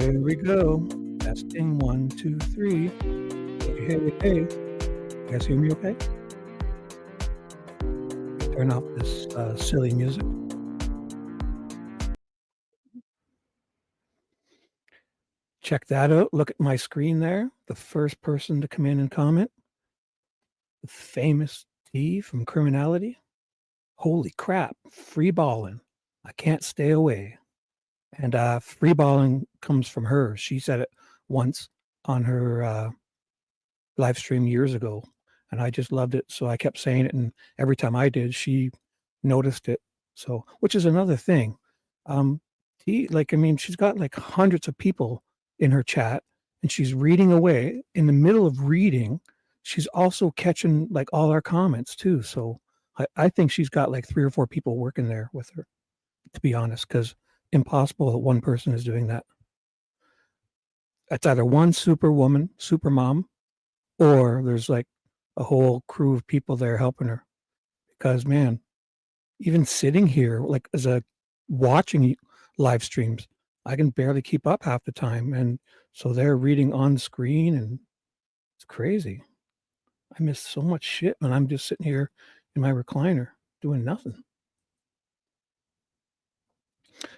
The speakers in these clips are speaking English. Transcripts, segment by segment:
There we go. Testing 1, 2, 3. Hey. You guys hear me okay? Turn off this silly music. Check that out. Look at my screen there. The first person to come in and comment. The famous T from Criminality. Holy crap. Freeballing. I can't stay away. And freeballing comes from her. She said it once on her live stream years ago. And I just loved it. So I kept saying it. And every time I did, she noticed it. So, which is another thing. She's got like hundreds of people in her chat and she's reading away. In the middle of reading, she's also catching like all our comments too. So I think she's got like 3 or 4 people working there with her, to be honest, because impossible that one person is doing that. It's either one superwoman, super mom, or there's like a whole crew of people there helping her. Because man, even sitting here, like as a watching live streams, I can barely keep up half the time. And so they're reading on screen and it's crazy. I miss so much shit when I'm just sitting here in my recliner doing nothing.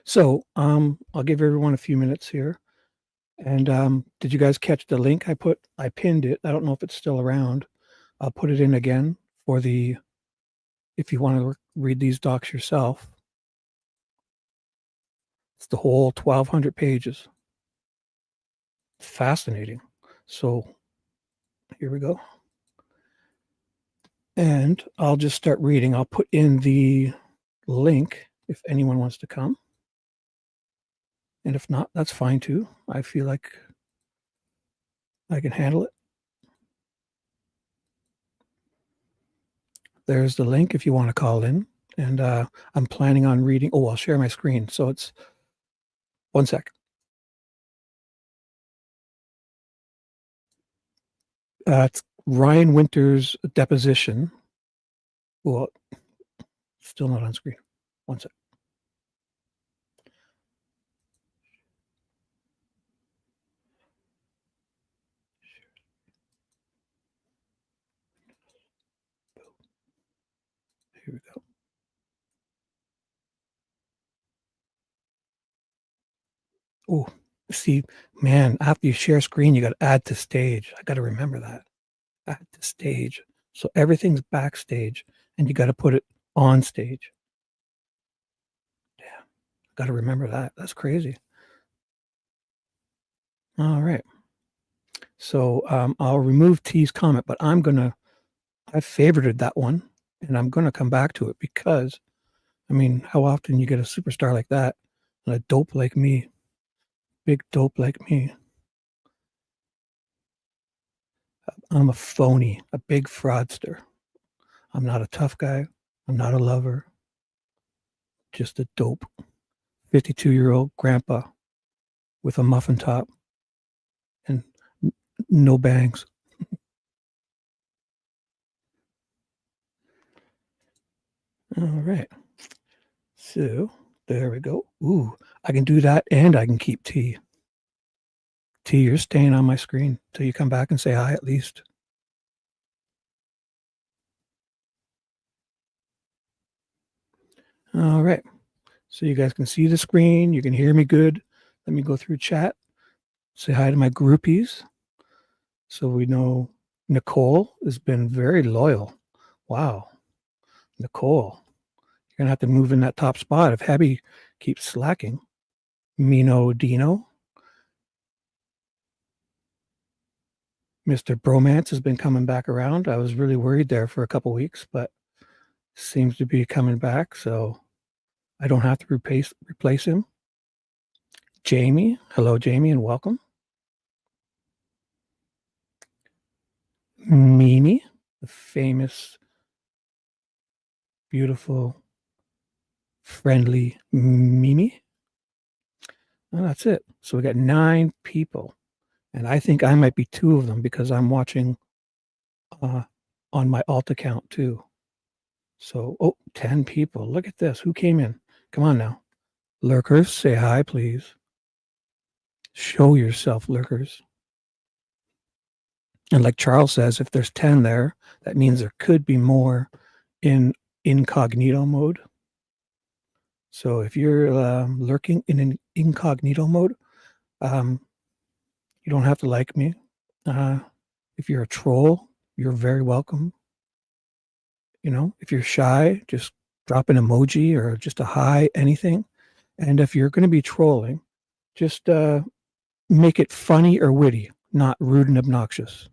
So I'll give everyone a few minutes here. And did you guys catch the link I pinned it? I don't know if it's still around. I'll put it in again for if you want to read these docs yourself. It's the whole 1,200 pages. Fascinating. So here we go. And I'll just start reading. I'll put in the link if anyone wants to come. And if not, that's fine too. I feel like I can handle it. There's the link if you want to call in. And I'm planning on reading. Oh, I'll share my screen. So it's 1 sec. It's Ryan Winter's deposition. Well, still not on screen. 1 sec. Here we go. Oh, see, man, after you share screen, you got to add to stage. I got to remember that. Add to stage. So everything's backstage and you got to put it on stage. Damn, I got to remember that. That's crazy. All right. So I'll remove T's comment, but I favorited that one and I'm going to come back to it because, I mean, how often you get a superstar like that and a dope like me, big dope like me. I'm a phony, a big fraudster. I'm not a tough guy. I'm not a lover. Just a dope 52-year-old grandpa with a muffin top and no bangs. All right. So there we go. Ooh, I can do that and I can keep T. T, you're staying on my screen till you come back and say hi at least. All right. So you guys can see the screen. You can hear me good. Let me go through chat. Say hi to my groupies. So we know Nicole has been very loyal. Wow. Nicole, you're going to have to move in that top spot if Abby keeps slacking. Mino Dino. Mr. Bromance has been coming back around. I was really worried there for a couple weeks, but seems to be coming back, so I don't have to replace him. Jamie. Hello, Jamie, and welcome. Mimi, the famous, beautiful, friendly Mimi. And that's it. So we got 9 people. And I think I might be 2 of them because I'm watching on my alt account too. So, 10 people. Look at this. Who came in? Come on now. Lurkers, say hi, please. Show yourself, lurkers. And like Charles says, if there's 10 there, that means there could be more in incognito mode. So if you're lurking in an incognito mode, you don't have to like me. If you're a troll, you're very welcome. You know, if you're shy, just drop an emoji or just a hi, anything. And if you're going to be trolling, just make it funny or witty, not rude and obnoxious.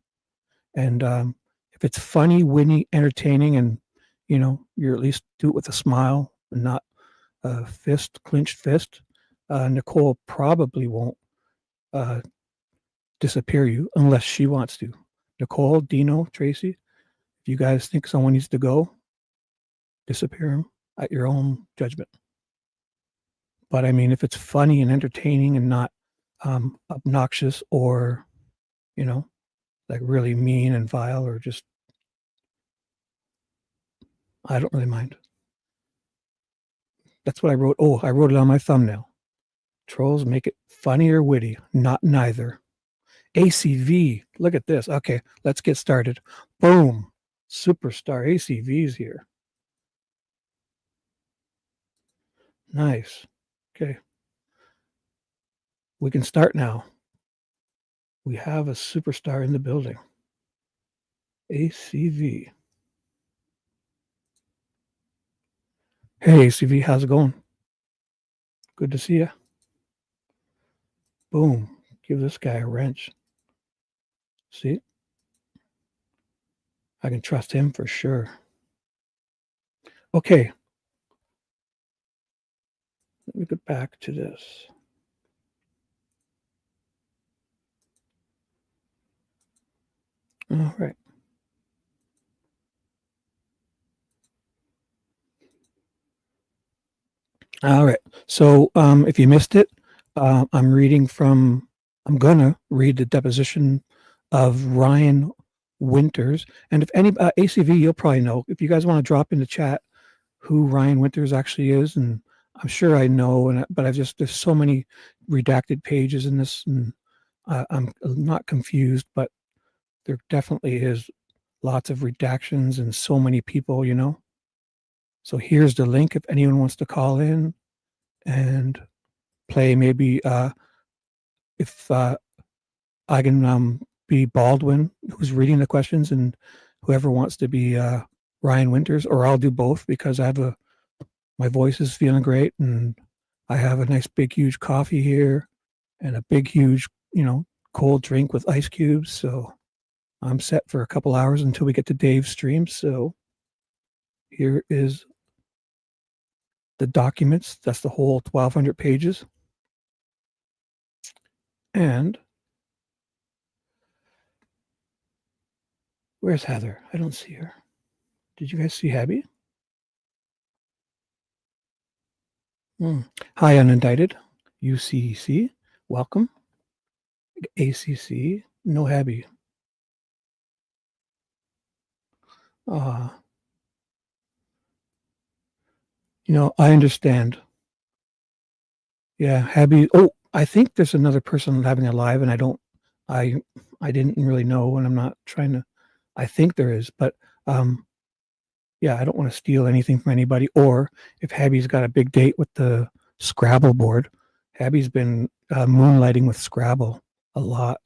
And if it's funny, witty, entertaining, and you know, you're at least do it with a smile and not a fist, clenched fist, Nicole probably won't disappear you unless she wants to. Nicole, Dino, Tracy, if you guys think someone needs to go, disappear them at your own judgment. But I mean, if it's funny and entertaining and not obnoxious or, you know, like really mean and vile or just, I don't really mind. That's what I wrote. Oh, I wrote it on my thumbnail. Trolls make it funny or witty, not neither. ACV, look at this. Okay, let's get started. Boom. Superstar ACV's here. Nice. Okay. We can start now. We have a superstar in the building. ACV. Hey, ACV, how's it going? Good to see you. Boom. Give this guy a wrench. See? I can trust him for sure. Okay. Let me get back to this. All right. All right. So if you missed it, I'm going to read the deposition of Ryan Winters. And if any ACV, you'll probably know. If you guys want to drop in the chat who Ryan Winters actually is, and I'm sure I know, but there's so many redacted pages in this, and I'm not confused, but there definitely is lots of redactions and so many people, you know. So here's the link if anyone wants to call in and play. Maybe if I can be Baldwin, who's reading the questions, and whoever wants to be Ryan Winters, or I'll do both because my voice is feeling great, and I have a nice big huge coffee here and a big huge, you know, cold drink with ice cubes. So I'm set for a couple hours until we get to Dave's stream. So here is the documents. That's the whole 1,200 pages. And where's Heather? I don't see her. Did you guys see Abby? Hi, Unindicted. UCC, welcome. ACC, no Abby. You know, I understand. Yeah, Abby. Oh, I think there's another person having a live, and I didn't really know, and I'm not trying to. I think there is, but yeah, I don't want to steal anything from anybody. Or if Abby's got a big date with the Scrabble board, Abby's been moonlighting with Scrabble a lot.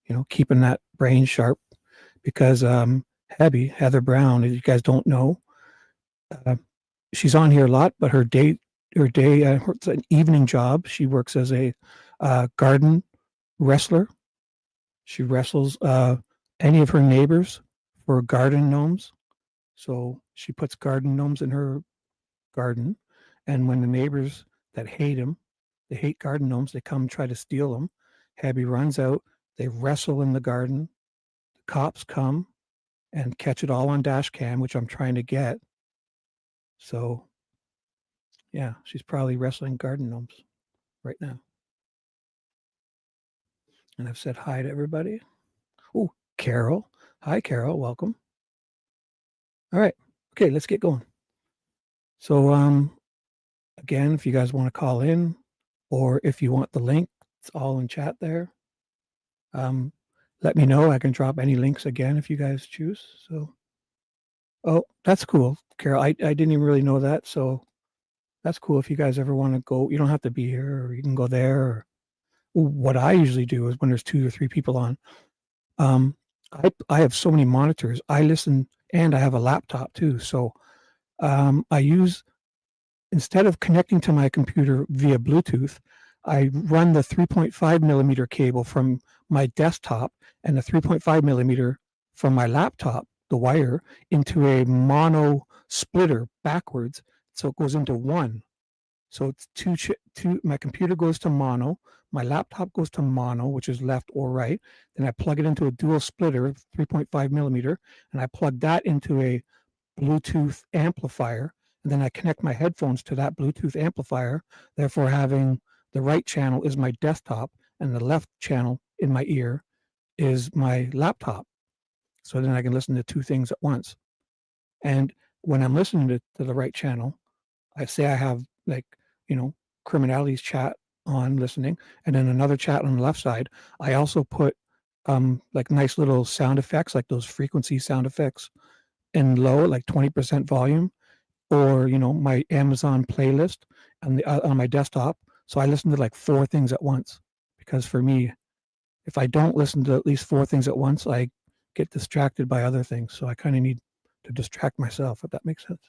You know, keeping that brain sharp, because Abby, Heather Brown, if you guys don't know, she's on here a lot, but it's an evening job. She works as a garden wrestler. She wrestles any of her neighbors for garden gnomes. So she puts garden gnomes in her garden, and when the neighbors that they hate garden gnomes, they come try to steal them. Abby runs out. They wrestle in the garden. The cops come and catch it all on dash cam, which I'm trying to get. So yeah, she's probably wrestling garden gnomes right now. And I've said hi to everybody. Oh, Carol. Hi, Carol. Welcome. All right. Okay, let's get going. So again, if you guys want to call in, or if you want the link, It's all in chat there. Let me know. I can drop any links again if you guys choose. So, oh, that's cool, Carol. I didn't even really know that. So that's cool. If you guys ever want to go, you don't have to be here, or you can go there. Or what I usually do is when there's 2 or 3 people on, I have so many monitors. I listen, and I have a laptop too. So I use, instead of connecting to my computer via Bluetooth, I run the 3.5 millimeter cable from my desktop and the 3.5 millimeter from my laptop, the wire, into a mono splitter backwards. So it goes into one. So it's two. My computer goes to mono, my laptop goes to mono, which is left or right. Then I plug it into a dual splitter, 3.5 millimeter, and I plug that into a Bluetooth amplifier. And then I connect my headphones to that Bluetooth amplifier, therefore having the right channel is my desktop and the left channel in my ear is my laptop. So then I can listen to 2 things at once. And when I'm listening to the right channel, I say I have, like, criminalities chat on listening, and then another chat on the left side. I also put like nice little sound effects, like those frequency sound effects in low, like 20% volume, or my Amazon playlist on my desktop. So I listen to like 4 things at once, because for me, if I don't listen to at least 4 things at once, I get distracted by other things. So I kind of need to distract myself, if that makes sense.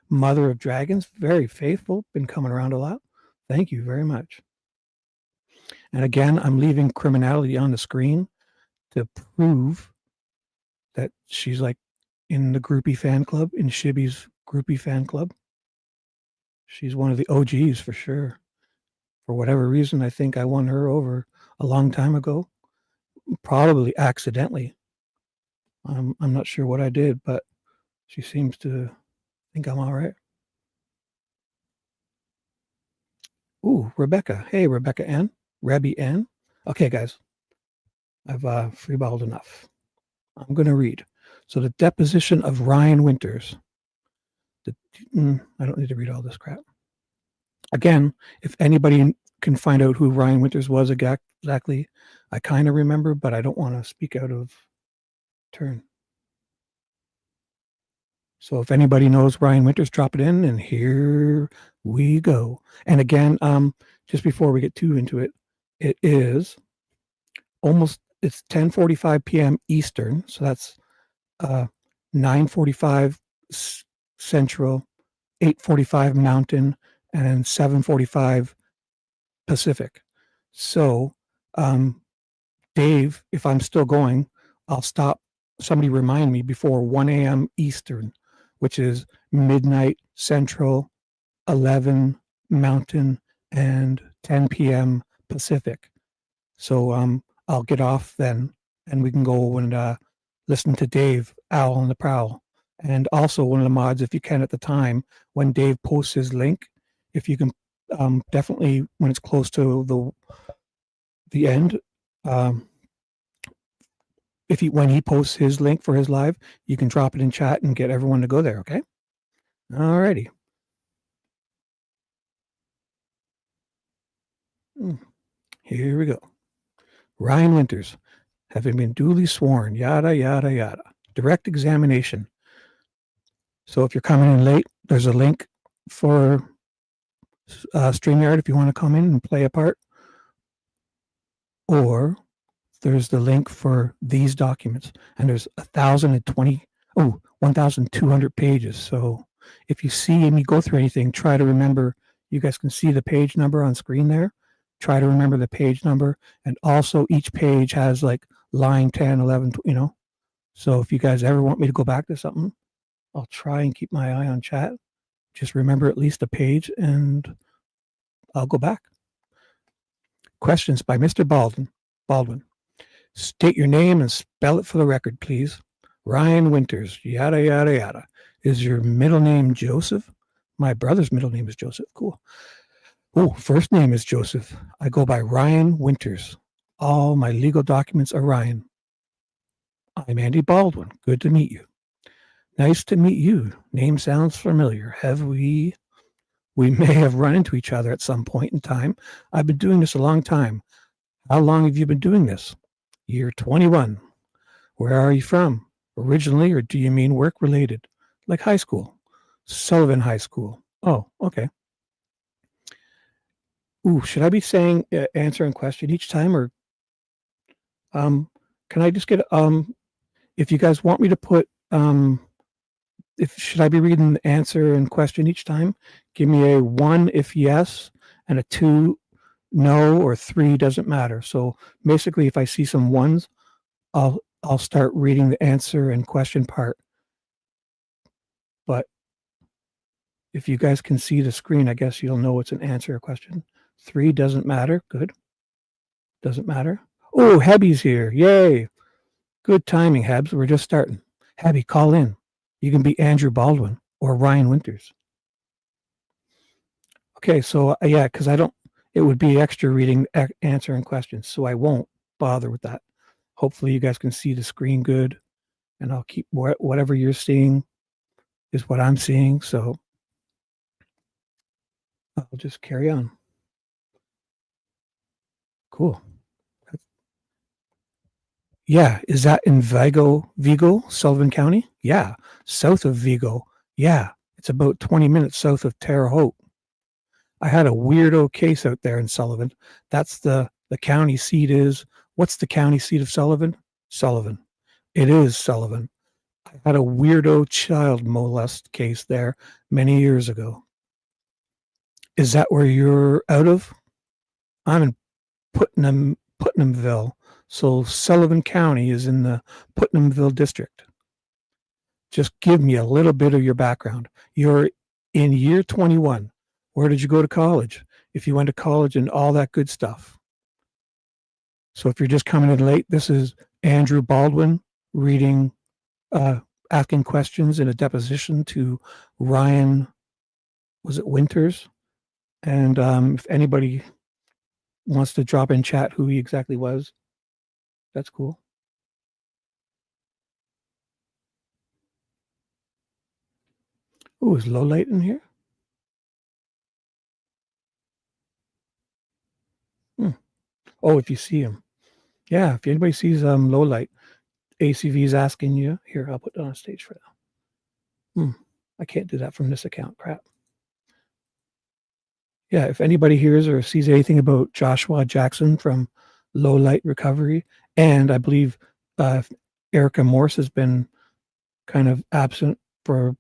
Mother of Dragons, very faithful, been coming around a lot. Thank you very much. And again, I'm leaving criminality on the screen to prove that she's like in the groupie fan club, in Shibby's groupie fan club. She's one of the OGs for sure. For whatever reason, I think I won her over a long time ago, probably accidentally. I'm not sure what I did, but she seems to think I'm all right. Ooh, Rebecca. Hey, Rebecca N. Rebby N. Okay, guys. I've freeballed enough. I'm going to read. So the deposition of Ryan Winters. I don't need to read all this crap. Again, if anybody can find out who Ryan Winters was exactly, I kind of remember, but I don't want to speak out of turn. So if anybody knows Ryan Winters, drop it in, and here we go. And again, just before we get too into it, it is it's 10:45 p.m. Eastern, so that's 9:45 Central, 8:45 Mountain, and 7:45 Pacific. So, Dave, if I'm still going, I'll stop. Somebody remind me before 1 a.m. Eastern, which is midnight Central, 11 Mountain, and 10 p.m. Pacific. So I'll get off then, and we can go and listen to Dave, Owl on the Prowl. And also one of the mods, if you can at the time, when Dave posts his link, if you can definitely, when it's close to the end, when he posts his link for his live, you can drop it in chat and get everyone to go there, okay? All righty. Here we go. Ryan Winters, having been duly sworn, yada, yada, yada. Direct examination. So if you're coming in late, there's a link for StreamYard if you want to come in and play a part. Or there's the link for these documents. And there's 1,200 pages. So if you see and you go through anything, try to remember, you guys can see the page number on screen there. Try to remember the page number. And also each page has like line 10, 11, So if you guys ever want me to go back to something, I'll try and keep my eye on chat. Just remember at least a page and I'll go back. Questions by Mr. Baldwin. State your name and spell it for the record, please. Ryan Winters, yada, yada, yada. Is your middle name Joseph? My brother's middle name is Joseph. Cool. Oh, first name is Joseph. I go by Ryan Winters. All my legal documents are Ryan. I'm Andy Baldwin. Good to meet you. Nice to meet you. Name sounds familiar. Have we We may have run into each other at some point in time. I've been doing this a long time. How long have you been doing this? Year 21. Where are you from? Originally, or do you mean work related? Like high school? Sullivan High School. Oh, okay. Ooh, should I be saying answer and question each time, or can I just get if you guys want me to put if should I be reading the answer and question each time? Give me a 1 if yes and a 2 no, or 3 doesn't matter. So basically, if I see some ones, I'll start reading the answer and question part. But if you guys can see the screen, I guess you'll know it's an answer or question. 3 doesn't matter. Good. Doesn't matter. Oh, Hebby's here. Yay. Good timing, Hebs. We're just starting. Hebby, call in. You can be Andrew Baldwin or Ryan Winters. Okay, so yeah, because it would be extra reading, answer, and questions, so I won't bother with that. Hopefully you guys can see the screen good, and I'll keep whatever you're seeing is what I'm seeing, so I'll just carry on. Cool. Yeah, is that in Vigo, Sullivan County? Yeah, south of Vigo. Yeah, it's about 20 minutes south of Terre Haute. I had a weirdo case out there in Sullivan. That's the county seat is. What's the county seat of Sullivan? Sullivan. It is Sullivan. I had a weirdo child molest case there many years ago. Is that where you're out of? I'm in Putnamville. So Sullivan County is in the Putnamville district. Just give me a little bit of your background. You're in year 21. Where did you go to college? If you went to college and all that good stuff. So if you're just coming in late, this is Andrew Baldwin reading, asking questions in a deposition to Ryan, was it Winters? And if anybody wants to drop in chat who he exactly was, that's cool. Oh, is low light in here? Oh, if you see him. Yeah, if anybody sees low light, ACV is asking you. Here, I'll put it on stage for now. I can't do that from this account. Crap. Yeah, if anybody hears or sees anything about Joshua Jackson from Low Light Recovery, and I believe Erica Morse has been kind of absent for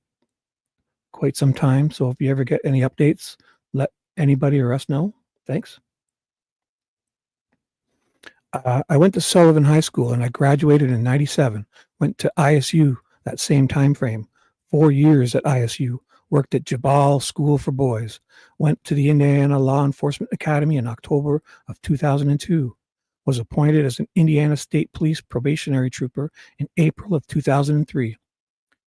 quite some time. So if you ever get any updates, let anybody or us know. Thanks. I went to Sullivan High School and I graduated in 97. Went to ISU that same time frame. 4 years at ISU. Worked at Jabal School for Boys. Went to the Indiana Law Enforcement Academy in October of 2002. Was appointed as an Indiana State Police probationary trooper in April of 2003.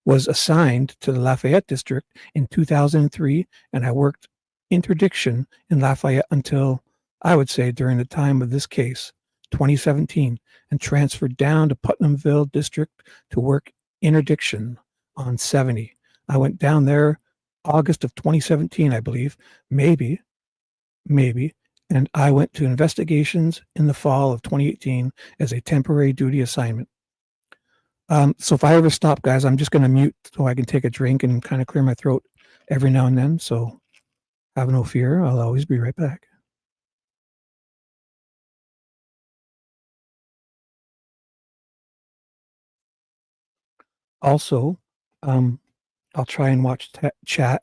Was assigned to the Lafayette District in 2003, and I worked interdiction in Lafayette until, I would say, during the time of this case, 2017, and transferred down to Putnamville District to work interdiction on 70. I went down there August of 2017, I believe, maybe, and I went to investigations in the fall of 2018 as a temporary duty assignment. So if I ever stop, guys, I'm just going to mute so I can take a drink and kind of clear my throat every now and then. So have no fear. I'll always be right back. Also, I'll try and watch chat,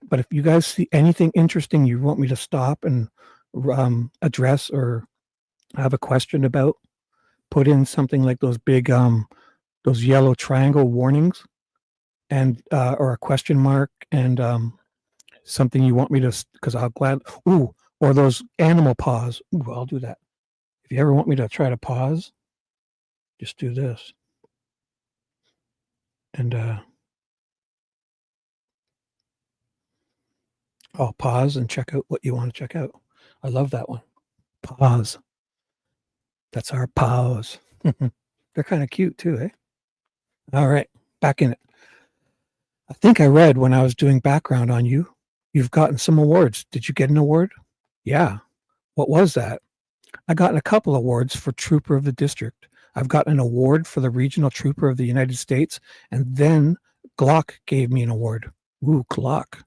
but if you guys see anything interesting you want me to stop and address or have a question about, put in something like those big those yellow triangle warnings, and or a question mark, and something you want me to, because I'll or those animal paws. Ooh, I'll do that. If you ever want me to try to pause, just do this. And I'll pause and check out what you want to check out. I love that one. Pause. That's our pause. They're kind of cute too, eh? All right, back in it. I think I read when I was doing background on you You've gotten some awards. Did you get an award? Yeah. What was that? I got a couple awards for Trooper of the District. I've gotten an award for the Regional Trooper of the United States, and then Glock gave me an award. Ooh, Glock.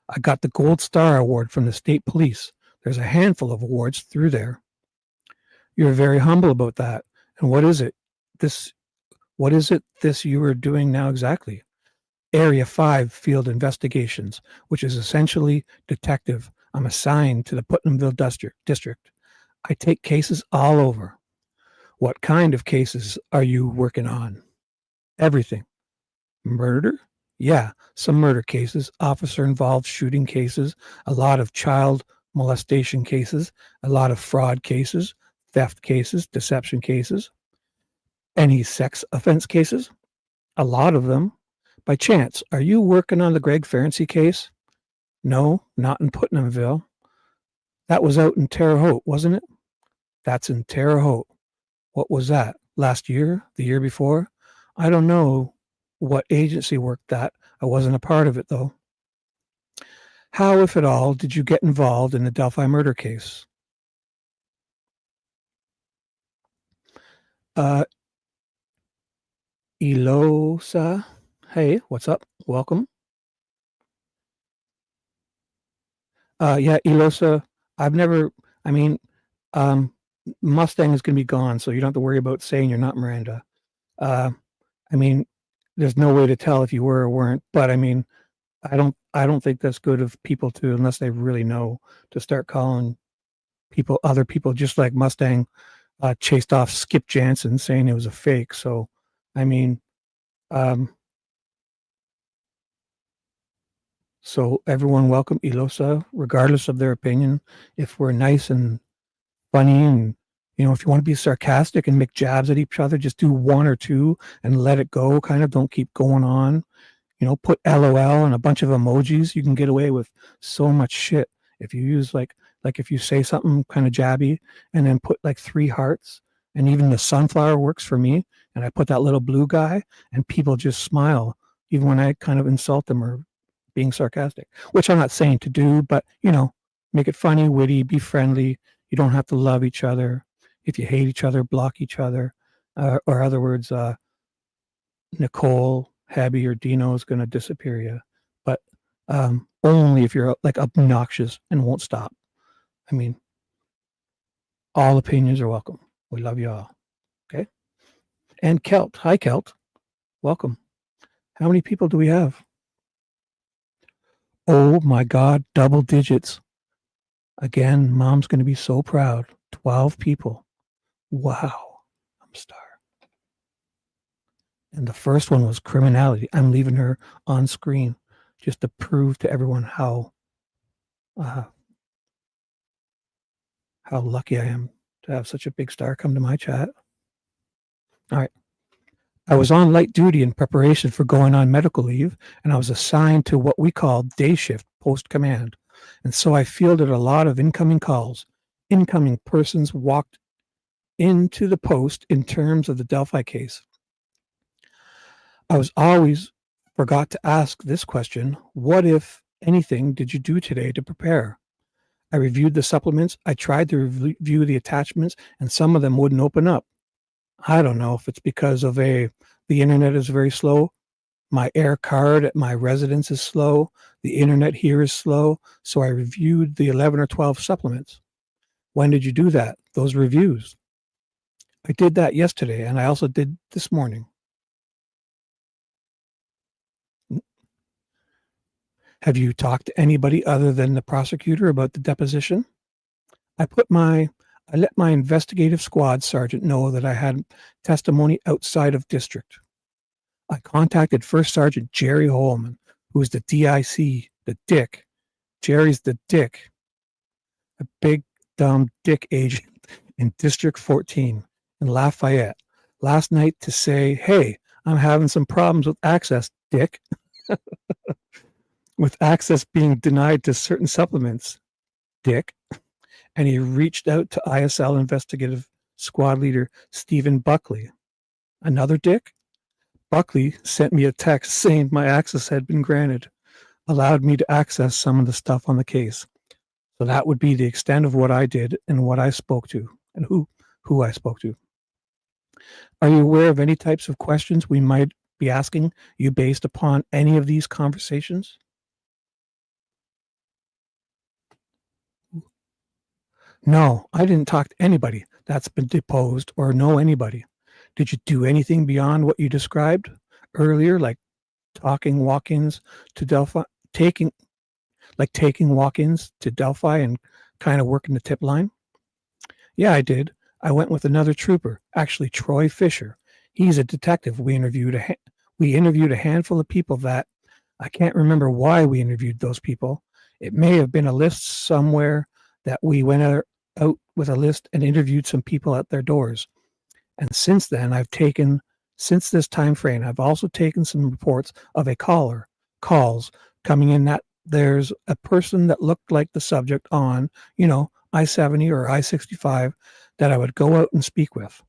I got the Gold Star Award from the State Police. There's a handful of awards through there. You're very humble about that. And what is it this you are doing now exactly? Area 5 Field Investigations, which is essentially detective. I'm assigned to the Putnamville District. I take cases all over. What kind of cases are you working on? Everything. Murder? Yeah, some murder cases, officer-involved shooting cases, a lot of child molestation cases, a lot of fraud cases, theft cases, deception cases. Any sex offense cases? A lot of them. By chance, are you working on the Greg Ferenczi case? No, not in Putnamville. That was out in Terre Haute, wasn't it? That's in Terre Haute. What was that? Last year? The year before? I don't know what agency worked that. I wasn't a part of it, though. How, if at all, did you get involved in the Delphi murder case? Elosa. Hey, what's up? Welcome. Yeah, Elosa. Mustang is going to be gone, so you don't have to worry about saying you're not Miranda. There's no way to tell if you were or weren't, but I don't think that's good of people to, unless they really know, to start calling other people, just like Mustang chased off Skip Jansen saying it was a fake. So, so everyone welcome Elosa, regardless of their opinion. If we're nice and funny and, if you want to be sarcastic and make jabs at each other, just do one or two and let it go. Kind of don't keep going on. Put LOL and a bunch of emojis. You can get away with so much shit if you use like if you say something kind of jabby and then put like 3 hearts, and even the sunflower works for me. And I put that little blue guy, and people just smile even when I kind of insult them or being sarcastic, which I'm not saying to do, but make it funny, witty, be friendly. You don't have to love each other. If you hate each other, block each other. Or other words, Nicole, Habby, or Dino is going to disappear you, but only if you're like obnoxious and won't stop. All opinions are welcome. We love you all. Okay. And Kelt. Hi, Kelt. Welcome. How many people do we have? Oh my God, double digits. Again, Mom's going to be so proud. 12 people. Wow. I'm a star. And the first one was criminality. I'm leaving her on screen just to prove to everyone how lucky I am to have such a big star come to my chat. All right. I was on light duty in preparation for going on medical leave, and I was assigned to what we call day shift post command. And so I fielded a lot of incoming calls. Incoming persons walked into the post in terms of the Delphi case. I was always forgot to ask this question: what, if anything, did you do today to prepare? I reviewed the supplements. I tried to review the attachments, and some of them wouldn't open up. I don't know if it's because of the internet is very slow. My air card at my residence is slow. The internet here is slow. So I reviewed the 11 or 12 supplements. When did you do that? Those reviews. I did that yesterday, and I also did this morning. Have you talked to anybody other than the prosecutor about the deposition? I let my investigative squad sergeant know that I had testimony outside of district. I contacted First Sergeant Jerry Holman, who is the DIC, the dick. Jerry's the dick. A big, dumb dick agent in District 14 in Lafayette last night to say, hey, I'm having some problems with access, dick. With access being denied to certain supplements, dick. And he reached out to ISL investigative squad leader Stephen Buckley. Another dick? Buckley sent me a text saying my access had been granted. allowed me to access some of the stuff on the case. So that would be the extent of what I did and what I spoke to and who I spoke to. Are you aware of any types of questions we might be asking you based upon any of these conversations? No, I didn't talk to anybody that's been deposed or know anybody. Did you do anything beyond what you described earlier, like taking walk-ins to Delphi, taking walk-ins to Delphi and kind of working the tip line? Yeah, I did. I went with another trooper, actually Troy Fisher. He's a detective. We interviewed a handful of people that I can't remember why we interviewed those people. It may have been a list somewhere that we went out with a list and interviewed some people at their doors. And since then, since this time frame, I've also taken some reports of calls coming in that there's a person that looked like the subject on, I-70 or I-65 that I would go out and speak with.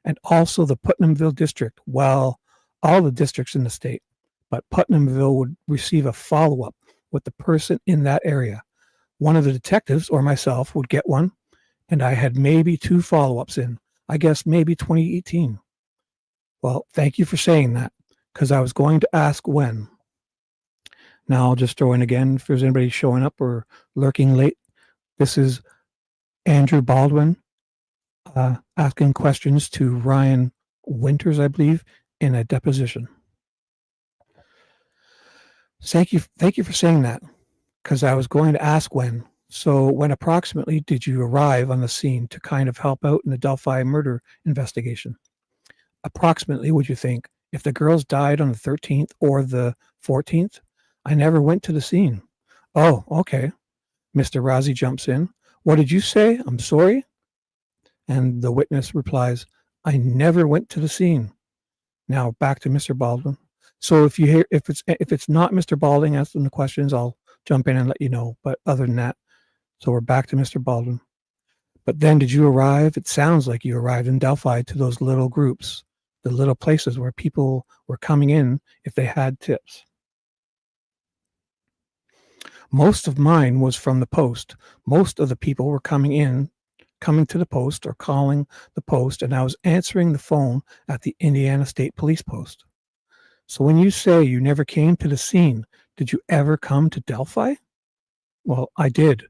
And also the Putnamville district, well, all the districts in the state, but Putnamville would receive a follow-up with the person in that area. One of the detectives or myself would get one, and I had maybe 2 follow-ups in, I guess maybe 2018. Well, thank you for saying that, because I was going to ask when. Now I'll just throw in again, if there's anybody showing up or lurking late, this is Andrew Baldwin asking questions to Ryan Winters, I believe, in a deposition. Thank you for saying that, because I was going to ask when. So when approximately did you arrive on the scene to kind of help out in the Delphi murder investigation? Approximately, would you think, if the girls died on the 13th or the 14th? I never went to the scene. Oh, okay. Mr. Razi jumps in. What did you say? I'm sorry. And the witness replies, I never went to the scene. Now back to Mr. Baldwin. So if it's not Mr. Baldwin asking the questions, I'll jump in and let you know. But other than that, so we're back to Mr. Baldwin. But then did you arrive? It sounds like you arrived in Delphi to those little groups, the little places where people were coming in if they had tips. Most of mine was from the post. Most of the people were coming to the post or calling the post, and I was answering the phone at the Indiana State Police Post. So when you say you never came to the scene, did you ever come to Delphi? Well, I did.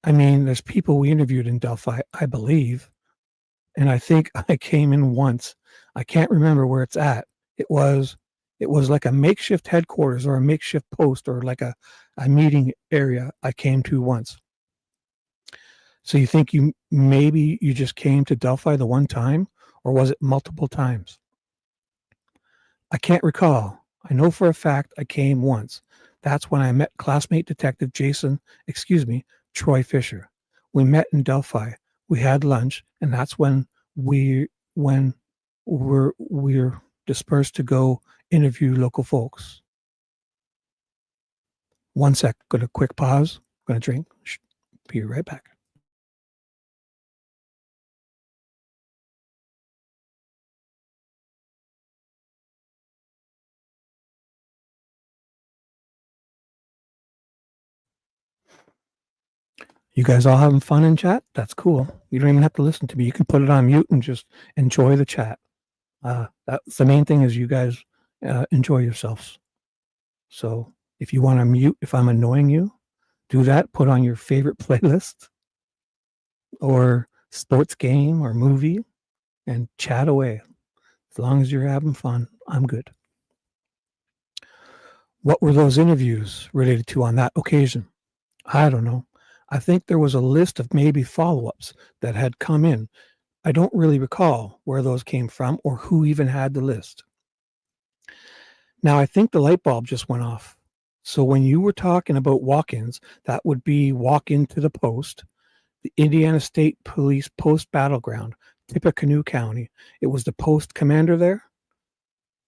I mean, there's people we interviewed in Delphi, I believe, and I think I came in once. I can't remember where it's at. It was like a makeshift headquarters or a makeshift post or like a meeting area I came to once. So you think maybe you just came to Delphi the one time, or was it multiple times? I can't recall. I know for a fact I came once. That's when I met classmate detective Troy Fisher. We met in Delphi. We had lunch, and that's when we're dispersed to go interview local folks. One sec, got a quick pause. Gonna drink. Be right back. You guys all having fun in chat? That's cool. You don't even have to listen to me. You can put it on mute and just enjoy the chat. That's the main thing, is you guys enjoy yourselves. So if you want to mute, if I'm annoying you, do that. Put on your favorite playlist or sports game or movie and chat away. As long as you're having fun, I'm good. What were those interviews related to on that occasion? I don't know. I think there was a list of maybe follow-ups that had come in. I don't really recall where those came from or who even had the list. Now, I think the light bulb just went off. So when you were talking about walk-ins, that would be walk into the post, the Indiana State Police Post Battleground, Tippecanoe County. It was the post commander there.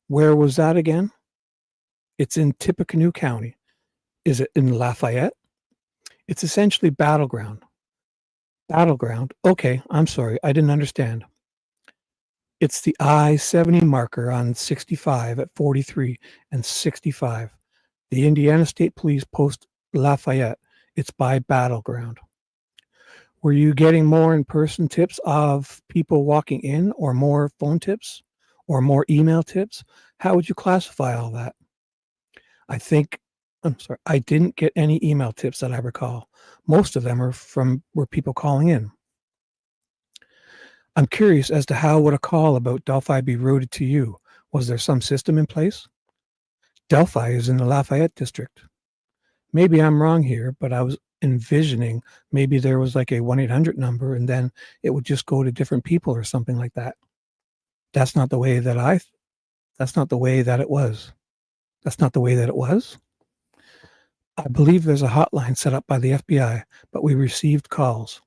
Where was that again? It's in Tippecanoe County. Is it in Lafayette? It's essentially battleground. Battleground. Okay, I'm sorry. I didn't understand. It's the I-70 marker on 65 at 43 and 65. The Indiana State Police Post Lafayette. It's by Battleground. Were you getting more in-person tips of people walking in, or more phone tips, or more email tips? How would you classify all that? I didn't get any email tips that I recall. Most of them were people calling in. I'm curious as to how would a call about Delphi be routed to you? Was there some system in place? Delphi is in the Lafayette district. Maybe I'm wrong here, but I was envisioning maybe there was like a 1-800 number and then it would just go to different people or something like that. That's not the way that it was. That's not the way that it was. I believe there's a hotline set up by the FBI, but we received calls.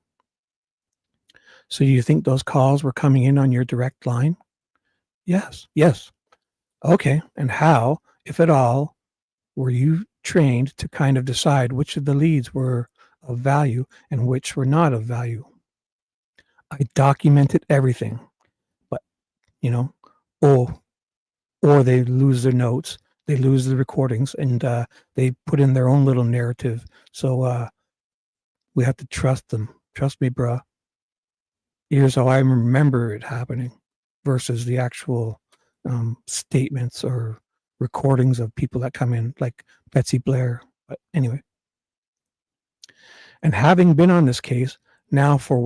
So you think those calls were coming in on your direct line? Yes. Okay. And how, if at all, were you trained to kind of decide which of the leads were of value and which were not of value? I documented everything, but or they lose their notes, they lose the recordings, and they put in their own little narrative. So we have to trust them. Trust me, bruh. Here's how I remember it happening versus the actual statements or recordings of people that come in, like Betsy Blair. But anyway. And having been on this case now for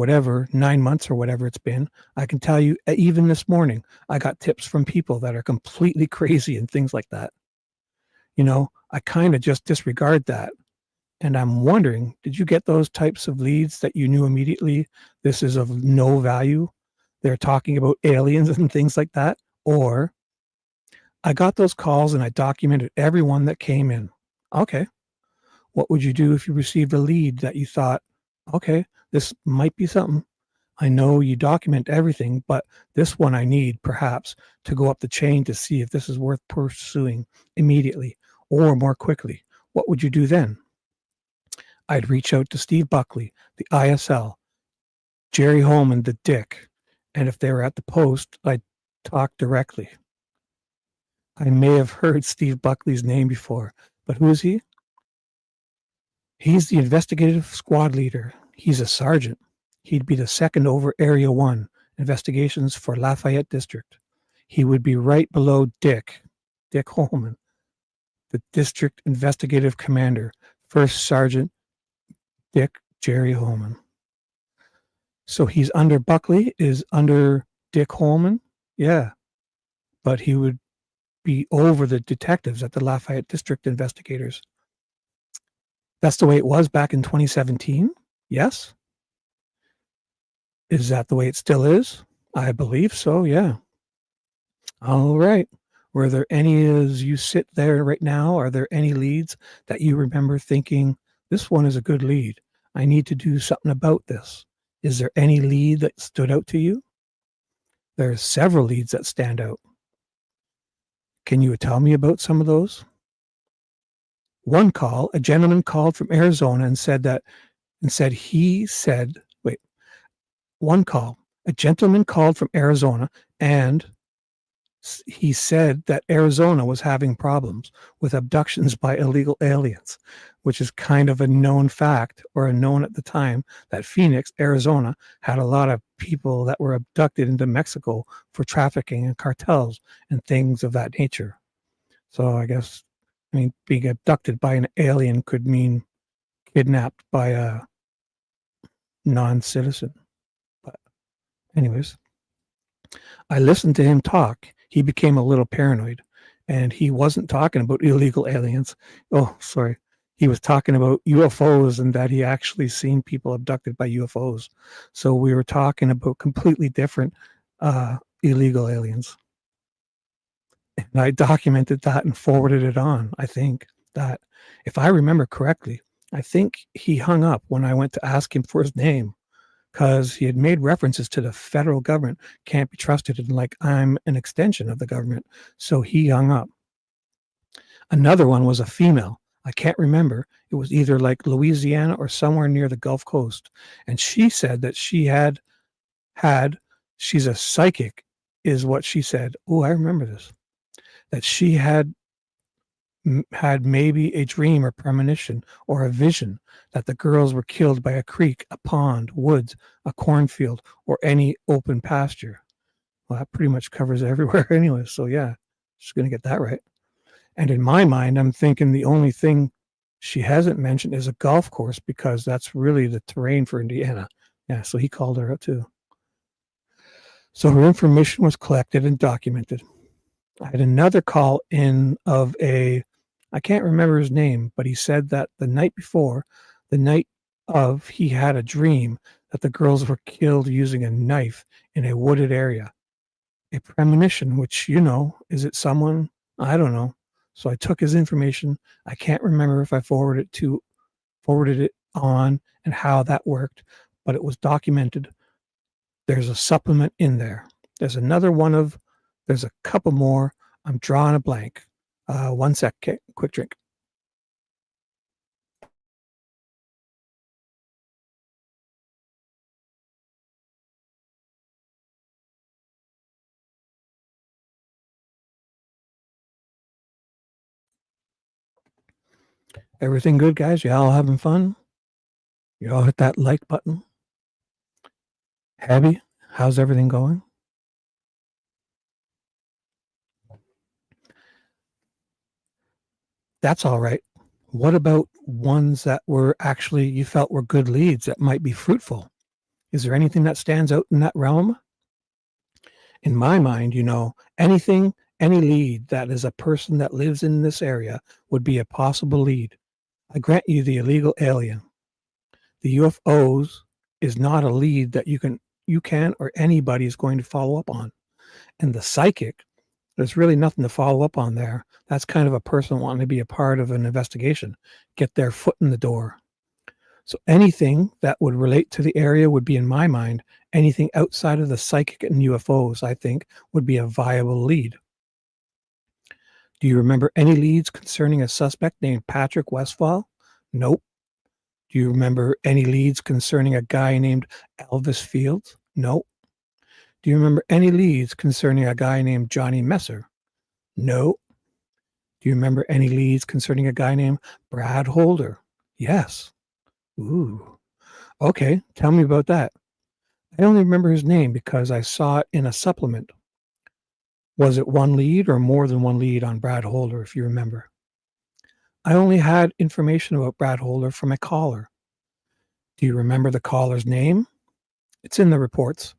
9 months or whatever it's been, I can tell you, even this morning, I got tips from people that are completely crazy and things like that. I kind of just disregard that. And I'm wondering, did you get those types of leads that you knew immediately this is of no value? They're talking about aliens and things like that. Or I got those calls and I documented everyone that came in. Okay. What would you do if you received a lead that you thought, okay, this might be something? I know you document everything, but this one I need perhaps to go up the chain to see if this is worth pursuing immediately or more quickly. What would you do then? I'd reach out to Steve Buckley, the ISL, Jerry Holman, the Dick, and if they were at the post, I'd talk directly. I may have heard Steve Buckley's name before, but who is he? He's the investigative squad leader. He's a sergeant. He'd be the second over Area 1, investigations for Lafayette District. He would be right below Dick Holman, the district investigative commander, First Sergeant Dick Jerry Holman. So he's under Buckley, is under Dick Holman? Yeah. But he would be over the detectives at the Lafayette District investigators. That's the way it was back in 2017? Yes? Is that the way it still is? I believe so, yeah. All right. Were there any, as you sit there right now, are there any leads that you remember thinking, this one is a good lead. I need to do something about this. Is there any lead that stood out to you? There are several leads that stand out. Can you tell me about some of those? One call, a gentleman called from Arizona and said, one call, a gentleman called from Arizona and he said that Arizona was having problems with abductions by illegal aliens, which is kind of a known fact, or a known at the time, that Phoenix, Arizona had a lot of people that were abducted into Mexico for trafficking and cartels and things of that nature. So I guess, being abducted by an alien could mean kidnapped by a non-citizen. But anyways, I listened to him talk. He became a little paranoid, and he wasn't talking about illegal aliens. Oh, sorry. He was talking about UFOs and that he actually seen people abducted by UFOs. So we were talking about completely different illegal aliens. And I documented that and forwarded it on. I think that, if I remember correctly, I think he hung up when I went to ask him for his name, because he had made references to the federal government can't be trusted, and like I'm an extension of the government. So he hung up. Another one was a female. I can't remember. It was either like Louisiana or somewhere near the Gulf Coast. And she said that she she's a psychic, is what she said. Oh, I remember this. That she had had maybe a dream or premonition or a vision that the girls were killed by a creek, a pond, woods, a cornfield, or any open pasture. Well, that pretty much covers everywhere anyway. So yeah, she's going to get that right. And in my mind, I'm thinking the only thing she hasn't mentioned is a golf course, because that's really the terrain for Indiana. Yeah, so he called her out too. So her information was collected and documented. I had another call in of I can't remember his name, but he said that the night before, the night of, he had a dream that the girls were killed using a knife in a wooded area. A premonition, which, is it someone? I don't know. So I took his information. I can't remember if I forwarded it on and how that worked, but it was documented. There's a supplement in there. There's a couple more. I'm drawing a blank. One sec, quick drink. Everything good, guys? You all having fun? You all hit that like button? Abby, how's everything going? That's all right. What about ones that were actually you felt were good leads that might be fruitful? Is there anything that stands out in that realm? In my mind, any lead that is a person that lives in this area would be a possible lead. I grant you the illegal alien. The UFOs is not a lead that you can or anybody is going to follow up on. And the psychic, there's really nothing to follow up on there. That's kind of a person wanting to be a part of an investigation, get their foot in the door. So anything that would relate to the area would be, in my mind, anything outside of the psychic and UFOs, I think, would be a viable lead. Do you remember any leads concerning a suspect named Patrick Westfall? Nope. Do you remember any leads concerning a guy named Elvis Fields? Nope. Do you remember any leads concerning a guy named Johnny Messer? No. Do you remember any leads concerning a guy named Brad Holder? Yes. Ooh. Okay, tell me about that. I only remember his name because I saw it in a supplement. Was it one lead or more than one lead on Brad Holder, if you remember? I only had information about Brad Holder from a caller. Do you remember the caller's name? It's in the reports.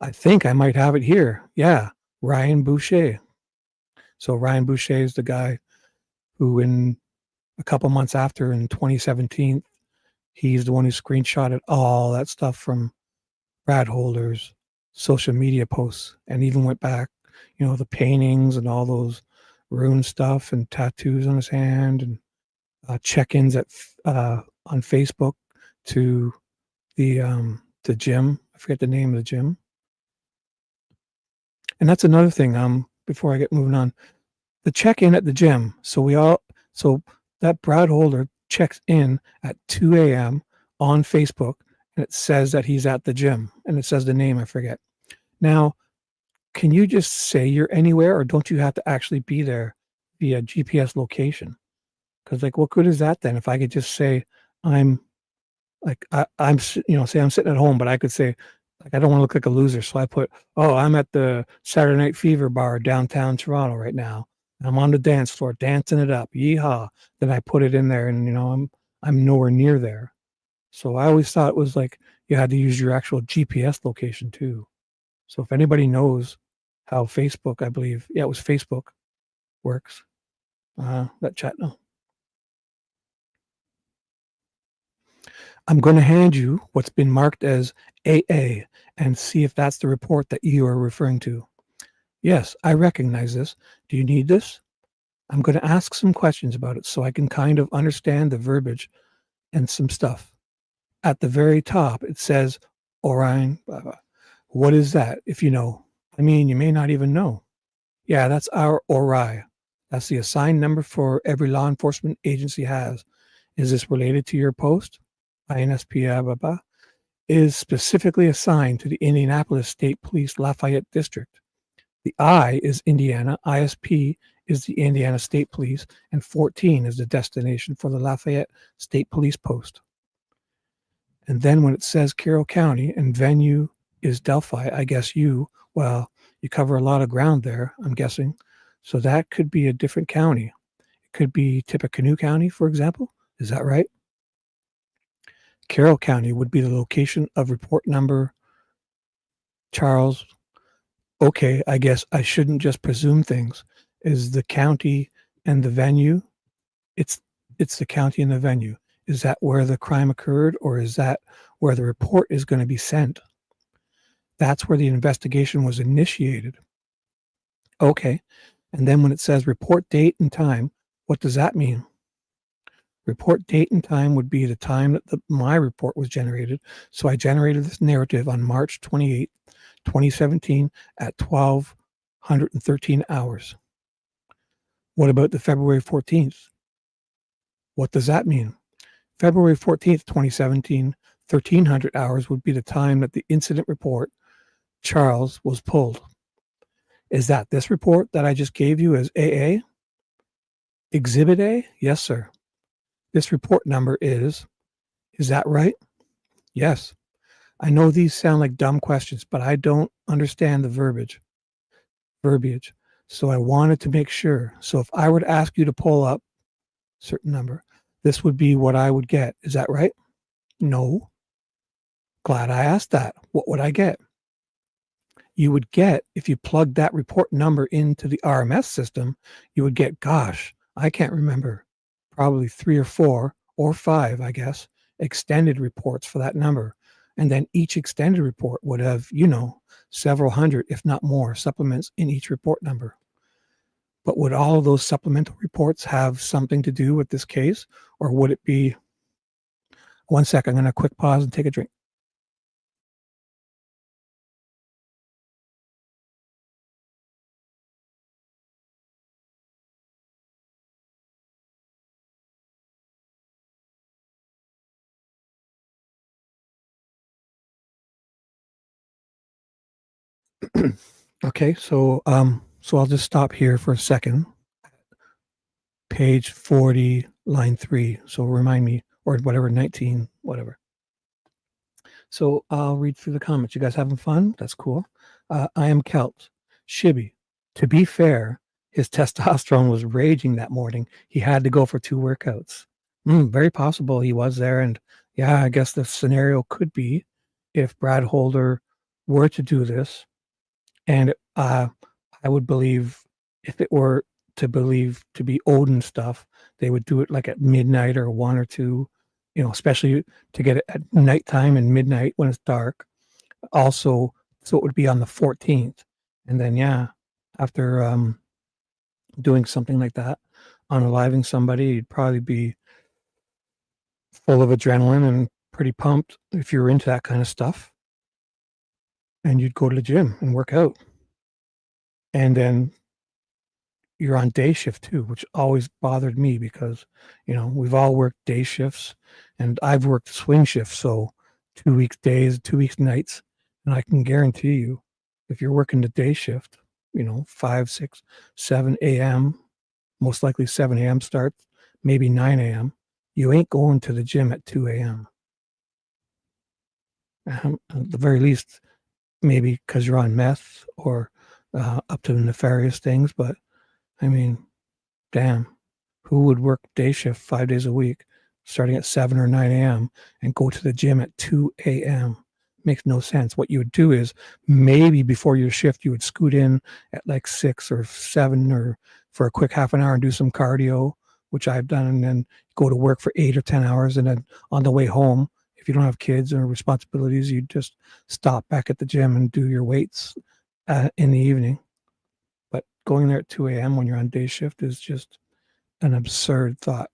I think I might have it here. Yeah, Ryan Boucher. So Ryan Boucher is the guy who, in a couple months after, in 2017, he's the one who screenshotted all that stuff from Brad Holder's social media posts and even went back, the paintings and all those rune stuff and tattoos on his hand and check-ins on Facebook to the gym. I forget the name of the gym. And that's another thing. Before I get moving on, the check-in at the gym. So that Brad Holder checks in at 2 a.m. on Facebook, and it says that he's at the gym, and it says the name. I forget. Now, can you just say you're anywhere, or don't you have to actually be there via GPS location? Because what good is that then? If I could just say I'm say I'm sitting at home, but I could say, I don't want to look like a loser, so I put, I'm at the Saturday Night Fever bar downtown Toronto right now. I'm on the dance floor dancing it up. Yeehaw! Then I put it in there, and I'm nowhere near there. So I always thought it was you had to use your actual GPS location too. So if anybody knows how Facebook, I believe, it was Facebook, works, that chat now. I'm going to hand you what's been marked as AA and see if that's the report that you are referring to. Yes, I recognize this. Do you need this? I'm going to ask some questions about it so I can kind of understand the verbiage and some stuff. At the very top, it says, Orion, blah, blah. What is that, if you know? I mean, you may not even know. Yeah, that's our ORI. That's the assigned number for every law enforcement agency has. Is this related to your post? INSP, blah, blah, blah, is specifically assigned to the Indianapolis State Police Lafayette District. The I is Indiana, ISP is the Indiana State Police, and 14 is the destination for the Lafayette State Police Post. And then when it says Carroll County and venue is Delphi, I guess you cover a lot of ground there, I'm guessing. So that could be a different county. It could be Tippecanoe County, for example. Is that right? Carroll County would be the location of report number Charles. Okay, I guess I shouldn't just presume things. Is the county and the venue? It's the county and the venue. Is that where the crime occurred, or is that where the report is going to be sent? That's where the investigation was initiated. Okay, and then when it says report date and time, what does that mean? Report date and time would be the time that my report was generated. So I generated this narrative on March 28, 2017 at 1213 hours. What about the February 14th? What does that mean? February 14th, 2017, 1300 hours would be the time that the incident report, Charles, was pulled. Is that this report that I just gave you as AA? Exhibit A? Yes, sir. This report number is that right? Yes. I know these sound like dumb questions, but I don't understand the verbiage. So I wanted to make sure. So if I were to ask you to pull up a certain number, this would be what I would get. Is that right? No. Glad I asked that. What would I get? You would get, if you plugged that report number into the RMS system, you would get, gosh, I can't remember, probably 3 or 4 or 5, I guess, extended reports for that number. And then each extended report would have, several hundred, if not more, supplements in each report number. But would all of those supplemental reports have something to do with this case? Or would it be, one sec, I'm going to quick pause and take a drink. Okay, so I'll just stop here for a second. Page 40, line 3. So remind me, or whatever, 19, whatever. So I'll read through the comments. You guys having fun? That's cool. I am Kelt. Shibby. To be fair, his testosterone was raging that morning. He had to go for 2 workouts. Very possible he was there. And yeah, I guess the scenario could be if Brad Holder were to do this. And I would believe if it were to be Odin stuff, they would do it like at midnight or 1 or 2, especially to get it at nighttime and midnight when it's dark. Also, so it would be on the 14th. And then, yeah, after doing something like that, unaliving somebody, you'd probably be full of adrenaline and pretty pumped if you're into that kind of stuff. And you'd go to the gym and work out. And then you're on day shift too, which always bothered me because, we've all worked day shifts and I've worked swing shifts. So 2 weeks days, 2 weeks nights. And I can guarantee you, if you're working the day shift, 5, 6, 7 a.m., most likely 7 a.m. starts, maybe 9 a.m., you ain't going to the gym at 2 a.m. At the very least, maybe because you're on meth or up to nefarious things. But I mean, damn, who would work day shift 5 days a week, starting at 7 or 9 a.m. and go to the gym at 2 a.m.? Makes no sense. What you would do is maybe before your shift, you would scoot in at like 6 or 7 or for a quick half an hour and do some cardio, which I've done, and then go to work for 8 or 10 hours. And then on the way home, if you don't have kids or responsibilities, you just stop back at the gym and do your weights in the evening. But going there at 2 a.m. when you're on day shift is just an absurd thought.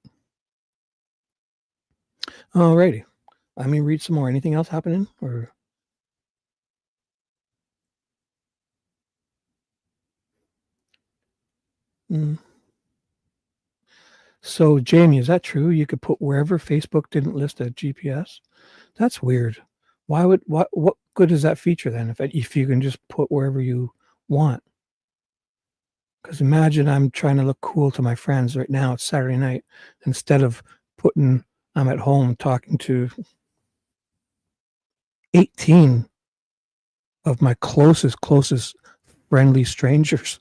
Alrighty. Let me read some more. Anything else happening? Or So, Jamie, is that true? You could put wherever Facebook didn't list a GPS? That's weird. What good is that feature then if you can just put wherever you want? Because imagine I'm trying to look cool to my friends right now. It's Saturday night. Instead of putting, I'm at home talking to 18 of my closest friendly strangers.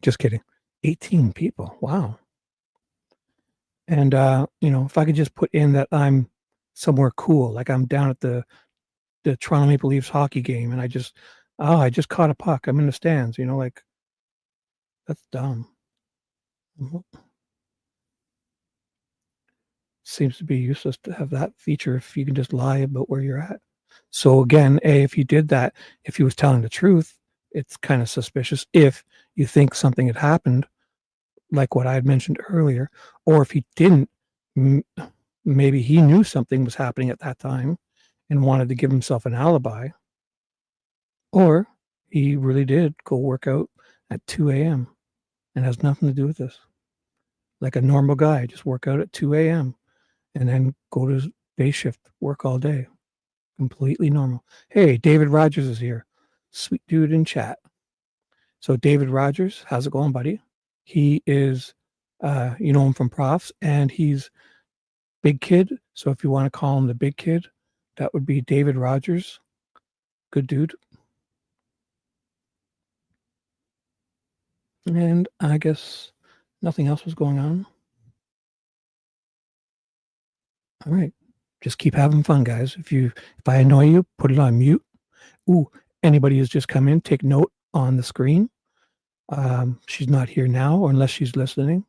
Just kidding. 18 people. Wow. And, if I could just put in that I'm somewhere cool, like I'm down at the Toronto Maple Leafs hockey game and I just caught a puck. I'm in the stands, like that's dumb. Seems to be useless to have that feature if you can just lie about where you're at. So again, if you did that, if he was telling the truth, it's kind of suspicious if you think something had happened, like what I had mentioned earlier, or if he didn't, maybe he knew something was happening at that time and wanted to give himself an alibi, or he really did go work out at 2 a.m. and has nothing to do with this. Like a normal guy, just work out at 2 a.m. and then go to day shift, work all day. Completely normal. Hey, David Rogers is here. Sweet dude in chat. So David Rogers, how's it going, buddy? He is, you know him from Profs, and he's big kid. So if you want to call him the big kid, that would be David Rogers. Good dude. And I guess nothing else was going on. All right. Just keep having fun, guys. If I annoy you, put it on mute. Ooh, anybody who's just come in, take note on the screen. She's not here now, or unless she's listening.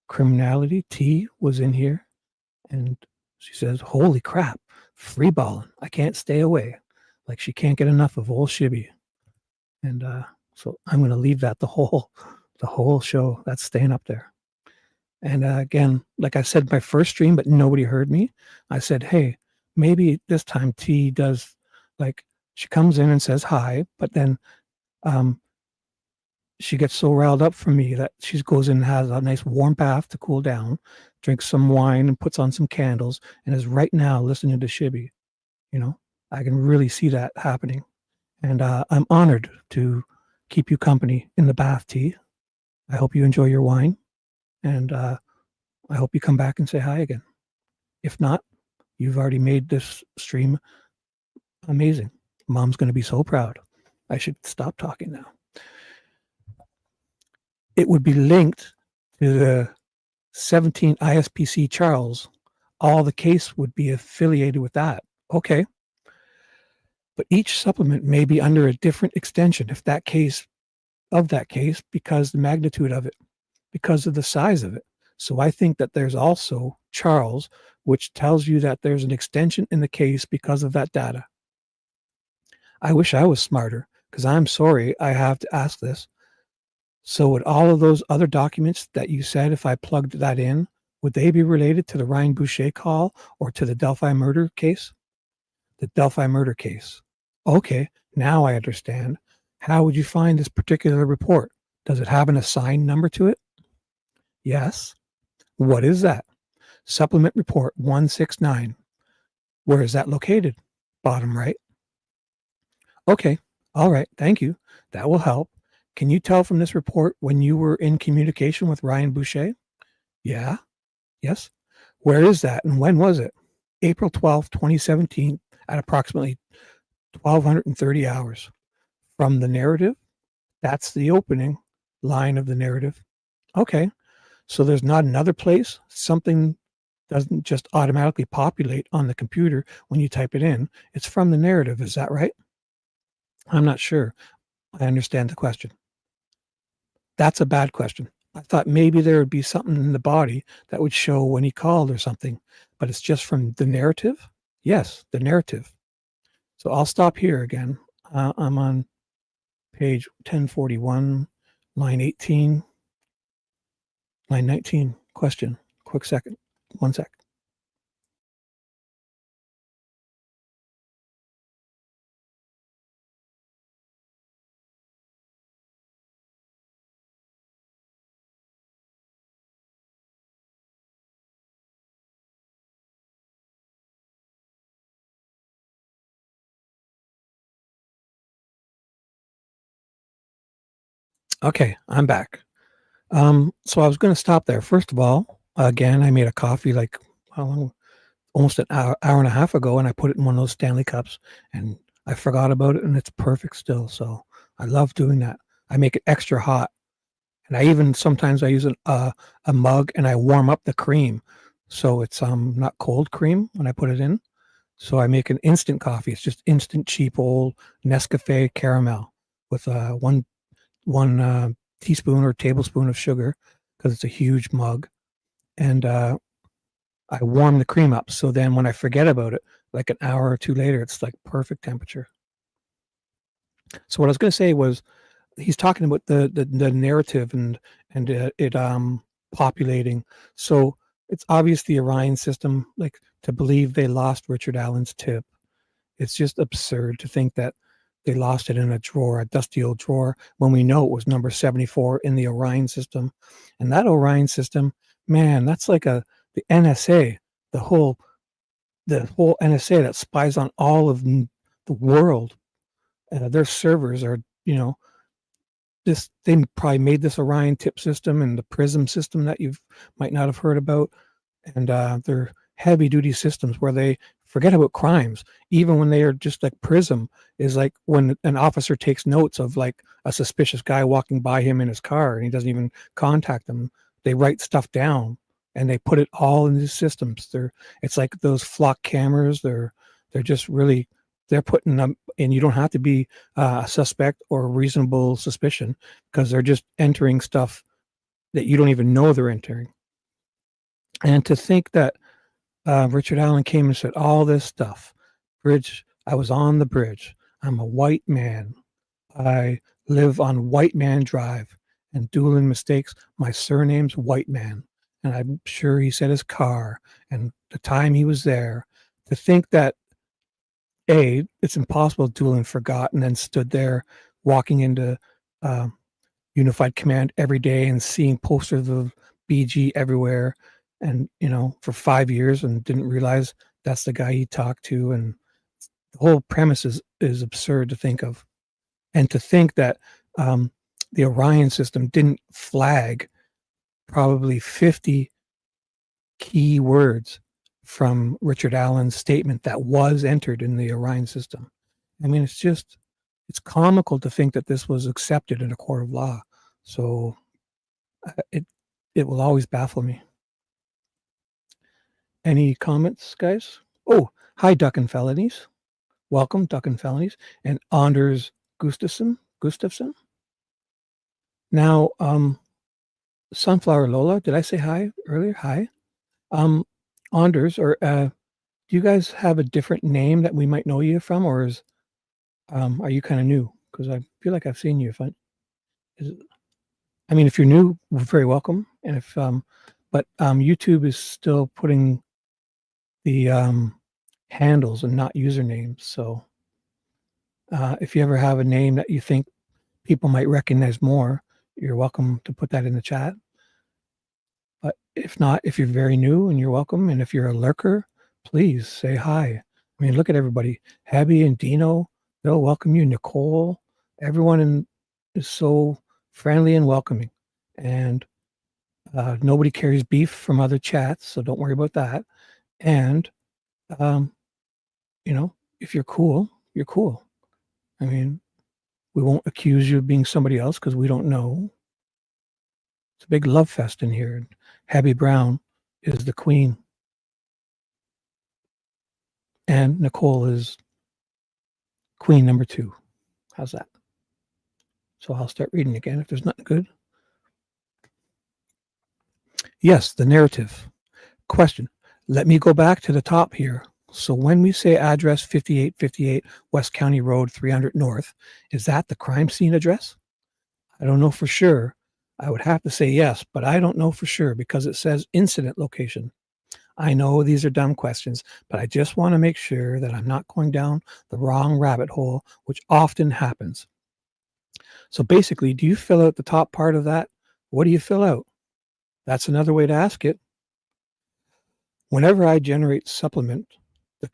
Criminality T was in here, and she says, "Holy crap, freeballing! I can't stay away." Like she can't get enough of old Shibby, and so I'm going to leave that the whole show. That's staying up there. And again, like I said, my first stream, but nobody heard me. I said, "Hey, maybe this time T does like she comes in and says hi, but then um, she gets so riled up from me that she goes in and has a nice warm bath to cool down, drinks some wine and puts on some candles, and is right now listening to Shibby. I can really see that happening. And I'm honored to keep you company in the bath, T. I hope you enjoy your wine, and I hope you come back and say hi again. If not, you've already made this stream amazing. Mom's going to be so proud. I should stop talking now. It would be linked to the 17 ISPC Charles. All the case would be affiliated with that. Okay. But each supplement may be under a different extension if that case because the magnitude of it, because of the size of it. So I think that there's also Charles, which tells you that there's an extension in the case because of that data. I wish I was smarter, because I'm sorry I have to ask this. So would all of those other documents that you said, if I plugged that in, would they be related to the Ryan Boucher call or to the Delphi murder case? The Delphi murder case. Okay, now I understand. How would you find this particular report? Does it have an assigned number to it? Yes. What is that? Supplement report 169. Where is that located? Bottom right. Okay. All right. Thank you. That will help. Can you tell from this report when you were in communication with Ryan Boucher? Yeah. Yes. Where is that and when was it? April 12th, 2017 at approximately 1230 hours. From the narrative, that's the opening line of the narrative. Okay. So there's not another place. Something doesn't just automatically populate on the computer when you type it in. It's from the narrative. Is that right? I'm not sure. I understand the question. That's a bad question. I thought maybe there would be something in the body that would show when he called or something, but it's just from the narrative? Yes, the narrative. So I'll stop here again. I'm on page 1041, line 18, line 19. Question. Quick second. 1 sec. Okay, I'm back. So I was going to stop there. First of all, again, I made a coffee like how long? Almost an hour and a half ago, and I put it in one of those Stanley cups, and I forgot about it, and it's perfect still. So I love doing that. I make it extra hot, and I even sometimes I use a mug and I warm up the cream, so it's not cold cream when I put it in. So I make an instant coffee. It's just instant, cheap old Nescafe caramel with one teaspoon or tablespoon of sugar because it's a huge mug, and I warm the cream up. So then when I forget about it, like an hour or two later, it's like perfect temperature. So what I was going to say was he's talking about the narrative and it populating. So it's obvious the Orion system, like to believe they lost Richard Allen's tip. It's just absurd to think that they lost it in a drawer, a dusty old drawer, when we know it was number 74 in the Orion system. And that Orion system, man, that's like the NSA, the whole NSA that spies on all of the world. Their servers are, they probably made this Orion tip system and the Prism system that you might not have heard about. And they're heavy duty systems where they forget about crimes, even when they are just like Prism is like when an officer takes notes of like a suspicious guy walking by him in his car and he doesn't even contact them. They write stuff down and they put it all in these systems. It's like those flock cameras. They're just really, they're putting them, and you don't have to be a suspect or a reasonable suspicion because they're just entering stuff that you don't even know they're entering. And to think that Richard Allen came and said all this stuff, I was on the bridge. I'm a white man. I live on White Man Drive. And dueling mistakes, my surname's White Man. And I'm sure he said his car and the time he was there. To think that, it's impossible Doolin forgot and then stood there walking into Unified Command every day and seeing posters of BG everywhere and, for 5 years and didn't realize that's the guy he talked to. And the whole premise is absurd to think of. And to think that the Orion system didn't flag probably 50 key words from Richard Allen's statement that was entered in the Orion system. I mean, it's comical to think that this was accepted in a court of law. So it will always baffle me. Any comments, guys? Oh, hi, Duck and Felonies. Welcome, Duck and Felonies. And Anders Gustafson. Now, Sunflower Lola, did I say hi earlier? Hi. Anders, or do you guys have a different name that we might know you from, or are you kind of new? Because I feel like I've seen you. If you're new, we're very welcome. And but YouTube is still putting the handles and not usernames. So if you ever have a name that you think people might recognize more, you're welcome to put that in the chat. But if not, if you're very new, and you're welcome. And if you're a lurker, please say hi. I mean, look at everybody. Abby and Dino, they'll welcome you. Nicole, everyone is so friendly and welcoming. And nobody carries beef from other chats, so don't worry about that. And, if you're cool, you're cool. I mean, we won't accuse you of being somebody else because we don't know. It's a big love fest in here. Abby Brown is the queen. And Nicole is queen number 2. How's that? So I'll start reading again if there's nothing good. Yes, the narrative. Question. Let me go back to the top here. So when we say address 5858 West County Road 300 North, is that the crime scene address? I don't know for sure. I would have to say yes, but I don't know for sure because it says incident location. I know these are dumb questions, but I just want to make sure that I'm not going down the wrong rabbit hole, which often happens. So basically, do you fill out the top part of that? What do you fill out? That's another way to ask it. Whenever I generate a supplement, the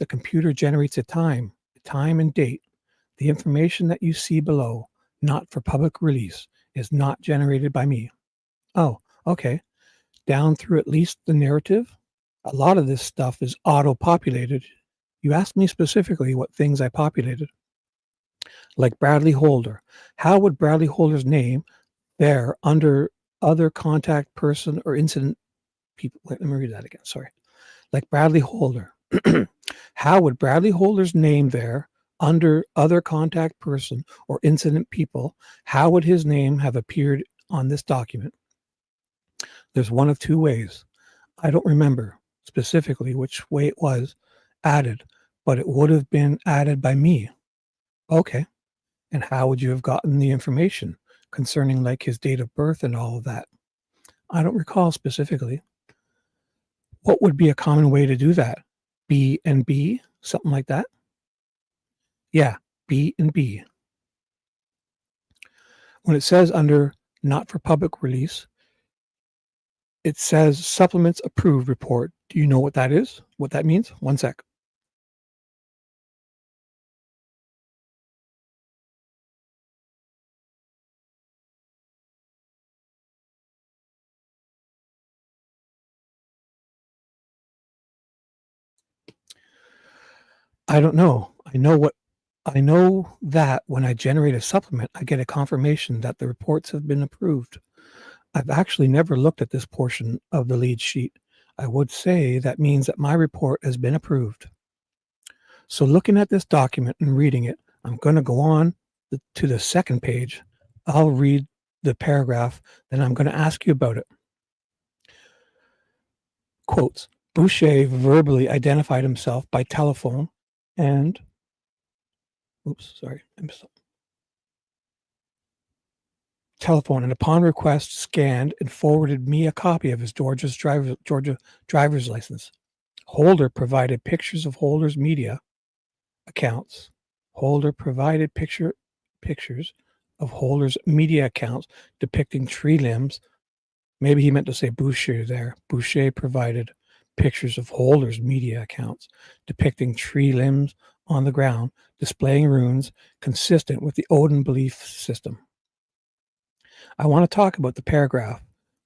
computer generates a time and date. The information that you see below not for public release, is not generated by me. Oh, okay. Down through at least the narrative, a lot of this stuff is auto-populated. You asked me specifically what things I populated. Like Bradley Holder. How would Bradley Holder's name there under other contact person or incident people? Wait, let me read that again. Sorry. Like Bradley Holder. How would Bradley Holder's name there under other contact person or incident people, how would his name have appeared on this document? There's one of two ways. I don't remember specifically which way it was added, but it would have been added by me. Okay. And how would you have gotten the information concerning like his date of birth and all of that? I don't recall specifically. What would be a common way to do that? B and B, something like that? Yeah, B and B. When it says under not for public release, it says supplements approved report. Do you know what that is? What that means? One sec. I don't know. I know that when I generate a supplement, I get a confirmation that the reports have been approved. I've actually never looked at this portion of the lead sheet. I would say that means that my report has been approved. So looking at this document and reading it, I'm going to go on to the second page. I'll read the paragraph, then I'm going to ask you about it. Quotes, Boucher verbally identified himself by telephone and telephone, and upon request scanned and forwarded me a copy of his Georgia driver's license. Holder provided pictures of Holder's media accounts. Holder provided pictures of Holder's media accounts depicting tree limbs. Maybe he meant to say Boucher there. Boucher provided pictures of Holder's media accounts depicting tree limbs on the ground, displaying runes consistent with the Odin belief system. I want to talk about the paragraph.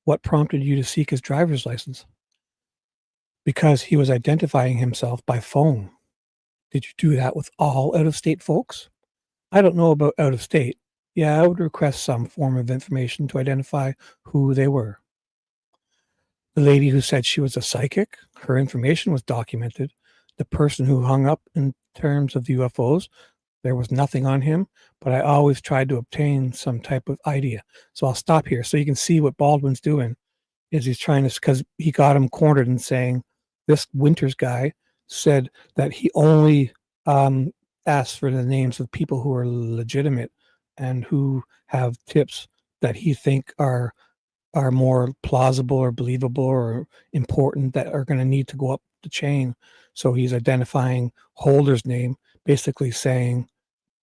What prompted you to seek his driver's license? Because he was identifying himself by phone. Did you do that with all out-of-state folks? I don't know about out-of-state. Yeah, I would request some form of information to identify who they were. The lady who said she was a psychic, her information was documented. The person who hung up in terms of the UFOs, there was nothing on him, but I always tried to obtain some type of idea. So I'll stop here so you can see what Baldwin's doing is he's trying to, because he got him cornered and saying this Winters guy said that he only asked for the names of people who are legitimate and who have tips that he think are more plausible or believable or important that are going to need to go up the chain. So he's identifying Holder's name, basically saying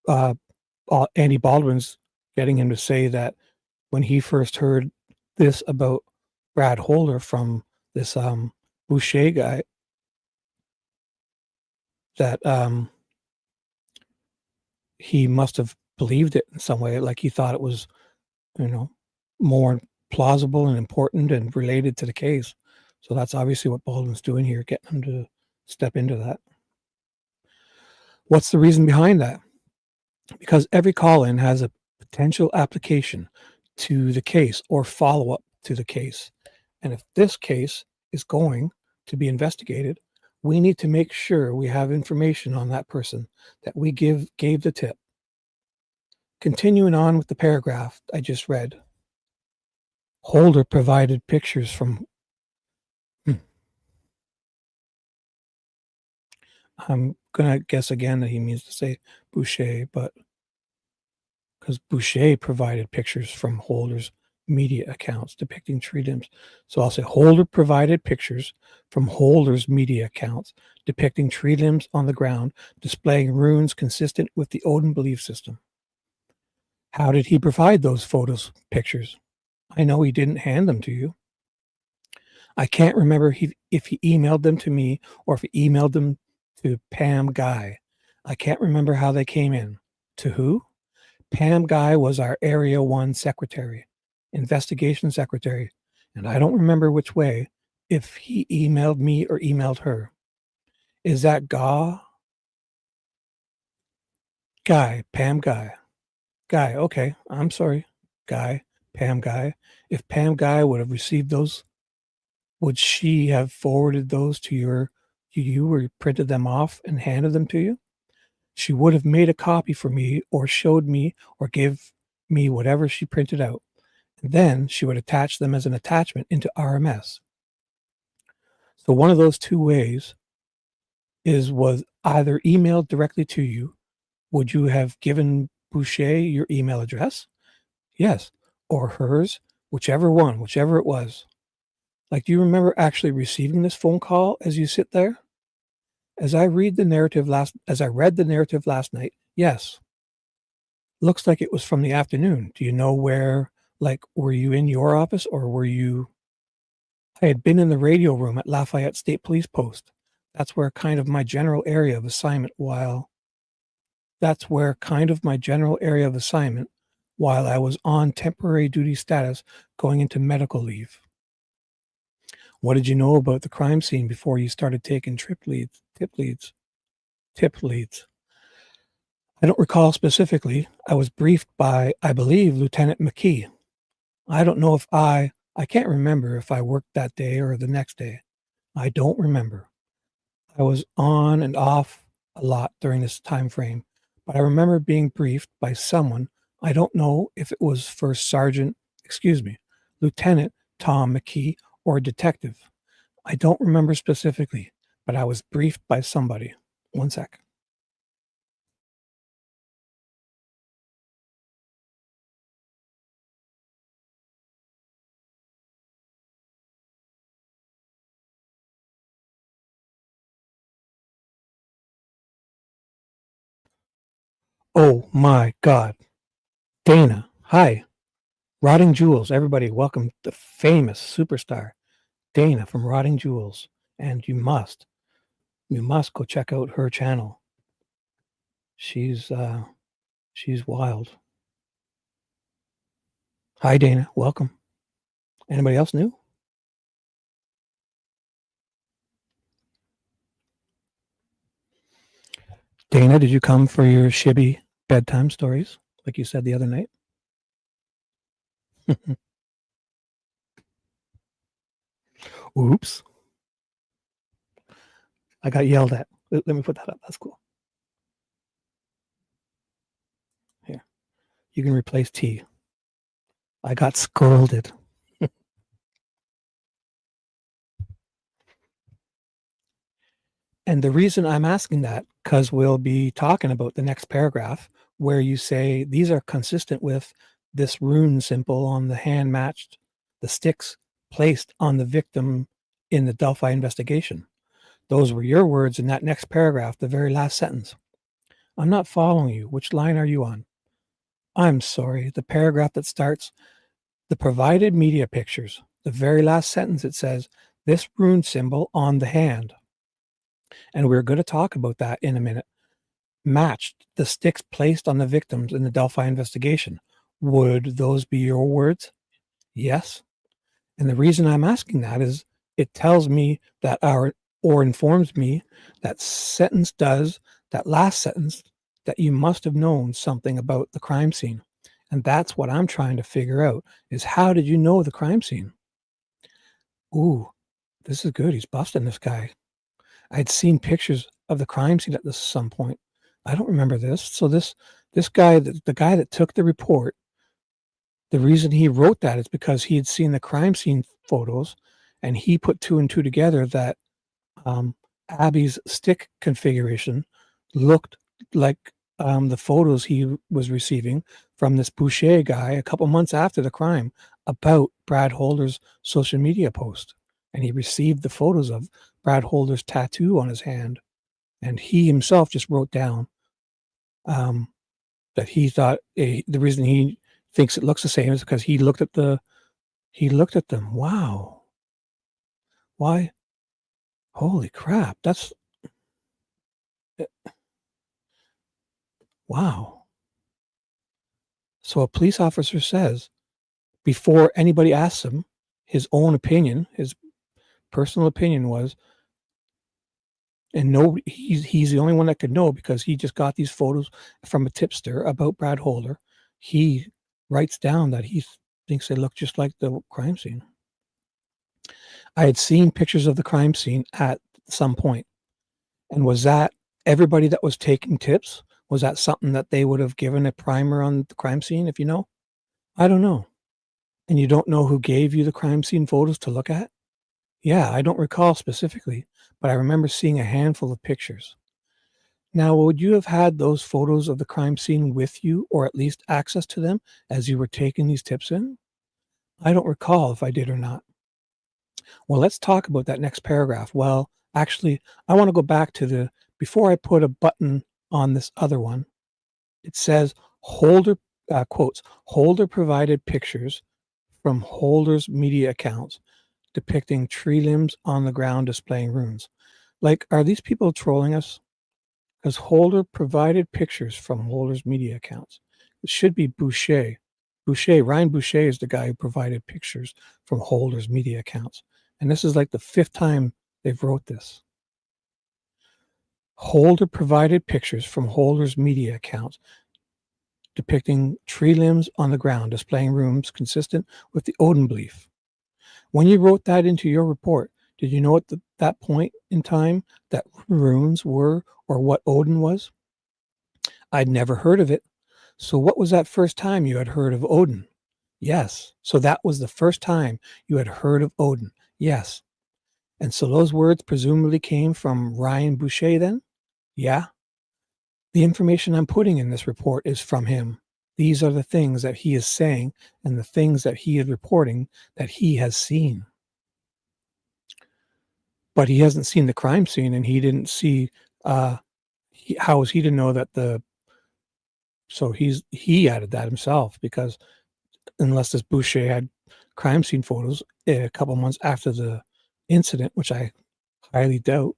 Andy Baldwin's getting him to say that when he first heard this about Brad Holder from this Boucher guy, that he must have believed it in some way, like he thought it was, more plausible and important and related to the case. So that's obviously what Baldwin's doing here, getting him to step into that. What's the reason behind that? Because every call-in has a potential application to the case or follow-up to the case. And if this case is going to be investigated, we need to make sure we have information on that person that we gave the tip. Continuing on with the paragraph I just read, Holder provided pictures from I'm going to guess again that he means to say Boucher, but because Boucher provided pictures from Holder's media accounts depicting tree limbs. So I'll say Holder provided pictures from Holder's media accounts depicting tree limbs on the ground, displaying runes consistent with the Odin belief system. How did he provide those pictures? I know he didn't hand them to you. I can't remember if he emailed them to me or if he emailed them to Pam Guy. I can't remember how they came in. To who? Pam Guy was our Area 1 secretary, investigation secretary, and I don't remember which way, if he emailed me or emailed her. Is that Guy, Pam Guy? Guy, okay, I'm sorry. Guy, Pam Guy. If Pam Guy would have received those, would she have forwarded those to you or printed them off and handed them to you? She would have made a copy for me or showed me or gave me whatever she printed out. And then she would attach them as an attachment into RMS. So one of those two ways was either emailed directly to you. Would you have given Boucher your email address? Yes. Or hers, whichever it was. Like, do you remember actually receiving this phone call as you sit there? As I read the narrative last night, yes. Looks like it was from the afternoon. Do you know where, like, were you in your office or were you? I had been in the radio room at Lafayette State Police Post. That's where kind of my general area of assignment while I was on temporary duty status going into medical leave. What did you know about the crime scene before you started taking tip leads? I don't recall specifically. I was briefed by, I believe, Lieutenant McKee. I don't know if I can't remember if I worked that day or the next day. I don't remember. I was on and off a lot during this time frame, but I remember being briefed by someone. I don't know if it was Lieutenant Tom McKee or a detective. I don't remember specifically, but I was briefed by somebody. One sec. Oh my God. Dana, hi. Rotting Jewels, everybody, welcome the famous superstar, Dana from Rotting Jewels. And you must go check out her channel. She's wild. Hi, Dana, welcome. Anybody else new? Dana, did you come for your Shibby bedtime stories, like you said the other night? Oops. I got yelled at. Let me put that up. That's cool. Here. You can replace T. I got scolded. And the reason I'm asking that, because we'll be talking about the next paragraph where you say these are consistent with this rune symbol on the hand matched, the sticks placed on the victim in the Delphi investigation. Those were your words in that next paragraph, the very last sentence. I'm not following you. Which line are you on? I'm sorry. The paragraph that starts, the provided media pictures. The very last sentence, it says, this rune symbol on the hand. And we're going to talk about that in a minute. Matched the sticks placed on the victims in the Delphi investigation. Would those be your words? Yes. And the reason I'm asking that is it tells me that informs me that that last sentence, that you must have known something about the crime scene. And that's what I'm trying to figure out is how did you know the crime scene? Ooh, this is good. He's busting this guy. I'd seen pictures of the crime scene at some point. I don't remember this. So this guy, the guy that took the report, the reason he wrote that is because he had seen the crime scene photos and he put two and two together that Abby's stick configuration looked like the photos he was receiving from this Boucher guy a couple months after the crime about Brad Holder's social media post. And he received the photos of Brad Holder's tattoo on his hand. And he himself just wrote down that he thought the reason he thinks it looks the same is because he looked at them. Wow. Why? Holy crap. That's wow. So a police officer says, before anybody asks him, his own opinion, his personal opinion was, and nobody, he's the only one that could know because he just got these photos from a tipster about Brad Holder. He writes down that he thinks they look just like the crime scene. I had seen pictures of the crime scene at some point. And was that everybody that was taking tips? Was that something that they would have given a primer on the crime scene, if you know? I don't know. And you don't know who gave you the crime scene photos to look at? Yeah, I don't recall specifically, but I remember seeing a handful of pictures. Now, would you have had those photos of the crime scene with you, or at least access to them as you were taking these tips in? I don't recall if I did or not. Well, let's talk about that next paragraph. Well, actually, I want to go back to before I put a button on this other one. It says Holder, quotes, Holder provided pictures from Holder's media accounts depicting tree limbs on the ground displaying runes. Like, are these people trolling us? Because Holder provided pictures from Holder's media accounts. It should be Boucher. Ryan Boucher is the guy who provided pictures from Holder's media accounts. And this is like the 5th time they've wrote this. Holder provided pictures from Holder's media accounts depicting tree limbs on the ground displaying runes consistent with the Odin belief. When you wrote that into your report, did you know at that point in time that runes were or what Odin was? I'd never heard of it. So what was that first time you had heard of Odin? Yes. So that was the first time you had heard of Odin. Yes. And so those words presumably came from Ryan Boucher then? Yeah. The information I'm putting in this report is from him. These are the things that he is saying and the things that he is reporting that he has seen. But he hasn't seen the crime scene, and he didn't see, how was he to know that so he added that himself, because unless this Boucher had crime scene photos a couple months after the incident, which I highly doubt.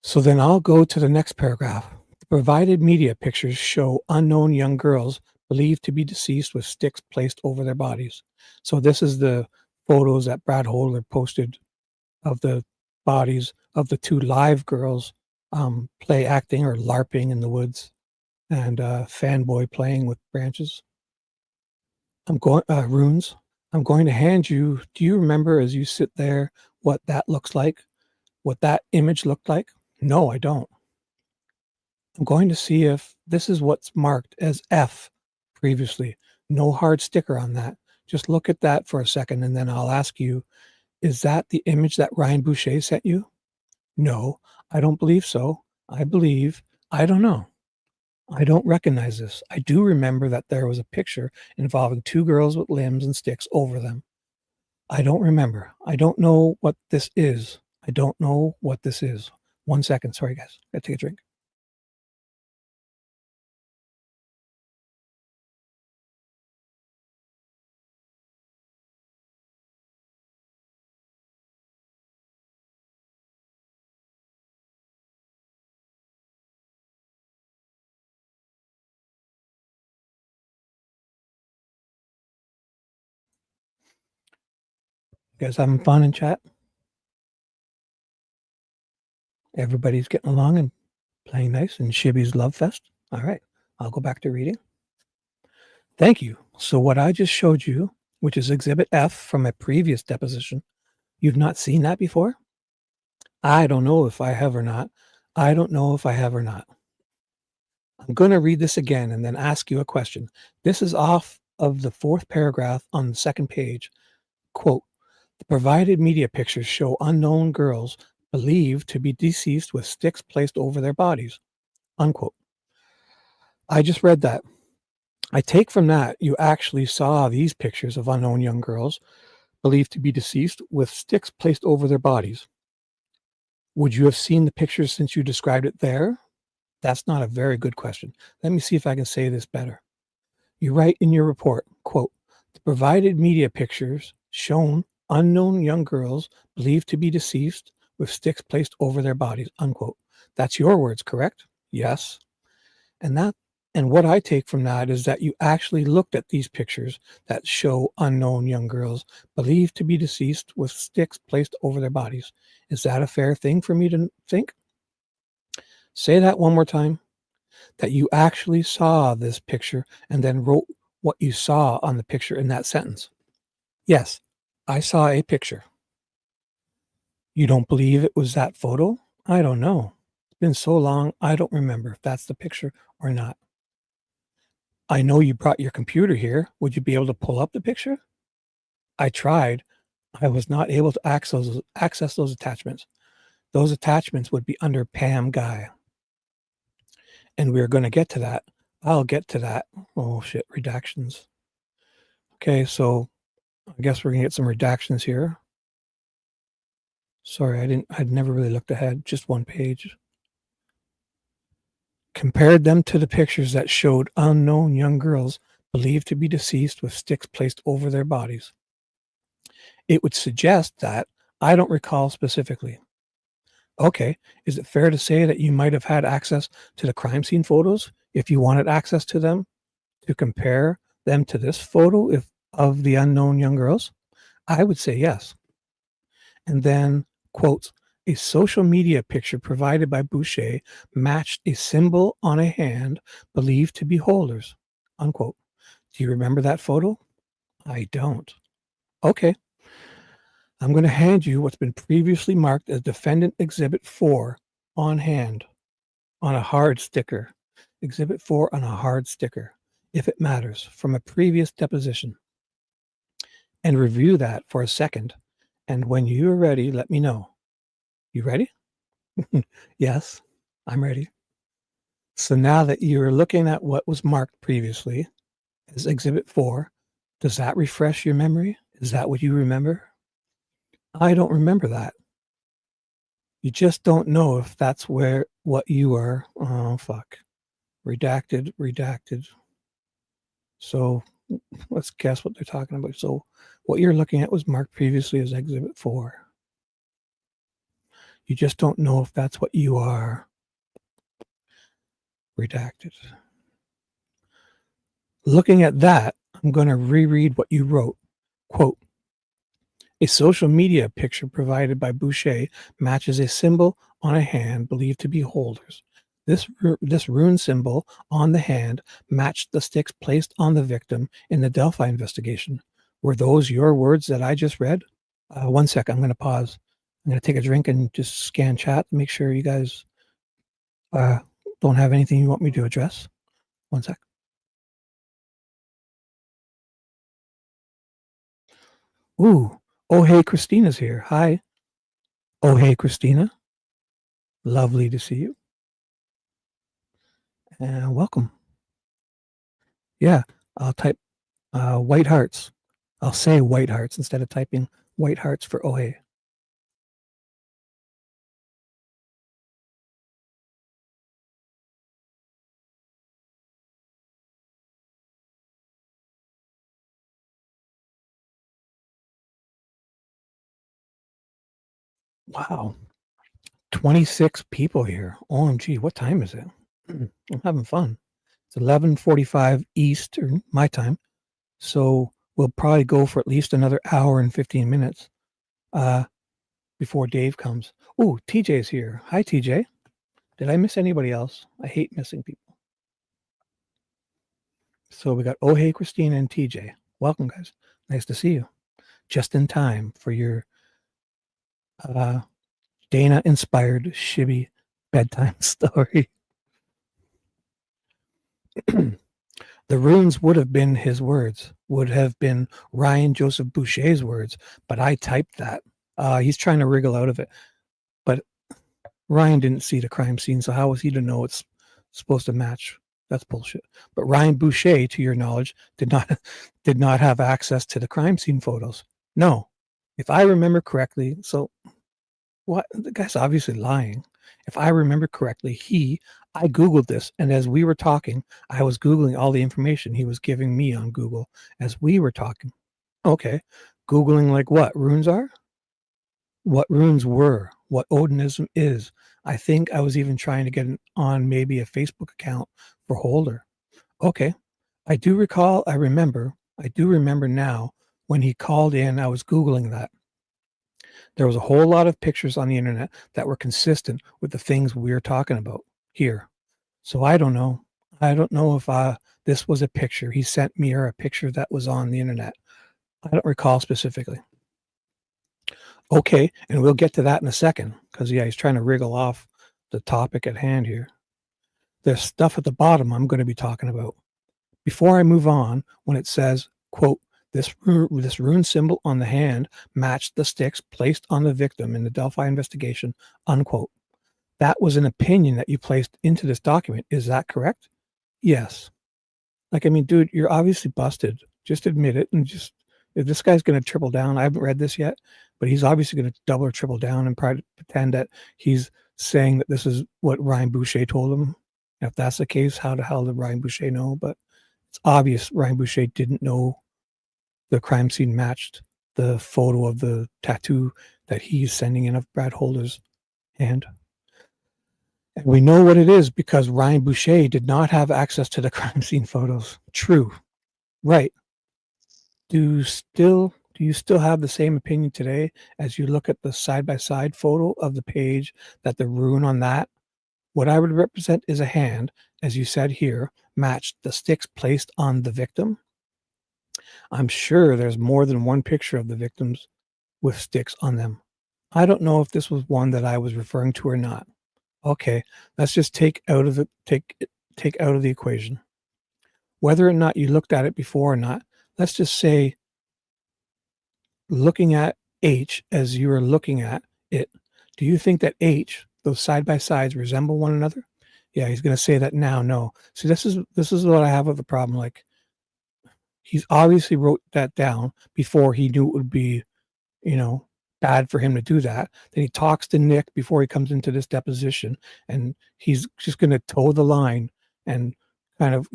So then I'll go to the next paragraph. The provided media pictures show unknown young girls believed to be deceased with sticks placed over their bodies. So this is the photos that Brad Holder posted of the bodies of the 2 live girls play acting or LARPing in the woods, and fanboy playing with branches. I'm going runes. I'm going to hand you. Do you remember as you sit there what that looks like? What that image looked like? No, I don't. I'm going to see if this is what's marked as F previously. No hard sticker on that. Just look at that for a second, and then I'll ask you, is that the image that Ryan Boucher sent you? No, I don't believe so. I don't know. I don't recognize this. I do remember that there was a picture involving 2 girls with limbs and sticks over them. I don't remember. I don't know what this is. I don't know what this is. 1 second. Sorry, guys. Gotta take a drink. You guys having fun in chat? Everybody's getting along and playing nice in Shibby's Lovefest? All right. I'll go back to reading. Thank you. So what I just showed you, which is Exhibit F from a previous deposition, you've not seen that before? I don't know if I have or not. I don't know if I have or not. I'm going to read this again and then ask you a question. This is off of the 4th paragraph on the 2nd page. Quote, the provided media pictures show unknown girls believed to be deceased with sticks placed over their bodies. Unquote. I just read that. I take from that you actually saw these pictures of unknown young girls believed to be deceased with sticks placed over their bodies. Would you have seen the pictures since you described it there? That's not a very good question. Let me see if I can say this better. You write in your report, quote, the provided media pictures shown unknown young girls believed to be deceased with sticks placed over their bodies, unquote. That's your words, correct? Yes. And that And what I take from that is that you actually looked at these pictures that show unknown young girls believed to be deceased with sticks placed over their bodies. Is that a fair thing for me to think? Say that one more time. That you actually saw this picture and then wrote what you saw on the picture in that sentence. Yes, I saw a picture. You don't believe it was that photo? I don't know. It's been so long, I don't remember if that's the picture or not. I know you brought your computer here. Would you be able to pull up the picture? I tried. I was not able to access those attachments. Those attachments would be under Pam Guy. And we're going to get to that. I'll get to that. Oh shit, redactions. Okay, so I guess we're going to get some redactions here. Sorry, I'd never really looked ahead, just one page. Compared them to the pictures that showed unknown young girls believed to be deceased with sticks placed over their bodies. It would suggest that I don't recall specifically. Okay, is it fair to say that you might have had access to the crime scene photos if you wanted access to them to compare them to this photo of the unknown young girls? I would say yes. And then, quotes, a social media picture provided by Boucher matched a symbol on a hand believed to be holders, unquote. Do you remember that photo? I don't. Okay. I'm going to hand you what's been previously marked as Defendant Exhibit 4 on hand on a hard sticker. Exhibit 4 on a hard sticker, if it matters, from a previous deposition. And review that for a second. And when you're ready, let me know. You ready? Yes, I'm ready. So now that you're looking at what was marked previously as Exhibit 4, does that refresh your memory? Is that what you remember? I don't remember that. You just don't know if that's what you are. Oh, fuck. Redacted. So let's guess what they're talking about. So what you're looking at was marked previously as Exhibit 4. You just don't know if that's what you are. Redacted. Looking at that, I'm going to reread what you wrote. Quote, a social media picture provided by Boucher matches a symbol on a hand believed to be holders. This rune symbol on the hand matched the sticks placed on the victim in the Delphi investigation. Were those your words that I just read? One sec, I'm going to pause. I'm going to take a drink and just scan chat to make sure you guys don't have anything you want me to address. One sec. Ooh, oh hey, Christina's here. Hi. Oh hey, Christina. Lovely to see you. And welcome. Yeah, I'll type white hearts. I'll say white hearts instead of typing white hearts for oh hey. Wow. 26 people here. OMG, what time is it? I'm having fun. It's 11:45 Eastern, my time. So we'll probably go for at least another hour and 15 minutes before Dave comes. Oh, TJ's here. Hi, TJ. Did I miss anybody else? I hate missing people. So we got Oh Hey, Christina and TJ. Welcome, guys. Nice to see you. Just in time for your Dana-inspired Shibby bedtime story. The runes would have been his words, would have been Ryan Joseph Boucher's words, but I typed that. He's trying to wriggle out of it. But Ryan didn't see the crime scene, so how was he to know it's supposed to match? That's bullshit. But Ryan Boucher, to your knowledge, did not have access to the crime scene photos. No. If I remember correctly, so what the guy's obviously lying. If I remember correctly, I Googled this, and as we were talking, I was Googling all the information he was giving me on Google as we were talking. Okay. Googling like what runes are? What runes were, what Odinism is. I think I was even trying to get on maybe a Facebook account for Holder. Okay. I do remember now when he called in, I was Googling that. There was a whole lot of pictures on the internet that were consistent with the things we're talking about here. So I don't know. I don't know if this was a picture he sent me or a picture that was on the internet. I don't recall specifically. Okay, and we'll get to that in a second because, yeah, he's trying to wriggle off the topic at hand here. There's stuff at the bottom I'm going to be talking about. Before I move on, when it says, quote, this rune symbol on the hand matched the sticks placed on the victim in the Delphi investigation, unquote. That was an opinion that you placed into this document. Is that correct? Yes. Like, I mean, dude, you're obviously busted. Just admit it. And just, if this guy's going to triple down, I haven't read this yet, but he's obviously going to double or triple down and pretend that he's saying that this is what Ryan Boucher told him. If that's the case, how the hell did Ryan Boucher know? But it's obvious Ryan Boucher didn't know the crime scene matched the photo of the tattoo that he's sending in of Brad Holder's hand. And we know what it is because Ryan Boucher did not have access to the crime scene photos. True. Right. Do you still have the same opinion today as you look at the side-by-side photo of the page that the rune on that, what I would represent is a hand, as you said here, matched the sticks placed on the victim? I'm sure there's more than one picture of the victims with sticks on them. I don't know if this was one that I was referring to or not. Okay, let's just take out of the equation. Whether or not you looked at it before or not, let's just say, looking at H as you were looking at it, do you think that H, those side by sides, resemble one another? Yeah, he's going to say that now. No. See, this is what I have with the problem. Like, he's obviously wrote that down before he knew it would be, bad for him to do that. Then he talks to Nick before he comes into this deposition, and he's just going to toe the line and kind of,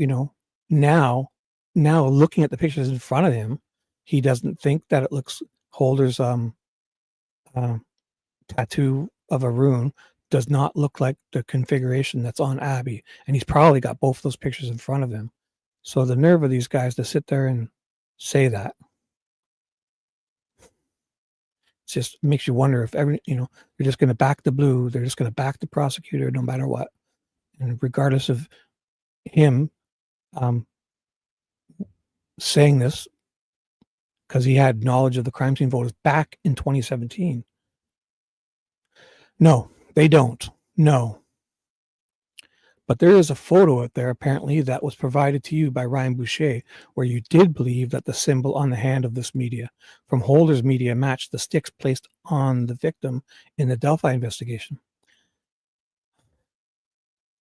now looking at the pictures in front of him, he doesn't think that it looks Holder's tattoo of a rune does not look like the configuration that's on Abby, and he's probably got both those pictures in front of him. So the nerve of these guys to sit there and say that, it just makes you wonder if they're just going to back the blue, they're just going to back the prosecutor no matter what, and regardless of him saying this because he had knowledge of the crime scene photos back in 2017. No, they don't. No. But there is a photo out there, apparently, that was provided to you by Ryan Boucher, where you did believe that the symbol on the hand of this media from Holder's media matched the sticks placed on the victim in the Delphi investigation.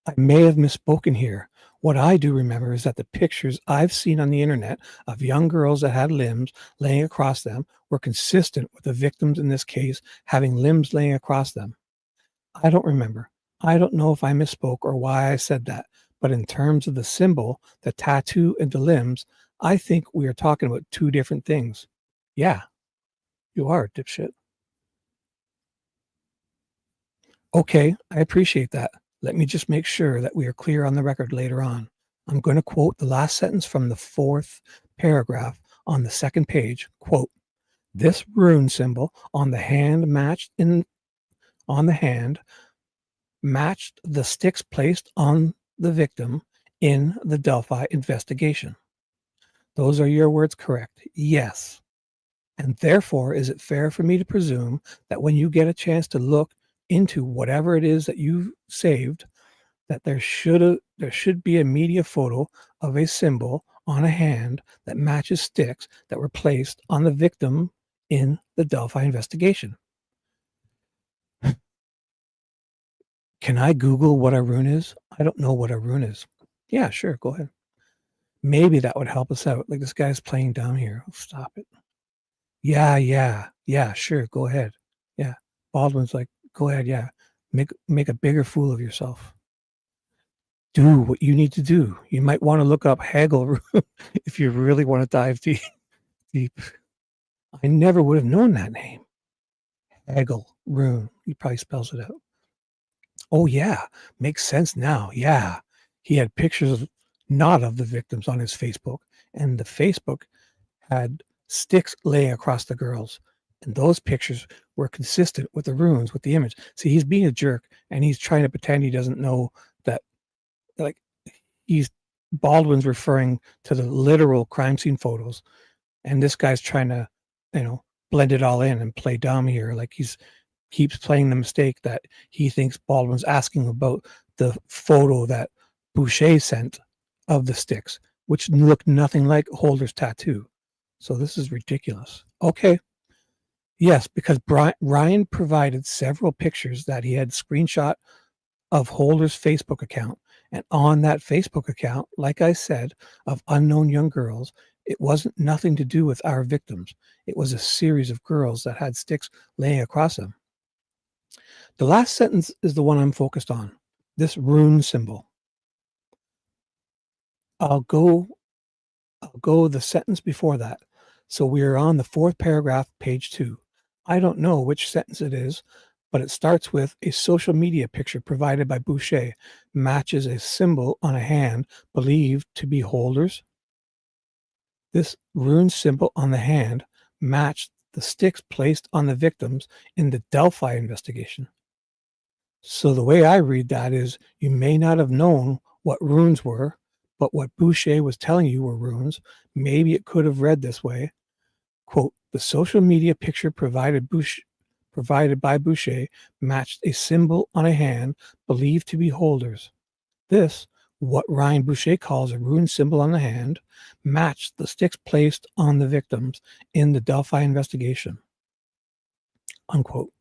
I may have misspoken here. What I do remember is that the pictures I've seen on the internet of young girls that had limbs laying across them were consistent with the victims in this case having limbs laying across them. I don't remember. I don't know if I misspoke or why I said that, but in terms of the symbol, the tattoo, and the limbs, I think we are talking about two different things. Yeah, you are, dipshit. Okay, I appreciate that. Let me just make sure that we are clear on the record later on. I'm going to quote the last sentence from the 4th paragraph on the 2nd page. Quote, this rune symbol on the hand matched the sticks placed on the victim in the Delphi investigation. Those are your words correct? Yes. And therefore, is it fair for me to presume that when you get a chance to look into whatever it is that you saved, that there should be a media photo of a symbol on a hand that matches sticks that were placed on the victim in the Delphi investigation? Can I Google what a rune is? I don't know what a rune is. Yeah, sure, go ahead. Maybe that would help us out. Like, this guy's playing down here. Stop it. Yeah, sure, go ahead. Yeah. Baldwin's like, go ahead, yeah. Make a bigger fool of yourself. Do what you need to do. You might want to look up Haggle if you really want to dive deep. I never would have known that name. Haggle rune. He probably spells it out. Oh yeah, makes sense now. Yeah. He had pictures of not of the victims on his Facebook. And the Facebook had sticks laying across the girls. And those pictures were consistent with the runes, with the image. See, he's being a jerk and he's trying to pretend he doesn't know that, like, Baldwin's referring to the literal crime scene photos. And this guy's trying to, blend it all in and play dumb here. Like keeps playing the mistake that he thinks Baldwin's asking about the photo that Boucher sent of the sticks, which looked nothing like Holder's tattoo. So this is ridiculous. Okay. Yes, because Ryan provided several pictures that he had screenshot of Holder's Facebook account. And on that Facebook account, like I said, of unknown young girls, it wasn't nothing to do with our victims. It was a series of girls that had sticks laying across them. The last sentence is the one I'm focused on. This rune symbol. I'll go the sentence before that. So we're on the fourth paragraph, page 2. I don't know which sentence it is, but it starts with a social media picture provided by Boucher matches a symbol on a hand believed to be Holder's. This rune symbol on the hand matched the sticks placed on the victims in the Delphi investigation. So the way I read that is you may not have known what runes were, but what Boucher was telling you were runes. Maybe it could have read this way. Quote, the social media picture provided by Boucher matched a symbol on a hand believed to be Holder's. This, what Ryan Boucher calls a rune symbol on the hand, matched the sticks placed on the victims in the Delphi investigation. Unquote.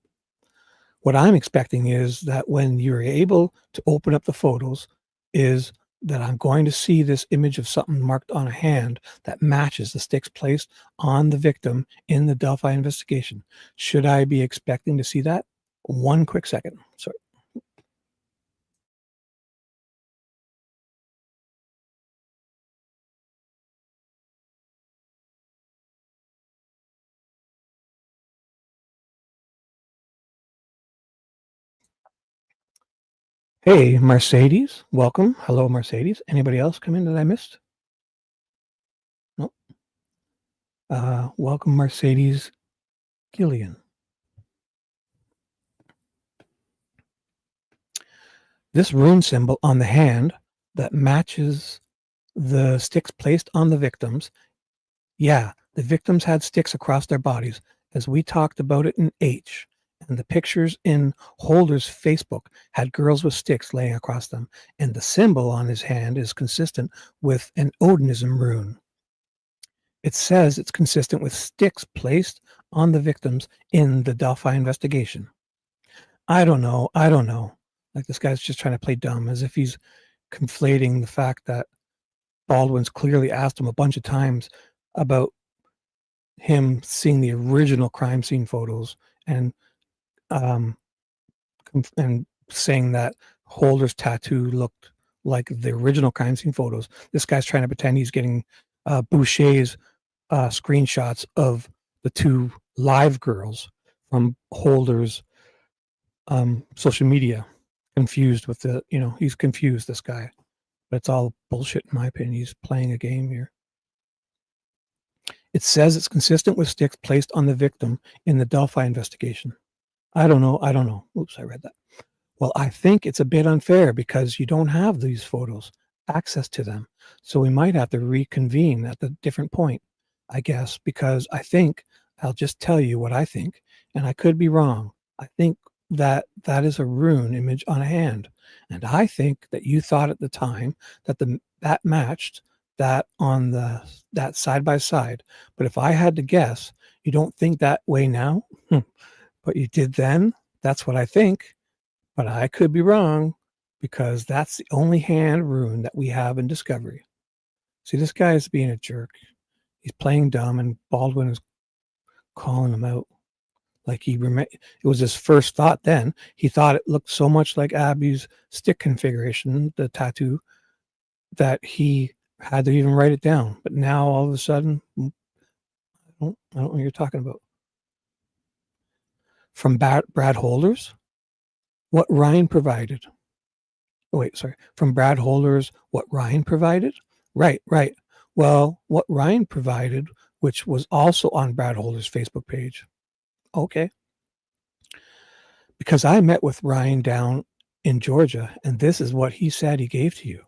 What I'm expecting is that when you're able to open up the photos is that I'm going to see this image of something marked on a hand that matches the sticks placed on the victim in the Delphi investigation. Should I be expecting to see that? One quick second. Sorry. Hey, Mercedes, welcome. Hello, Mercedes. Anybody else come in that I missed? No. Welcome, Mercedes Gillian. This rune symbol on the hand that matches the sticks placed on the victims. Yeah, the victims had sticks across their bodies, as we talked about it in H. And the pictures in Holder's Facebook had girls with sticks laying across them. And the symbol on his hand is consistent with an Odinism rune. It says it's consistent with sticks placed on the victims in the Delphi investigation. I don't know. Like this guy's just trying to play dumb, as if he's conflating the fact that Baldwin's clearly asked him a bunch of times about him seeing the original crime scene photos and saying that Holder's tattoo looked like the original crime scene photos. This guy's trying to pretend he's getting Boucher's screenshots of the two live girls from Holder's social media. Confused with he's confused, this guy. But it's all bullshit in my opinion. He's playing a game here. It says it's consistent with sticks placed on the victim in the Delphi investigation. I don't know. Oops, I read that. Well, I think it's a bit unfair because you don't have these photos, access to them. So we might have to reconvene at a different point, I guess, because I think, I'll just tell you what I think, and I could be wrong. I think that is a rune image on a hand. And I think that you thought at the time that that matched that on that side by side. But if I had to guess, you don't think that way now, but you did then. That's what I think. But I could be wrong because that's the only hand rune that we have in Discovery. See, this guy is being a jerk. He's playing dumb, and Baldwin is calling him out. Like it was his first thought then. He thought it looked so much like Abby's stick configuration, the tattoo, that he had to even write it down. But now all of a sudden, I don't know what you're talking about. From Brad Holders, what Ryan provided. Oh, wait, sorry. From Brad Holder's what Ryan provided? Right, right. Well, what Ryan provided, which was also on Brad Holder's Facebook page. Okay. Because I met with Ryan down in Georgia, and this is what he said he gave to you.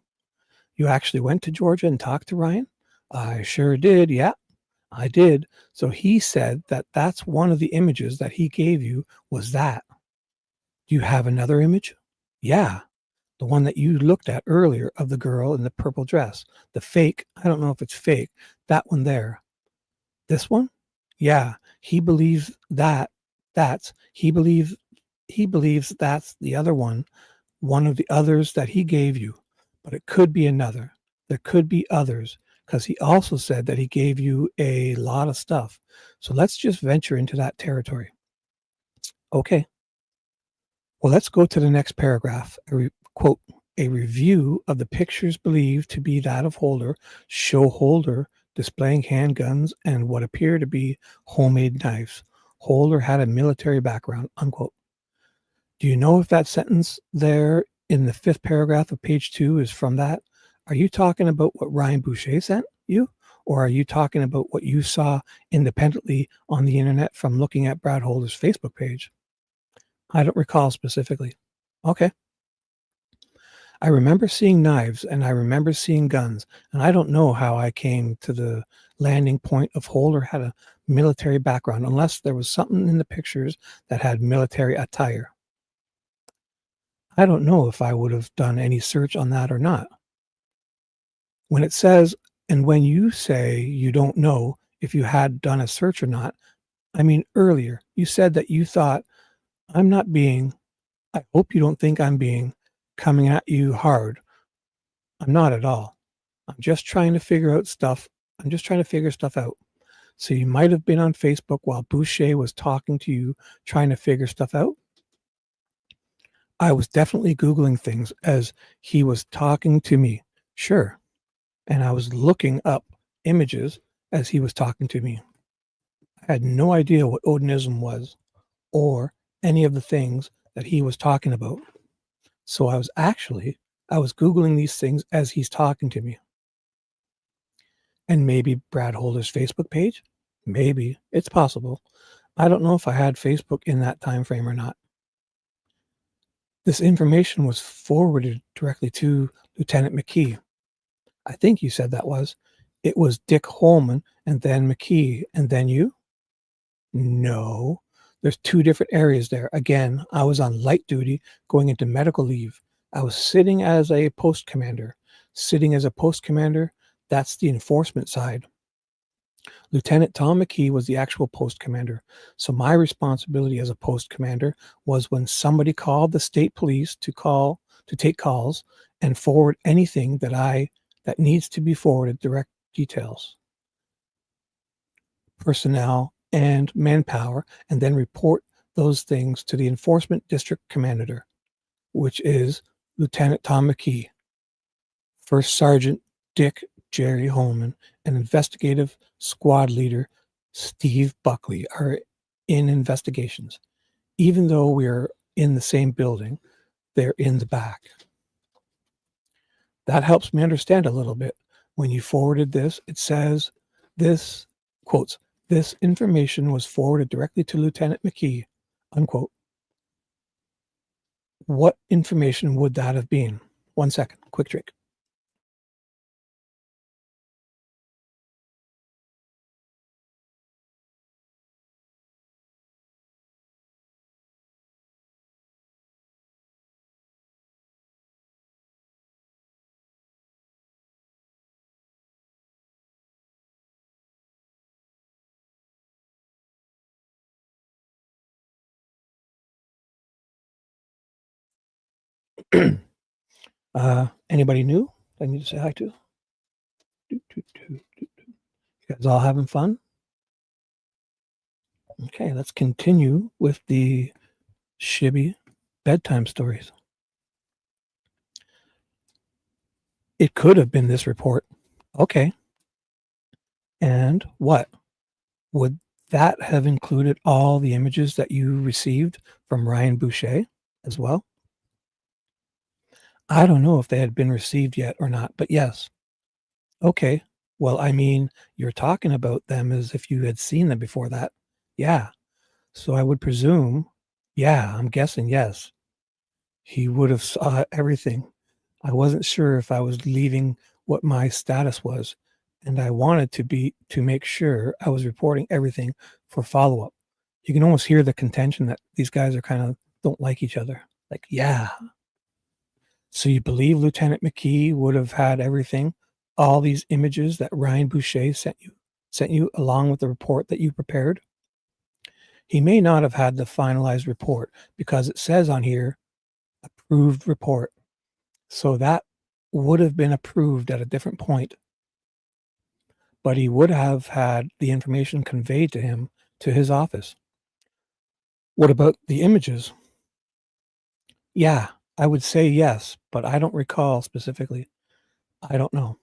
You actually went to Georgia and talked to Ryan? I sure did. Yeah, I did. So he said that that's one of the images that he gave you was that. Do you have another image? Yeah, the one that you looked at earlier of the girl in the purple dress. The fake, I don't know if it's fake, that one there. This one? Yeah, he believes he believes that's the other one of the others that he gave you, but it could be another. There could be others because he also said that he gave you a lot of stuff. So let's just venture into that territory. Okay. Well, let's go to the next paragraph. Quote, a review of the pictures believed to be that of Holder show Holder displaying handguns and what appear to be homemade knives. Holder had a military background, unquote. Do you know if that sentence there in the 5th paragraph of page 2 is from that? Are you talking about what Ryan Boucher sent you? Or are you talking about what you saw independently on the internet from looking at Brad Holder's Facebook page? I don't recall specifically. Okay. I remember seeing knives and I remember seeing guns, and I don't know how I came to the landing point of Holder had a military background, unless there was something in the pictures that had military attire. I don't know if I would have done any search on that or not. When it says, and when you say you don't know if you had done a search or not, I mean, earlier you said that you thought, I'm not being, I hope you don't think I'm being coming at you hard. I'm not at all. I'm just trying to figure out stuff. I'm just trying to figure stuff out. So you might have been on Facebook while Boucher was talking to you, trying to figure stuff out. I was definitely Googling things as he was talking to me. Sure. And I was looking up images as he was talking to me. I had no idea what Odinism was or any of the things that he was talking about. So I was Googling these things as he's talking to me. And maybe Brad Holder's Facebook page? Maybe. It's possible. I don't know if I had Facebook in that time frame or not. This information was forwarded directly to Lieutenant McKee. I think you said that was. It was Dick Holman and then McKee and then you? No. There's 2 different areas there. Again, I was on light duty going into medical leave. I was sitting as a post commander. Sitting as a post commander, that's the enforcement side. Lieutenant Tom McKee was the actual post commander. So my responsibility as a post commander was when somebody called the state police to take calls and forward anything that needs to be forwarded, direct details, personnel, and manpower, and then report those things to the enforcement district commander, which is Lieutenant Tom McKee, First Sergeant Dick Jerry Holman, and investigative squad leader Steve Buckley are in investigations. Even though we're in the same building, they're in the back. That helps me understand a little bit. When you forwarded this, it says this, quotes, this information was forwarded directly to Lieutenant McKee, unquote. What information would that have been? 1 second, quick drink. Anybody new I need to say hi to? You guys all having fun? Okay, let's continue with the Shibby bedtime stories. It could have been this report. Okay. And what? Would that have included all the images that you received from Ryan Boucher as well? I don't know if they had been received yet or not, but yes. Okay. Well, I mean, you're talking about them as if you had seen them before that. Yeah. So I would presume, yeah, I'm guessing yes. He would have saw everything. I wasn't sure if I was leaving what my status was, and I wanted to make sure I was reporting everything for follow-up. You can almost hear the contention that these guys are kind of don't like each other. Like, yeah. So you believe Lieutenant McKee would have had everything, all these images that Ryan Boucher sent you along with the report that you prepared? He may not have had the finalized report because it says on here, approved report. So that would have been approved at a different point, but he would have had the information conveyed to him to his office. What about the images? Yeah, I would say yes, but I don't recall specifically. I don't know.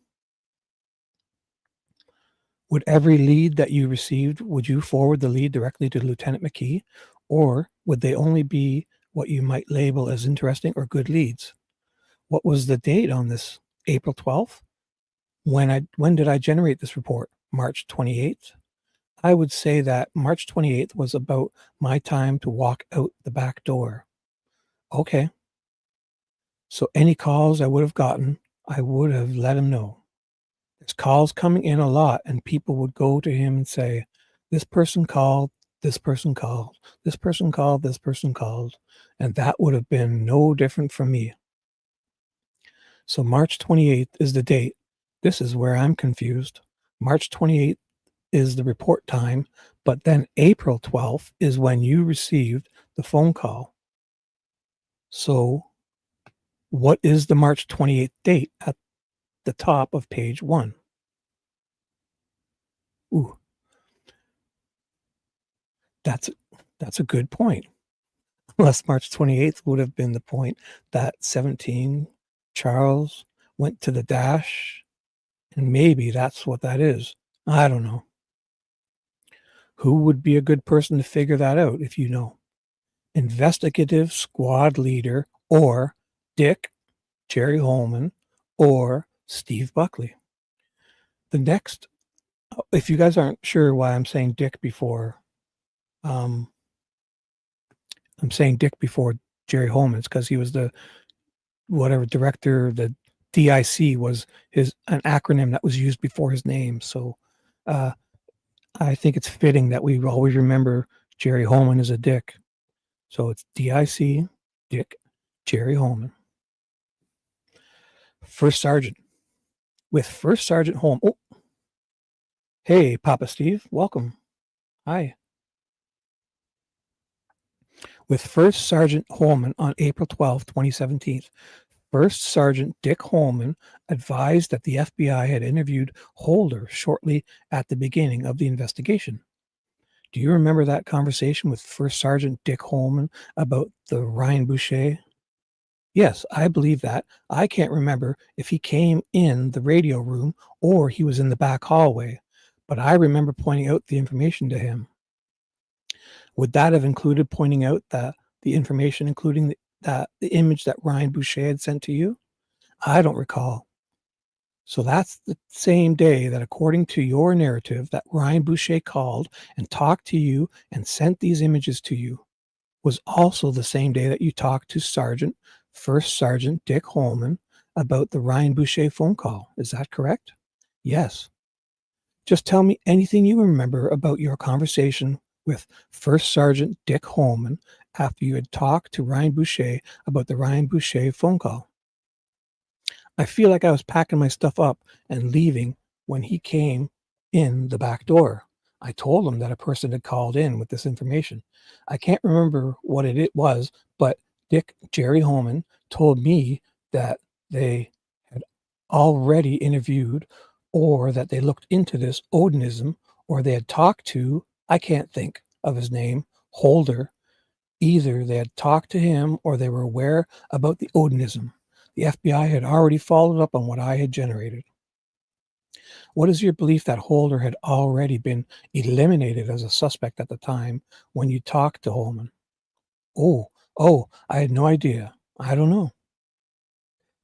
Would every lead that you received, would you forward the lead directly to Lieutenant McKee, or would they only be what you might label as interesting or good leads? What was the date on this? April 12th? When did I generate this report? March 28th? I would say that March 28th was about my time to walk out the back door. Okay. So any calls I would have gotten, I would have let him know. There's calls coming in a lot, and people would go to him and say, this person called, this person called, this person called, this person called. And that would have been no different from me. So March 28th is the date. This is where I'm confused. March 28th is the report time, but then April 12th is when you received the phone call. So what is the March 28th date at the top of page 1? Ooh, that's a good point. Unless March 28th would have been the point that 17 Charles went to the dash, and maybe that's what that is. I don't know. Who would be a good person to figure that out if you know? Investigative squad leader or Dick, Jerry Holman, or Steve Buckley. The next, if you guys aren't sure why I'm saying Dick before, I'm saying Dick before Jerry Holman, it's because he was the whatever director, the DIC was an acronym that was used before his name. So I think it's fitting that we always remember Jerry Holman as a Dick. So it's DIC, Dick, Jerry Holman. First Sergeant. With First Sergeant Holman. Oh, hey, Papa Steve. Welcome. Hi. With First Sergeant Holman on April 12, 2017, First Sergeant Dick Holman advised that the FBI had interviewed Holder shortly at the beginning of the investigation. Do you remember that conversation with First Sergeant Dick Holman about the Ryan Boucher? Yes, I believe that. I can't remember if he came in the radio room or he was in the back hallway, but I remember pointing out the information to him. Would that have included pointing out the information, including the image that Ryan Boucher had sent to you? I don't recall. So that's the same day that, according to your narrative, that Ryan Boucher called and talked to you and sent these images to you, was also the same day that you talked to First Sergeant Dick Holman about the Ryan Boucher phone call. Is that correct? Yes. Just tell me anything you remember about your conversation with First Sergeant Dick Holman after you had talked to Ryan Boucher about the Ryan Boucher phone call. I feel like I was packing my stuff up and leaving when he came in the back door. I told him that a person had called in with this information. I can't remember what it was, but Jerry Holman told me that they had already interviewed or that they looked into this Odinism or they had talked to, I can't think of his name, Holder. Either they had talked to him or they were aware about the Odinism. The FBI had already followed up on what I had generated. What is your belief that Holder had already been eliminated as a suspect at the time when you talked to Holman? Oh, I had no idea. I don't know.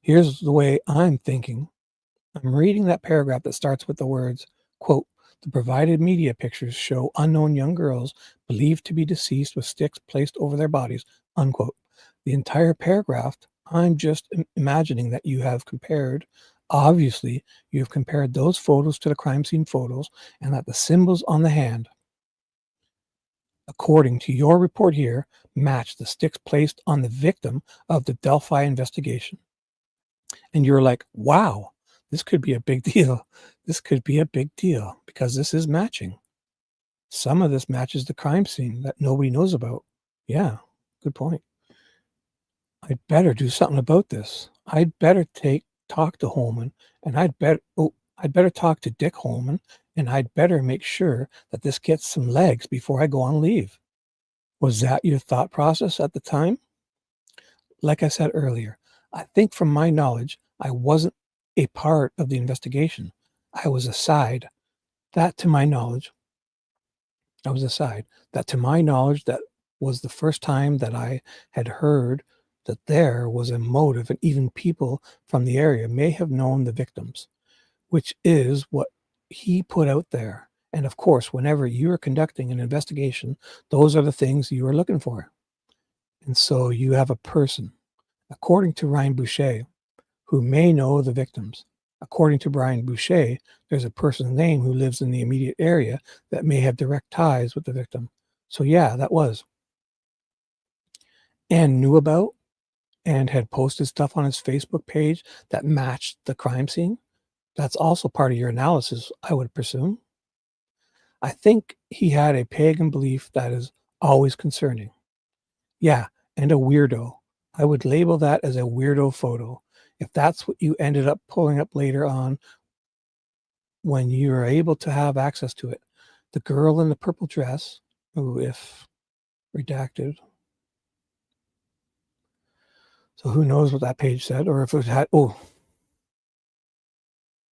Here's the way I'm thinking. I'm reading that paragraph that starts with the words, quote, the provided media pictures show unknown young girls believed to be deceased with sticks placed over their bodies, unquote. The entire paragraph, I'm just imagining that you have compared, obviously, you have compared those photos to the crime scene photos and that the symbols on the hand, according to your report here, match the sticks placed on the victim of the Delphi investigation. And you're like, wow, this could be a big deal. This could be a big deal because this is matching. Some of this matches the crime scene that nobody knows about. Yeah, good point. I'd better do something about this. I'd better talk to Holman, and I'd better talk to Dick Holman, and I'd better make sure that this gets some legs before I go on leave. Was that your thought process at the time? Like I said earlier, I think from my knowledge, I wasn't a part of the investigation. I was aside. That to my knowledge, I was aside. That to my knowledge, that was the first time that I had heard that there was a motive, and even people from the area may have known the victims, which is what he put out there. And of course, whenever you're conducting an investigation, those are the things you are looking for. And so you have a person, according to Ryan Boucher, who may know the victims. According to Ryan Boucher, there's a person's name who lives in the immediate area that may have direct ties with the victim. So yeah, that was. And knew about and had posted stuff on his Facebook page that matched the crime scene. That's also part of your analysis, I would presume. I think he had a pagan belief that is always concerning. Yeah, and a weirdo. I would label that as a weirdo photo. If that's what you ended up pulling up later on when you were able to have access to it. The girl in the purple dress, who, if redacted. So who knows what that page said, or if it had,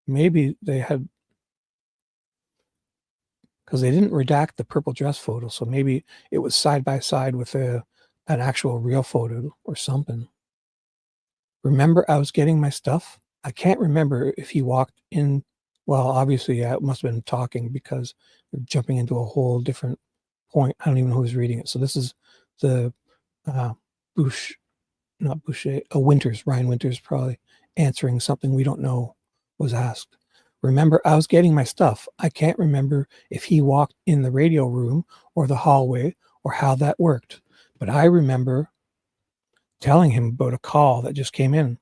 maybe they had, because they didn't redact the purple dress photo, so maybe it was side by side with an actual real photo or something. Remember, I was getting my stuff. I can't remember if he walked in. Well, obviously, yeah, it must have been talking because they're jumping into a whole different point. I don't even know who's reading it. So this is the Bush, not Boucher, Winters, Ryan Winters, probably answering something we don't know was asked. Remember, I was getting my stuff. I can't remember if he walked in the radio room or the hallway or how that worked. But I remember telling him about a call that just came in.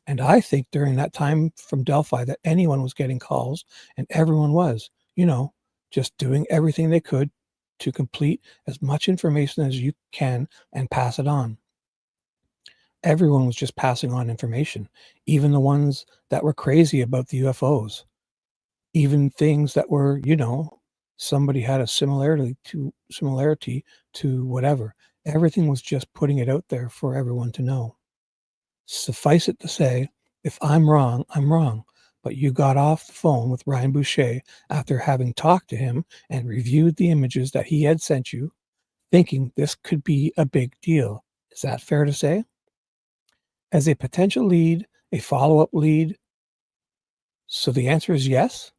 And I think during that time from Delphi that anyone was getting calls, and everyone was, just doing everything they could to complete as much information as you can and pass it on. Everyone was just passing on information, even the ones that were crazy about the UFOs, even things that were, somebody had a similarity to whatever. Everything was just putting it out there for everyone to know. Suffice it to say, if I'm wrong, I'm wrong. But you got off the phone with Ryan Boucher after having talked to him and reviewed the images that he had sent you, thinking this could be a big deal. Is that fair to say? As a potential lead, a follow-up lead, so the answer is yes?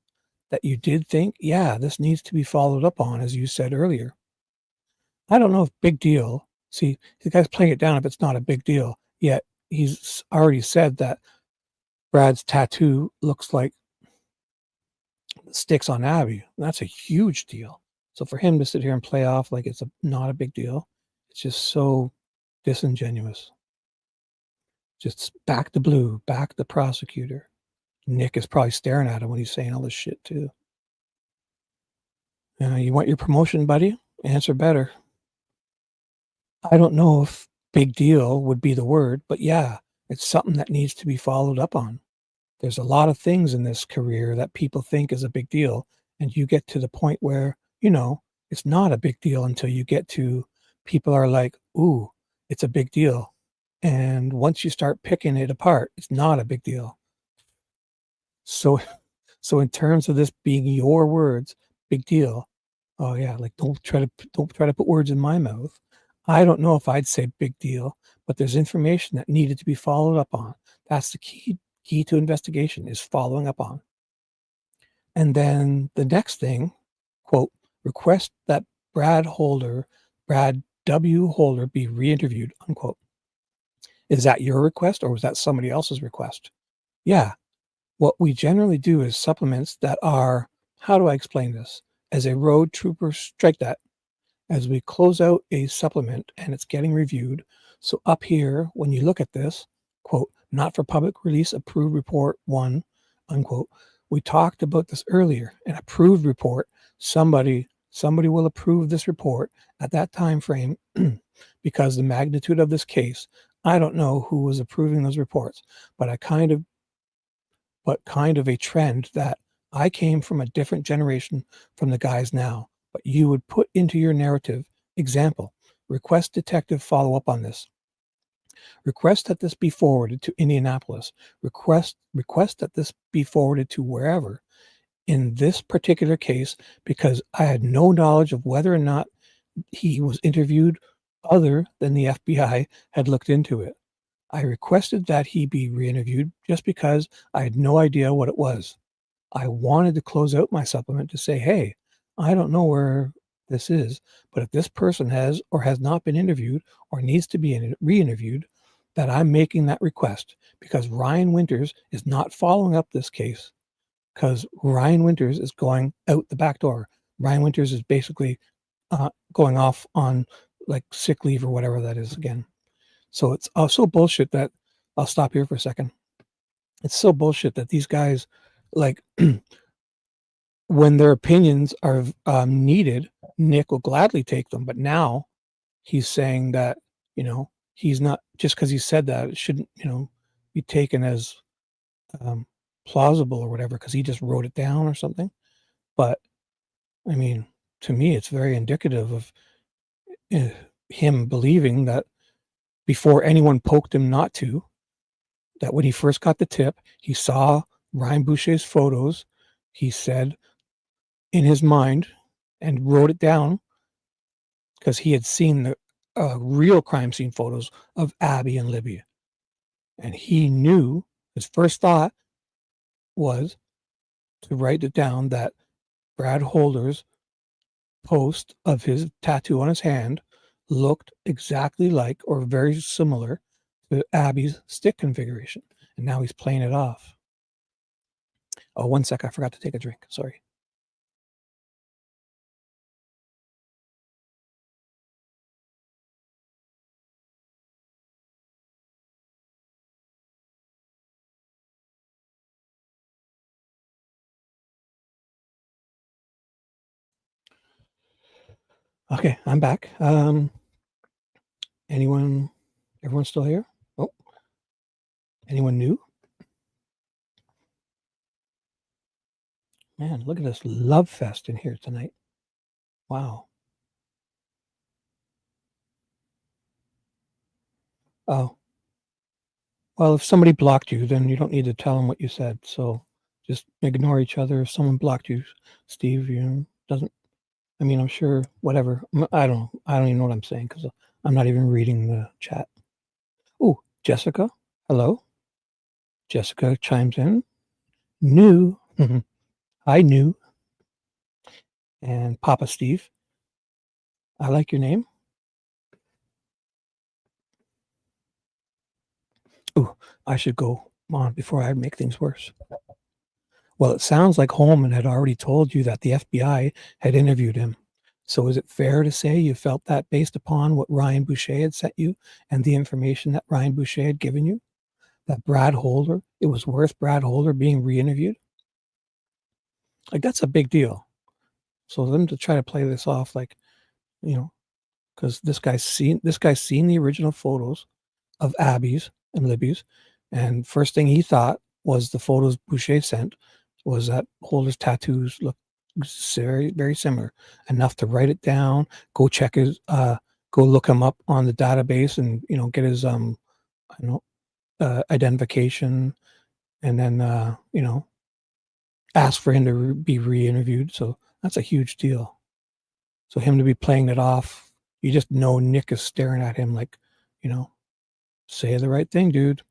That you did think, yeah, this needs to be followed up on, as you said earlier. I don't know if big deal. See, the guy's playing it down if it's not a big deal, yet he's already said that Brad's tattoo looks like sticks on Abby. That's a huge deal. So for him to sit here and play off like it's not a big deal, it's just so disingenuous. Just back the blue, back the prosecutor. Nick is probably staring at him when he's saying all this shit too. You want your promotion, buddy? Answer better. I don't know if big deal would be the word, but yeah, it's something that needs to be followed up on. There's a lot of things in this career that people think is a big deal, and you get to the point where, it's not a big deal until you get to people are like, ooh, it's a big deal. And once you start picking it apart, it's not a big deal. So in terms of this being your words, big deal. Oh yeah, like don't try to put words in my mouth. I don't know if I'd say big deal, but there's information that needed to be followed up on. That's the key to investigation, is following up on. And then the next thing, quote, request that Brad W. Holder be re-interviewed, unquote. Is that your request or was that somebody else's request? Yeah. What we generally do is supplements that are, how do I explain this? As a road trooper, strike that. As we close out a supplement and it's getting reviewed. So up here, when you look at this, quote, not for public release, approved report 1, unquote. We talked about this earlier. An approved report, somebody will approve this report at that time frame because the magnitude of this case, I don't know who was approving those reports, but kind of a trend that I came from a different generation from the guys now, but you would put into your narrative, example, request detective follow up on this. Request that this be forwarded to Indianapolis. Request that this be forwarded to wherever. In this particular case, because I had no knowledge of whether or not he was interviewed other than the FBI had looked into it. I requested that he be re-interviewed just because I had no idea what it was. I wanted to close out my supplement to say, hey, I don't know where this is, but if this person has or has not been interviewed or needs to be re-interviewed, that I'm making that request because Ryan Winters is not following up this case because Ryan Winters is going out the back door. Ryan Winters is basically going off on like sick leave or whatever that is again. So it's so bullshit that I'll stop here for a second. It's so bullshit that these guys, like, when their opinions are needed, Nick will gladly take them. But now he's saying that, he's not, just because he said that, it shouldn't, be taken as plausible or whatever because he just wrote it down or something. But, I mean, to me, it's very indicative of him believing that before anyone poked him not to, that when he first got the tip, he saw Ryan Boucher's photos, he said in his mind and wrote it down because he had seen the real crime scene photos of Abby and Libby. And he knew, his first thought was to write it down that Brad Holder's post of his tattoo on his hand looked exactly like or very similar to Abby's stick configuration. And now he's playing it off. Oh, 1 sec. I forgot to take a drink. Sorry. Okay, I'm back. Everyone still here? Oh, anyone new? Man, look at this love fest in here tonight. Wow. Oh. Well, if somebody blocked you, then you don't need to tell them what you said. So just ignore each other. If someone blocked you, Steve, I'm sure, whatever. I don't even know what I'm saying because I'm not even reading the chat. Oh, Jessica. Hello. Jessica chimes in. New. Hi, new. And Papa Steve. I like your name. Oh, I should go on before I make things worse. Well, it sounds like Holman had already told you that the FBI had interviewed him. So is it fair to say you felt that based upon what Ryan Boucher had sent you and the information that Ryan Boucher had given you, that it was worth Brad Holder being re-interviewed? Like, that's a big deal. So them to try to play this off like, because this guy's seen the original photos of Abby's and Libby's, and first thing he thought was the photos Boucher sent was that Holder's tattoos look very, very similar, enough to write it down, go check his, go look him up on the database and, get his, identification and then, ask for him to be re-interviewed. So that's a huge deal. So him to be playing it off, you just know Nick is staring at him like, say the right thing, dude.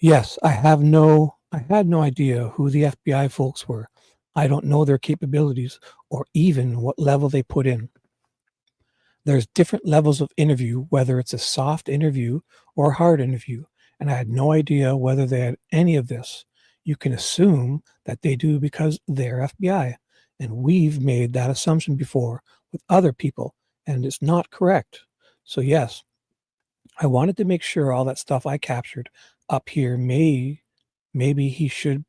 Yes, I had no idea who the FBI folks were. I don't know their capabilities or even what level they put in. There's different levels of interview, whether it's a soft interview or a hard interview, and I had no idea whether they had any of this. You can assume that they do because they're FBI, and we've made that assumption before with other people, and it's not correct. So yes, I wanted to make sure all that stuff I captured up here maybe he should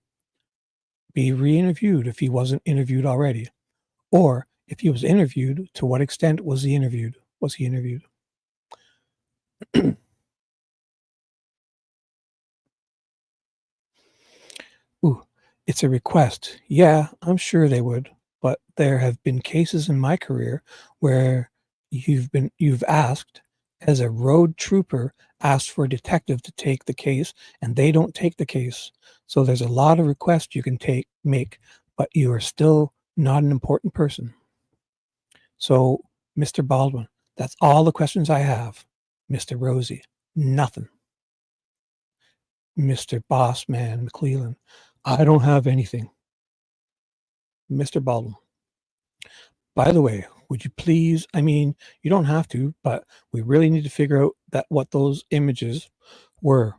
be re-interviewed if he wasn't interviewed already, or if he was interviewed, to what extent was he interviewed? Ooh, it's a request. Yeah, I'm sure they would, but there have been cases in my career where you've asked, as a road trooper asked for a detective to take the case and they don't take the case. So there's a lot of requests you can make, but you are still not an important person. So, Mr. Baldwin, that's all the questions I have. Mr. Rosie, nothing. Mr. Bossman McClellan, I don't have anything. Mr. Baldwin, by the way, would you please, I mean, you don't have to, but we really need to figure out what those images were.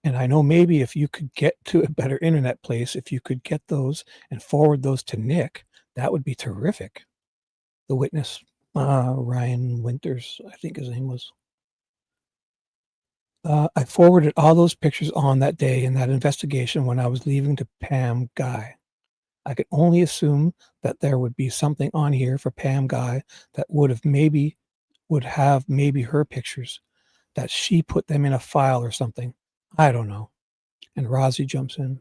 And I know maybe if you could get to a better internet place, if you could get those and forward those to Nick, that would be terrific. The witness, Ryan Winters, I think his name was. I forwarded all those pictures on that day in that investigation when I was leaving to Pam Guy. I could only assume that there would be something on here for Pam Guy that would have maybe her pictures, that she put them in a file or something. I don't know. And Rosie jumps in.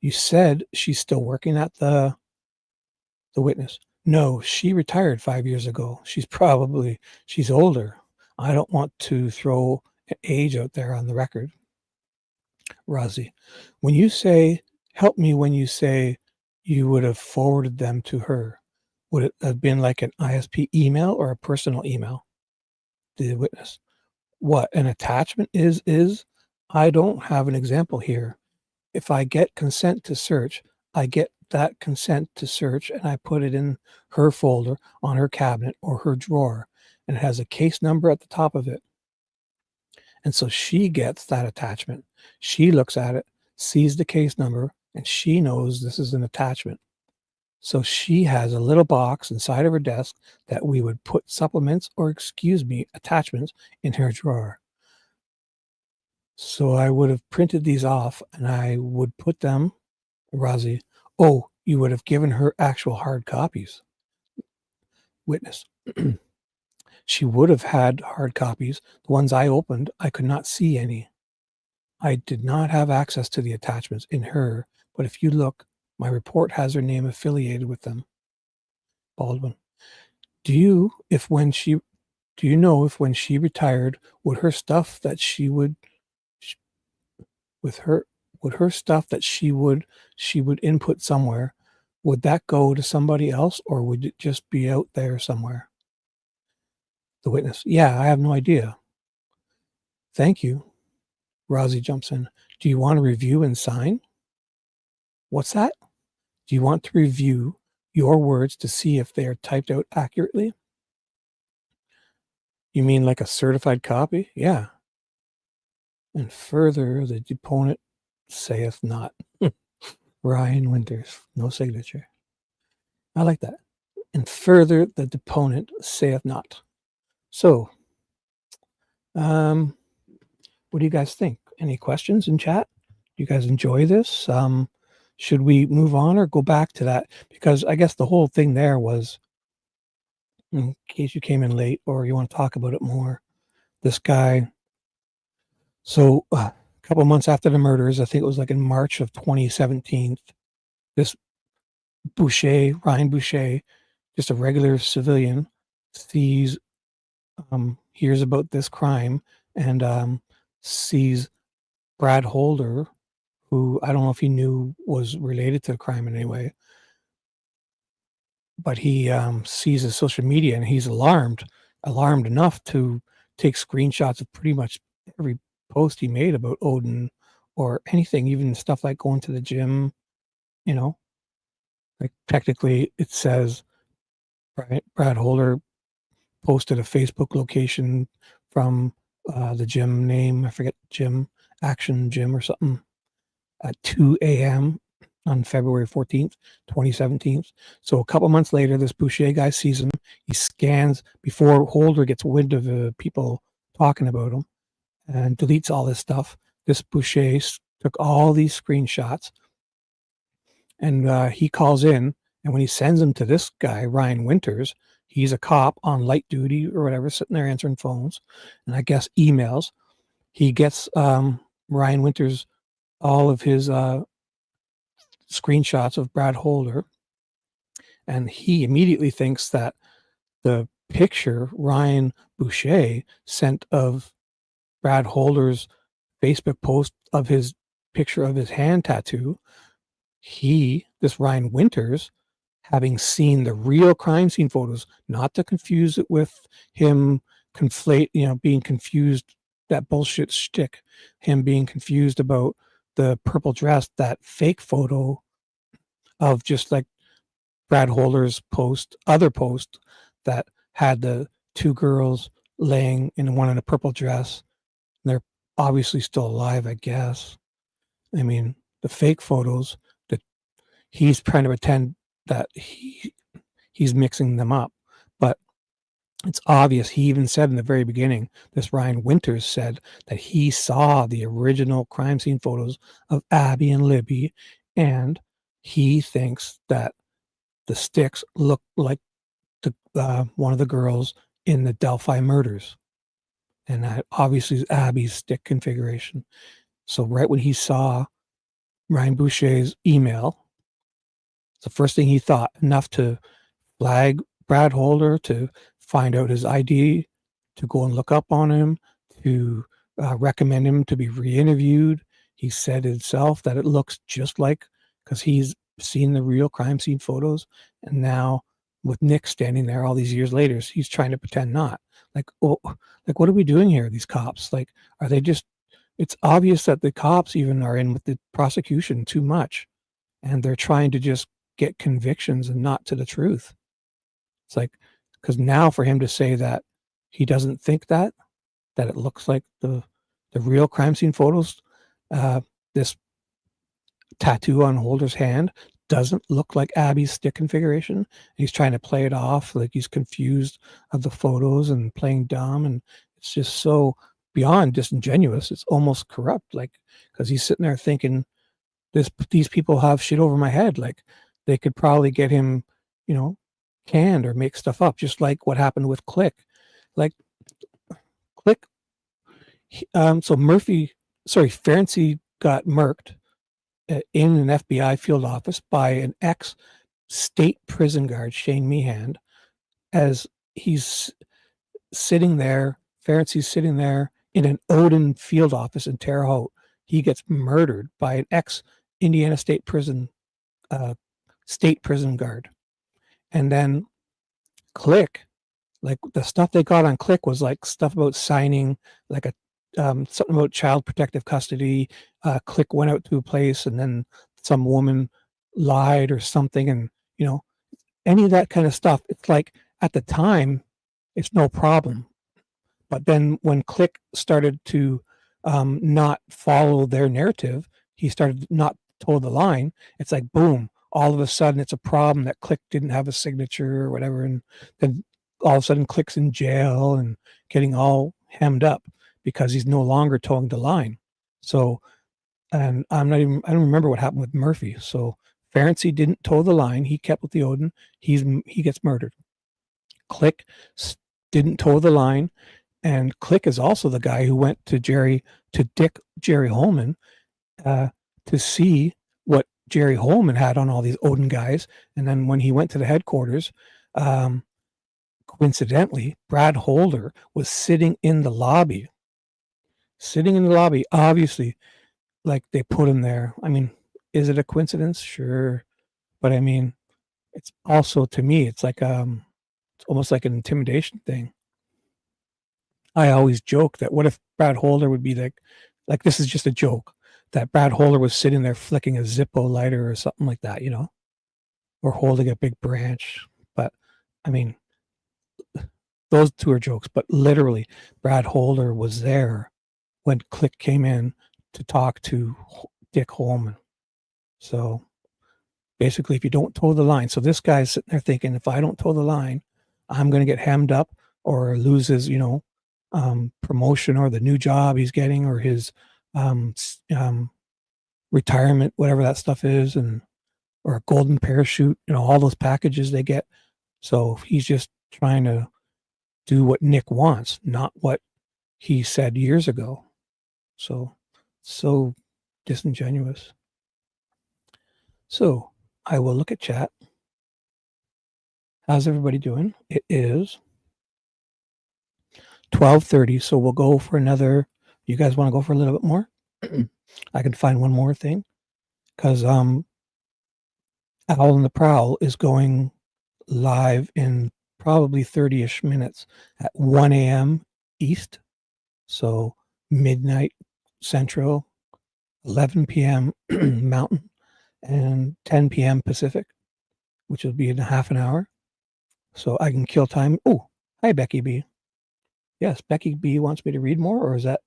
You said she's still working at the witness. No, she retired 5 years ago. She's older. I don't want to throw an age out there on the record. Rosie, when you say, help me when you say you would have forwarded them to her, would it have been like an ISP email or a personal email? The witness, what an attachment is? I don't have an example here. If I get consent to search, I get that consent to search and I put it in her folder on her cabinet or her drawer, and it has a case number at the top of it. And so she gets that attachment. She looks at it, sees the case number, and she knows this is an attachment. So she has a little box inside of her desk that we would put supplements or, attachments in her drawer. So I would have printed these off and I would put them, Rosie, oh, you would have given her actual hard copies. Witness. She would have had hard copies. The ones I opened, I could not see any. I did not have access to the attachments in her, but if you look, my report has her name affiliated with them. Baldwin. Do you know if when she retired, would her stuff that she would input somewhere, would that go to somebody else or would it just be out there somewhere? The witness. Yeah, I have no idea. Thank you. Rosie jumps in. Do you want to review and sign? What's that? Do you want to review your words to see if they are typed out accurately? You mean like a certified copy? Yeah. And further, the deponent saith not. Ryan Winters, no signature. I like that. And further, the deponent saith not. So, what do you guys think? Any questions in chat? Do you guys enjoy this? Should we move on or go back to that? Because I guess the whole thing there was, in case you came in late or you want to talk about it more, this guy. So a couple months after the murders, I think it was like in March of 2017, this Ryan Boucher, just a regular civilian, hears about this crime and sees Brad Holder, who I don't know if he knew was related to the crime in any way, but he sees his social media and he's alarmed enough to take screenshots of pretty much every post he made about Odin or anything, even stuff like going to the gym, you know, like technically it says Brad Holder posted a Facebook location from the gym name. I forget, Gym Action Gym or something, at 2 a.m. on February 14th, 2017. So a couple months later, this Boucher guy sees him. He scans before Holder gets wind of people talking about him and deletes all this stuff. This Boucher took all these screenshots, and he calls in. And when he sends them to this guy, Ryan Winters, he's a cop on light duty or whatever, sitting there answering phones and I guess emails. He gets Ryan Winters all of his screenshots of Brad Holder, and he immediately thinks that the picture Ryan Boucher sent of Brad Holder's Facebook post of his picture of his hand tattoo, this Ryan Winters, having seen the real crime scene photos, not to confuse it with him being confused, that bullshit shtick, him being confused about the purple dress, that fake photo of just like Brad Holder's other post that had the two girls laying in one in a purple dress. They're obviously still alive, I guess. I mean, the fake photos that he's trying to pretend that he's mixing them up, but it's obvious. He even said in the very beginning, this Ryan Winters said that he saw the original crime scene photos of Abby and Libby, and he thinks that the sticks look like one of the girls in the Delphi murders. And that obviously is Abby's stick configuration. So right when he saw Ryan Boucher's email, the first thing he thought, enough to flag Brad Holder, to find out his ID, to go and look up on him, to recommend him to be re-interviewed. He said himself that it looks just like, because he's seen the real crime scene photos, and now with Nick standing there all these years later, he's trying to pretend not. Like, oh, like, what are we doing here, these cops? Like, are they just, it's obvious that the cops even are in with the prosecution too much, and they're trying to just get convictions and not to the truth. It's like, because now for him to say that he doesn't think that it looks like the real crime scene photos, this tattoo on Holder's hand doesn't look like Abby's stick configuration. He's trying to play it off like he's confused of the photos and playing dumb, and it's just so beyond disingenuous. It's almost corrupt, like, because he's sitting there thinking, these people have shit over my head. Like, they could probably get him, canned or make stuff up, just like what happened with Click. Like, Click, so Ferenczi got murked in an FBI field office by an ex-state prison guard, Shane Meehan, as he's sitting there, Ferenczi's sitting there in an Odin field office in Terre Haute. He gets murdered by an ex-Indiana state prison guard. And then Click, like, the stuff they got on Click was like stuff about signing, like a something about child protective custody. Click went out to a place and then some woman lied or something, and any of that kind of stuff. It's like, at the time, it's no problem, but then when Click started to not follow their narrative, he started not toe the line. It's like, boom, all of a sudden it's a problem that Click didn't have a signature or whatever, and then all of a sudden Click's in jail and getting all hemmed up because he's no longer towing the line. So, and I don't remember what happened with Murphy. So Ferenczi didn't toe the line. He kept with the Odin. He gets murdered. Click didn't toe the line. And Click is also the guy who went to Jerry Holman to see what Jerry Holman had on all these Odin guys. And then when he went to the headquarters, coincidentally, Brad Holder was sitting in the lobby. Obviously, like, they put him there. I mean, is it a coincidence? Sure. But I mean, it's also, to me, it's like, it's almost like an intimidation thing. I always joke that what if Brad Holder would be like this is just a joke, that Brad Holder was sitting there flicking a Zippo lighter or something like that, or holding a big branch. But I mean, those two are jokes, but literally Brad Holder was there when Click came in to talk to Dick Holman. So basically, if you don't toe the line, so this guy's sitting there thinking, if I don't toe the line, I'm going to get hemmed up or lose his, promotion or the new job he's getting or his retirement, whatever that stuff is, or a golden parachute, all those packages they get. So he's just trying to do what Nick wants, not what he said years ago. So disingenuous. So I will look at chat. How's everybody doing? It is 12:30, so we'll go for another. You guys want to go for a little bit more? I can find one more thing because Owl and the Prowl is going live in probably 30-ish minutes at 1 a.m. East, so midnight Central, 11 p.m. Mountain, and 10 p.m. Pacific, which will be in a half an hour. So I can kill time. Oh, hi, Becky B. Yes, Becky B wants me to read more, or is that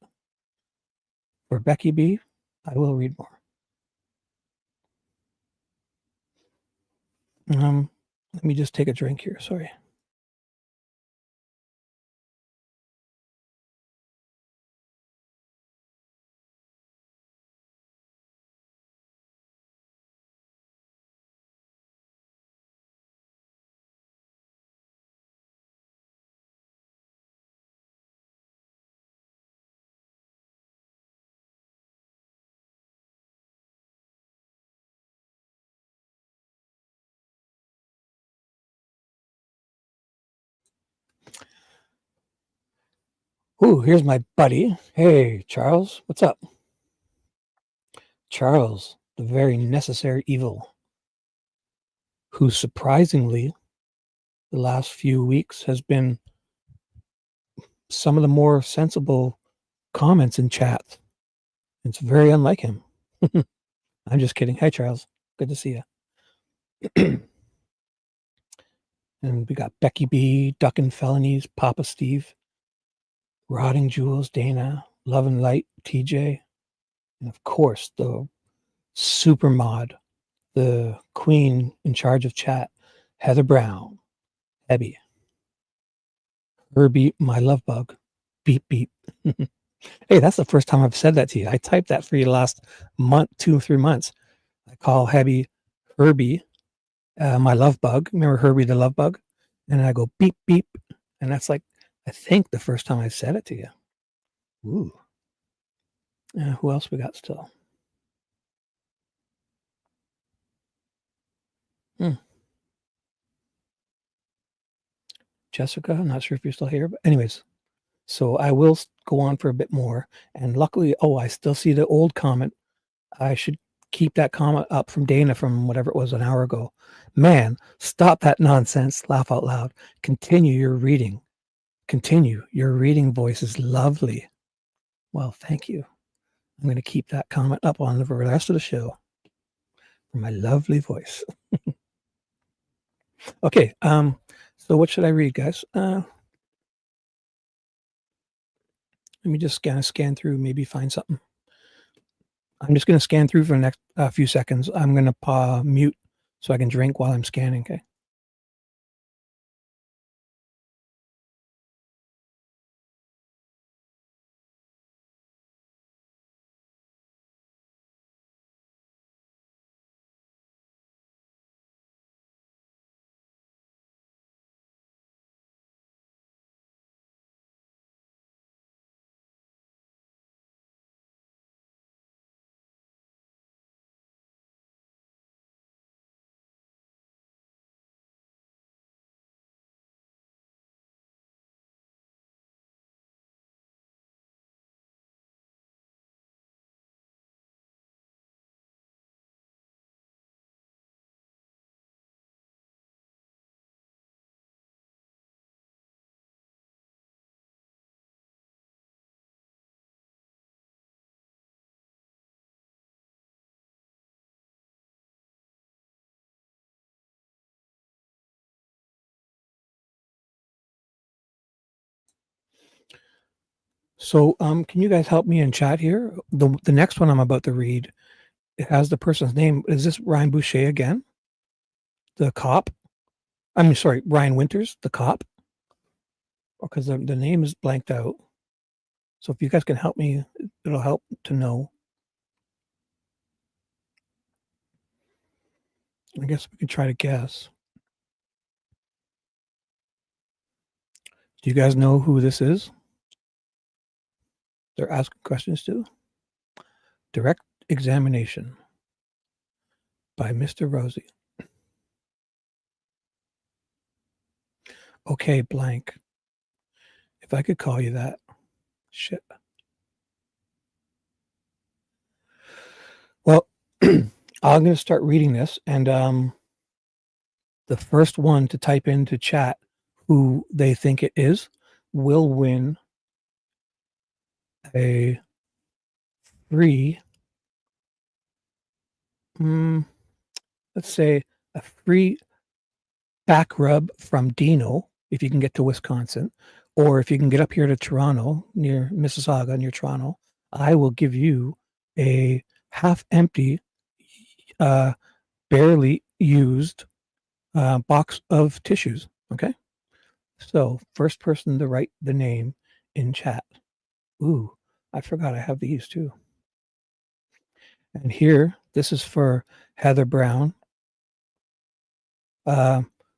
for Becky B? I will read more. Let me just take a drink here. Sorry. Ooh, here's my buddy. Hey, Charles, what's up? Charles, the very necessary evil, who surprisingly, the last few weeks has been some of the more sensible comments in chat. It's very unlike him. I'm just kidding. Hi, Charles. Good to see you. And we got Becky B, Duckin' Felonies, Papa Steve, Rotting Jewels, Dana, Love and Light, TJ, and of course the super mod, the queen in charge of chat, Heather Brown, Abby, Herbie, my love bug, beep beep. Hey, that's the first time I've said that to you. I typed that for you last month, 2 or 3 months. I call Herbie, my love bug. Remember Herbie the love bug? And I go beep beep, and that's like I think the first time I said it to you. Ooh. Who else we got still? Jessica, I'm not sure if you're still here, but anyways, so I will go on for a bit more. And luckily, I still see the old comment. I should keep that comment up from Dana from whatever it was an hour ago. Man, stop that nonsense. Laugh out loud. Continue your reading. Continue. Your reading voice is lovely. Well, thank you. I'm going to keep that comment up on the rest of the show for my lovely voice. Okay. So what should I read, guys? Let me just kind of scan through, maybe find something. I'm just going to scan through for the next few seconds. I'm going to mute so I can drink while I'm scanning. Okay. So, can you guys help me in chat here? The next one I'm about to read, it has the person's name. Is this Ryan Boucher again? The cop? I'm sorry, Ryan Winters, the cop? Because the name is blanked out. So if you guys can help me, it'll help to know. I guess we can try to guess. Do you guys know who this is? They're asking questions to. Direct Examination by Mr. Rosie. Okay, blank. If I could call you that. Shit. Well, I'm going to start reading this, and the first one to type into chat who they think it is will win a free, let's say a free back rub from Dino, if you can get to Wisconsin, or if you can get up here to Toronto, near Mississauga, near Toronto, I will give you a half empty, barely used box of tissues. Okay. So first person to write the name in chat. Ooh, I forgot I have these too. And here, this is for Heather Brown.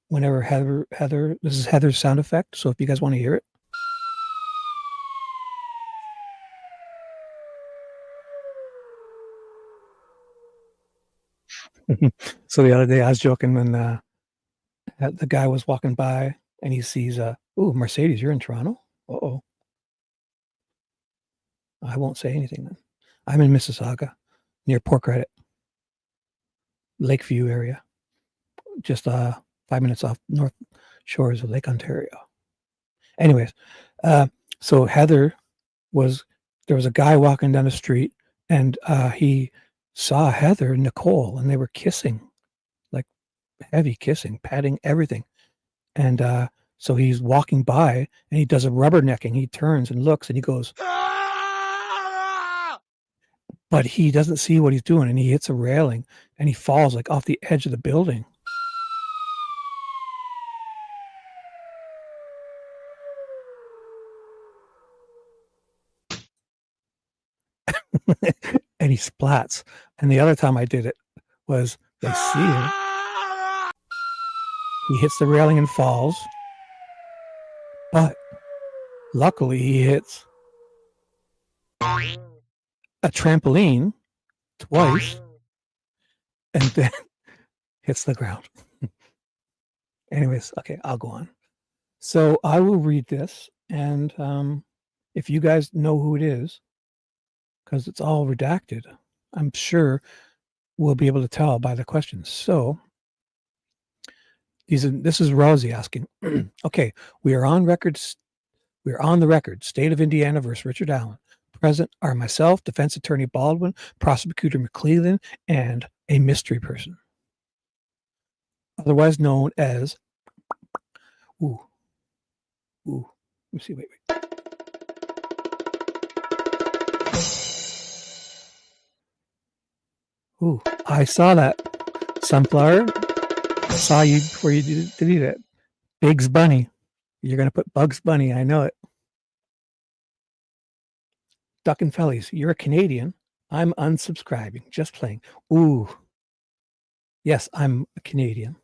Whenever Heather, this is Heather's sound effect. So if you guys want to hear it. So the other day I was joking when the guy was walking by and he sees, ooh, Mercedes, you're in Toronto? Uh-oh. I won't say anything then. I'm in Mississauga, near Port Credit, Lakeview area, just 5 minutes off north shores of Lake Ontario. Anyways, so Heather there was a guy walking down the street and he saw Heather and Nicole and they were kissing, like heavy kissing, patting everything. And so he's walking by and he does a rubbernecking. He turns and looks and he goes, but he doesn't see what he's doing and he hits a railing and he falls like off the edge of the building. And he splats. And the other time I did it was they see him. He hits the railing and falls. But luckily he hits a trampoline twice and then hits the ground. Anyways, okay, I'll go on. So I will read this, and if you guys know who it is, because it's all redacted, I'm sure we'll be able to tell by the questions. So this is Rosie asking, okay, we are on the record, State of Indiana versus Richard Allen. Present are myself, Defense Attorney Baldwin, Prosecutor McClellan, and a mystery person, otherwise known as, ooh, let me see, wait. Ooh, I saw that. Sunflower, I saw you before you delete it. Bugs Bunny. You're going to put Bugs Bunny. I know it. Duck and Fellies. You're a Canadian. I'm unsubscribing. Just playing. Ooh. Yes, I'm a Canadian.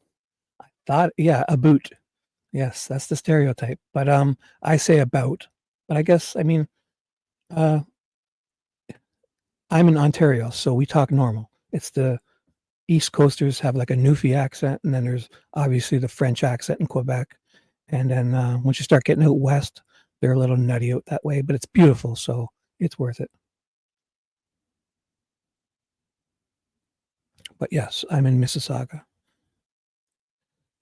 I thought, yeah, a boot. Yes, that's the stereotype. But I say about. But I guess, I mean, I'm in Ontario, so we talk normal. It's the East Coasters have like a Newfie accent, and then there's obviously the French accent in Quebec. And then once you start getting out west, they're a little nutty out that way, but it's beautiful, so it's worth it. But yes, I'm in Mississauga.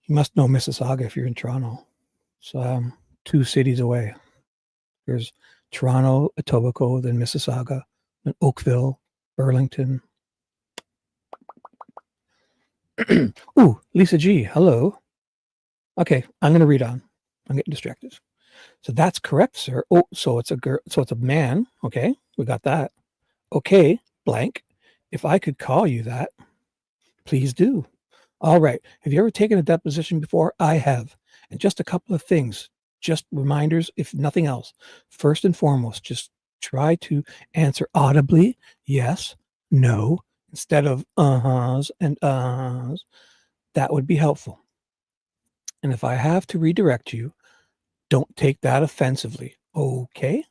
You must know Mississauga if you're in Toronto. So 2 cities away. There's Toronto, Etobicoke, then Mississauga, then Oakville, Burlington. Ooh, Lisa G, hello. Okay, I'm going to read on. I'm getting distracted. So that's correct, sir. Oh, so it's a girl. So it's a man. Okay, we got that. Okay, blank. If I could call you that, please do. All right. Have you ever taken a deposition before? I have. And just a couple of things, just reminders, if nothing else. First and foremost, just try to answer audibly, yes, no, instead of uh-huhs and uh-huhs. That would be helpful. And if I have to redirect you, don't take that offensively. Okay?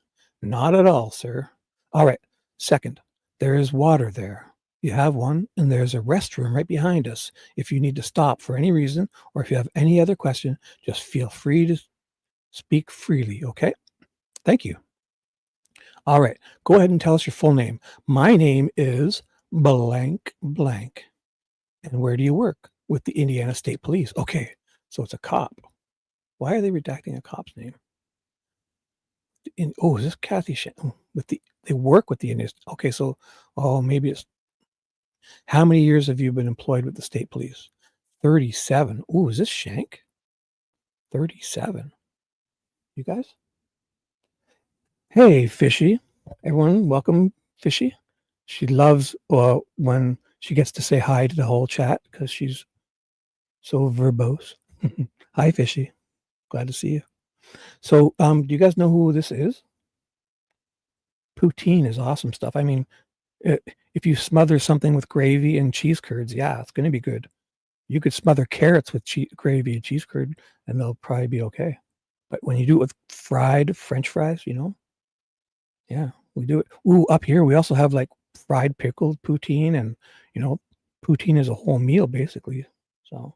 Not at all, sir. All right. Second, there is water there. You have one, and there's a restroom right behind us. If you need to stop for any reason, or if you have any other question, just feel free to speak freely, okay? Thank you. All right, go ahead and tell us your full name. My name is blank blank. And where do you work? With the Indiana State Police. Okay, so it's a cop. Why are they redacting a cop's name? Is this Kathy they work with the Indiana? Okay, so maybe it's. How many years have you been employed with the state police? 37. Oh, is this Shank? 37. You guys? Hey, Fishy. Everyone, welcome, Fishy. She loves when she gets to say hi to the whole chat because she's so verbose. Hi, Fishy. Glad to see you. So, do you guys know who this is? Poutine is awesome stuff. I mean, if you smother something with gravy and cheese curds, yeah, it's going to be good. You could smother carrots with gravy and cheese curd, and they'll probably be okay. But when you do it with fried French fries, yeah, we do it. Ooh, up here we also have like fried pickled poutine, and poutine is a whole meal basically. So,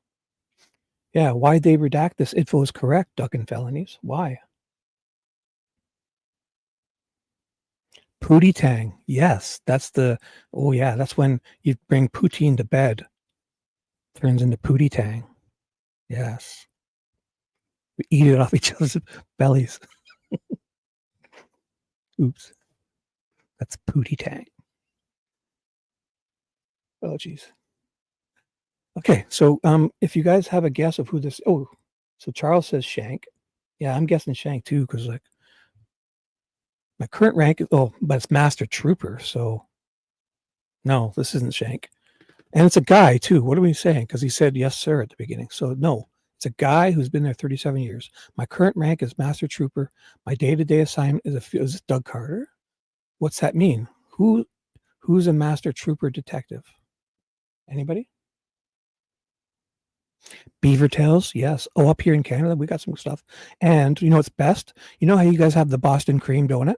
yeah, why'd they redact this info is correct, Duck and Felonies? Why? Pootie Tang. Yes, that's that's when you bring poutine to bed. Turns into Pootie Tang. Yes. We eat it off each other's bellies. Oops. That's Pootie Tang. Oh, geez. Okay, so if you guys have a guess of who this, so Charles says Shank. Yeah, I'm guessing Shank too, because like my current rank is but it's Master Trooper, so no, this isn't Shank. And it's a guy too. What are we saying? Because he said yes, sir, at the beginning. So no, it's a guy who's been there 37 years. My current rank is Master Trooper. My day-to-day assignment is Doug Carter. What's that mean? Who's a Master Trooper detective? Anybody? Beaver Tails, yes. Oh, up here in Canada, we got some stuff. And you know what's best? You know how you guys have the Boston cream donut?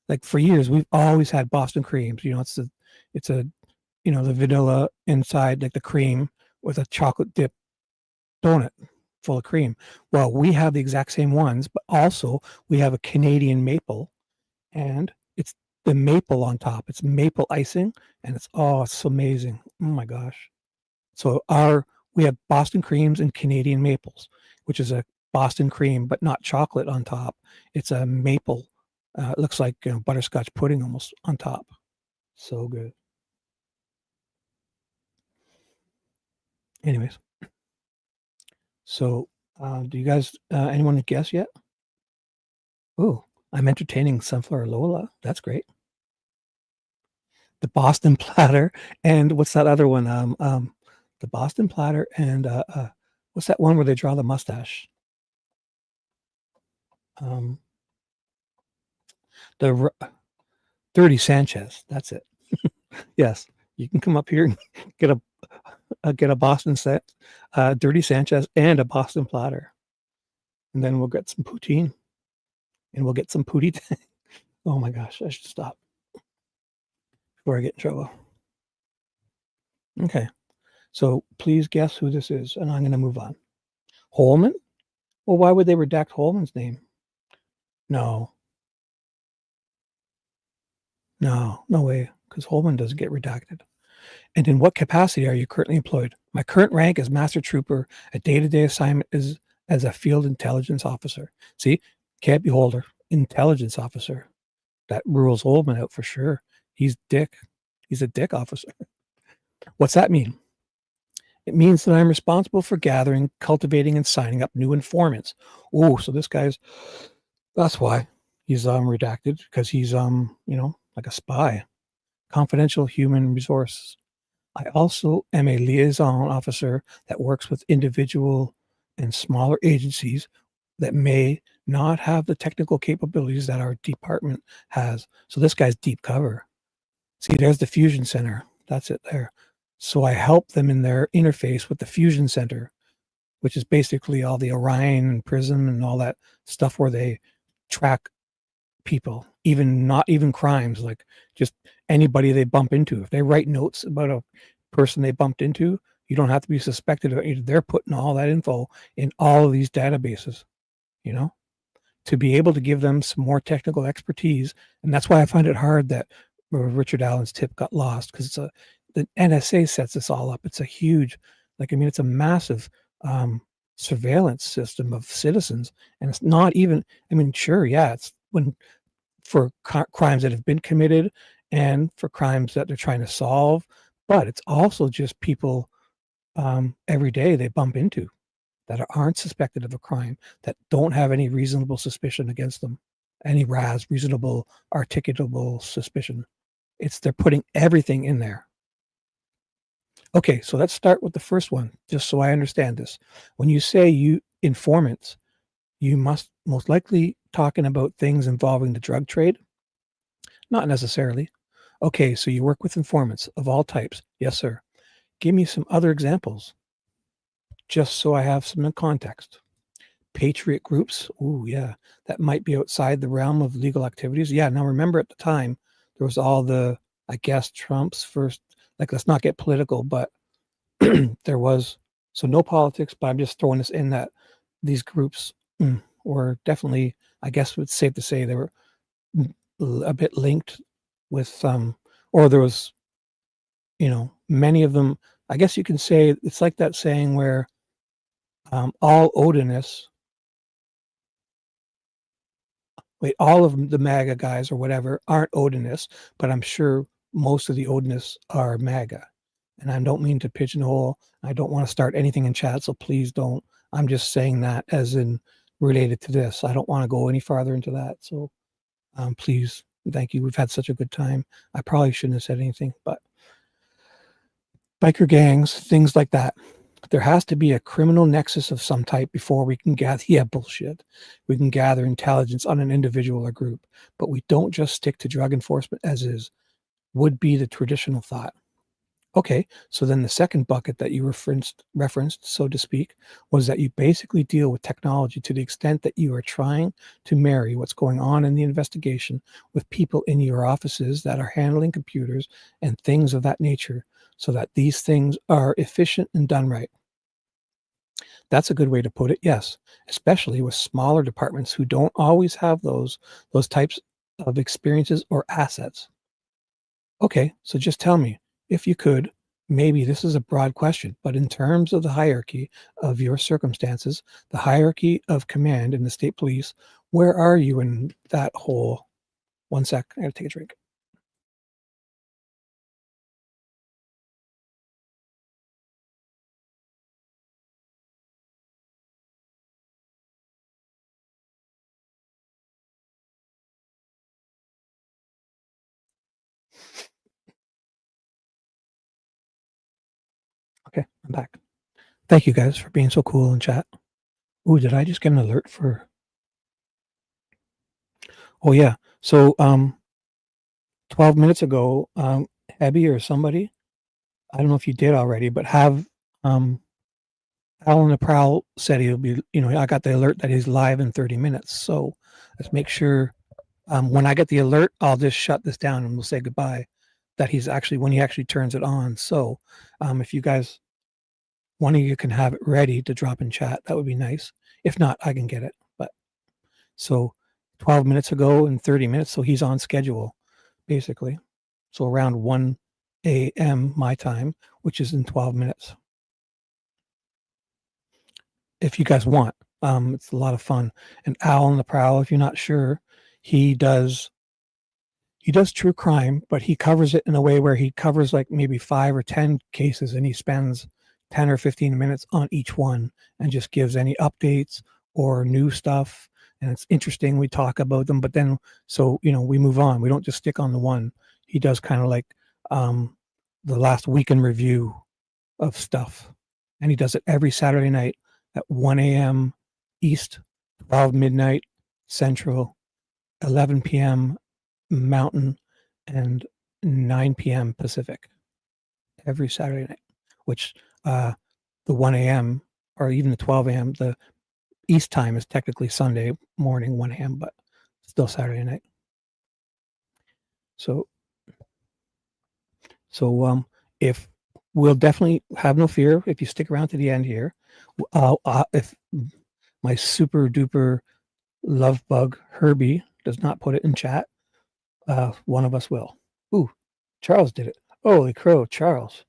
Like for years, we've always had Boston creams. It's a the vanilla inside, like the cream with a chocolate dip donut full of cream. Well, we have the exact same ones, but also we have a Canadian maple, and it's the maple on top. It's maple icing, and it's amazing. Oh my gosh. So we have Boston creams and Canadian maples, which is a Boston cream, but not chocolate on top. It's a maple. It looks like butterscotch pudding almost on top. So good. Anyways, so do you guys, anyone guess yet? Oh, I'm entertaining Sunflower Lola. That's great. The Boston Platter, and what's that other one? The Boston Platter, and what's that one where they draw the mustache? The Dirty Sanchez. That's it. Yes, you can come up here and get a Boston set, Dirty Sanchez, and a Boston Platter, and then we'll get some poutine, and we'll get some pootie. Oh my gosh, I should stop before I get in trouble. Okay, so please guess who this is, and I'm going to move on. Holman? Well, why would they redact Holman's name? No way, because Holman doesn't get redacted. And in what capacity are you currently employed? My current rank is Master Trooper. A day-to-day assignment is as a field intelligence officer. See, can't be Holder. Intelligence officer. That rules Holman out for sure. He's dick. He's a dick officer. What's that mean? It means that I'm responsible for gathering, cultivating, and signing up new informants. Oh, so this guy's That's why he's redacted, because he's like a spy, confidential human resource. I also am a liaison officer that works with individual and smaller agencies that may not have the technical capabilities that our department has. So this guy's deep cover. See, there's the Fusion Center. That's it there. So I help them in their interface with the Fusion Center, which is basically all the Orion and Prism and all that stuff where they track people, not even crimes, like just anybody they bump into. If they write notes about a person they bumped into, you don't have to be suspected of it. They're putting all that info in all of these databases, to be able to give them some more technical expertise. And that's why I find it hard that Richard Allen's tip got lost, because the NSA sets this all up. It's a huge, it's a massive surveillance system of citizens. And it's not even, sure, yeah, it's for crimes that have been committed and for crimes that they're trying to solve, but it's also just people every day they bump into that aren't suspected of a crime, that don't have any reasonable suspicion against them, any RAS, reasonable articulable suspicion. They're putting everything in there. Okay, so let's start with the first one, just so I understand this. When you say informants, you must most likely talking about things involving the drug trade? Not necessarily. Okay, so you work with informants of all types. Yes, sir. Give me some other examples, just so I have some context. Patriot groups. Ooh, yeah. That might be outside the realm of legal activities. Yeah, now remember at the time, there was all the, I guess, Trump's first, let's not get political, but there was, so no politics, but I'm just throwing this in that these groups were definitely, I guess it's safe to say they were a bit linked with or there was, many of them. I guess you can say it's like that saying where all Odinists, all of the MAGA guys or whatever aren't Odinists, but I'm sure most of the Odinists are MAGA. And I don't mean to pigeonhole. I don't want to start anything in chat, so please don't. I'm just saying that as in related to this. I don't want to go any farther into that. So please, thank you. We've had such a good time. I probably shouldn't have said anything, but biker gangs, things like that. There has to be a criminal nexus of some type before we can gather, bullshit. We can gather intelligence on an individual or group, but we don't just stick to drug enforcement as is, would be the traditional thought. Okay, so then the second bucket that you referenced, so to speak, was that you basically deal with technology to the extent that you are trying to marry what's going on in the investigation with people in your offices that are handling computers and things of that nature, so that these things are efficient and done right. That's a good way to put it, yes, especially with smaller departments who don't always have those types of experiences or assets. Okay, so just tell me, if you could, maybe this is a broad question, but in terms of the hierarchy of your circumstances, the hierarchy of command in the state police, where are you in that whole? One sec, I gotta take a drink. Okay, I'm back. Thank you guys for being so cool in chat. Ooh, did I just get an alert for? Oh yeah. So 12 minutes ago, Abby or somebody, I don't know if you did already, but have Alan the Prowl said he'll be, I got the alert that he's live in 30 minutes. So let's make sure when I get the alert, I'll just shut this down and we'll say goodbye. That when he actually turns it on. So if you guys, one of you can have it ready to drop in chat, that would be nice. If not, I can get it. But so 12 minutes ago and 30 minutes. So he's on schedule, basically. So around 1 a.m. my time, which is in 12 minutes. If you guys want, it's a lot of fun. And Alan the Prowl, if you're not sure, he does true crime, but he covers it in a way where he covers like maybe 5 or 10 cases, and he spends 10 or 15 minutes on each one and just gives any updates or new stuff. and it's interesting. We talk about them, but then, so, we move on. We don't just stick on the one. He does kind of like the last week in review of stuff. And he does it every Saturday night at 1 a.m. East, 12 midnight Central, 11 p.m. Mountain, and 9 p.m. Pacific every Saturday night, which the 1 a.m. or even the 12 a.m., the East time is technically Sunday morning, 1 a.m., but still Saturday night. So if we'll definitely have no fear if you stick around to the end here. If my super duper love bug Herbie does not put it in chat, one of us will. Ooh, Charles did it. Holy crow, Charles.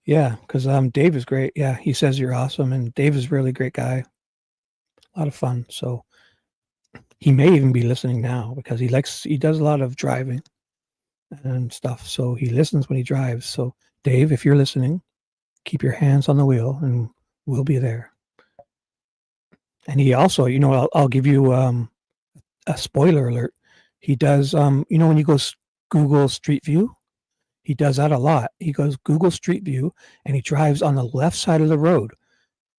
Yeah, because Dave is great. Yeah, he says you're awesome, and Dave is a really great guy. A lot of fun. So he may even be listening now because he does a lot of driving and stuff. So he listens when he drives. So Dave, if you're listening, keep your hands on the wheel and we'll be there. And he also, I'll give you a spoiler alert. He does, when you go Google Street View, he does that a lot. He goes Google Street View and he drives on the left side of the road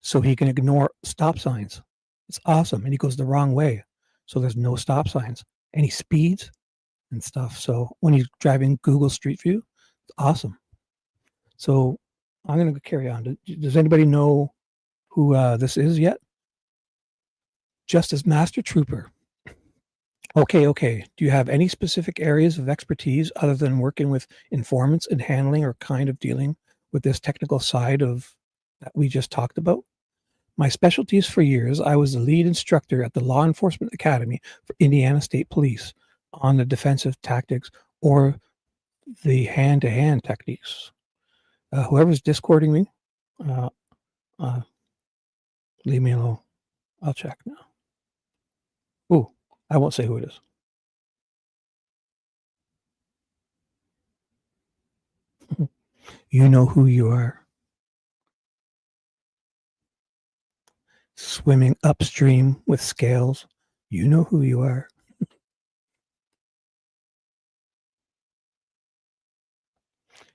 so he can ignore stop signs. It's awesome. And he goes the wrong way. So there's no stop signs and he speeds and stuff. So when he's driving Google Street View, it's awesome. So I'm going to carry on. Does anybody know who this is yet? Justice Master Trooper. Okay. Do you have any specific areas of expertise other than working with informants and handling or kind of dealing with this technical side of that we just talked about? My specialties for years, I was the lead instructor at the Law Enforcement Academy for Indiana State Police on the defensive tactics or the hand-to-hand techniques. Whoever's discording me, leave me alone. I'll check now. Ooh, I won't say who it is. You know who you are. Swimming upstream with scales. You know who you are.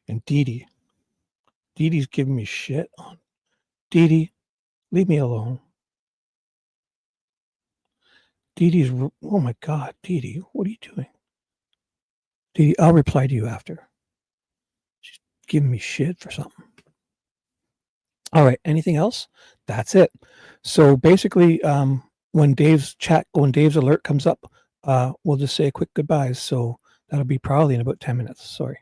And Dee Dee's giving me shit on. Dee, leave me alone. Dee's, oh my God, Dee, what are you doing? Dee, I'll reply to you after. She's giving me shit for something. All right, anything else? That's it. So basically, when Dave's alert comes up, we'll just say a quick goodbyes. So that'll be probably in about 10 minutes. Sorry.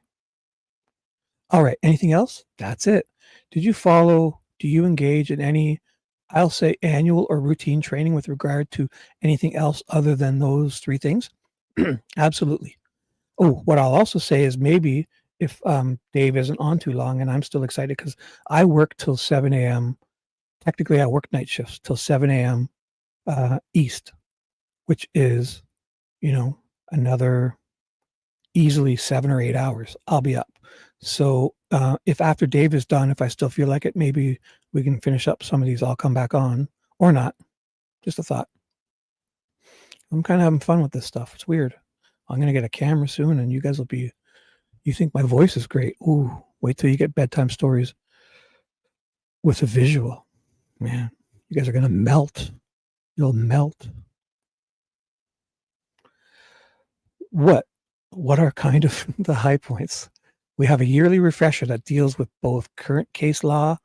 All right, anything else? That's it. Do you engage in any, I'll say, annual or routine training with regard to anything else other than those three things? Absolutely. Oh, what I'll also say is maybe if Dave isn't on too long and I'm still excited because I work till 7 a.m. Technically, I work night shifts till 7 a.m. East, which is, another easily 7 or 8 hours. I'll be up. So if after Dave is done, if I still feel like it, maybe we can finish up some of these. I'll come back on or not. Just a thought. I'm kind of having fun with this stuff. It's weird. I'm going to get a camera soon and you guys will be, you think my voice is great. Ooh, wait till you get bedtime stories with a visual. Man, you guys are going to melt. You'll melt. What are kind of the high points? We have a yearly refresher that deals with both current case law,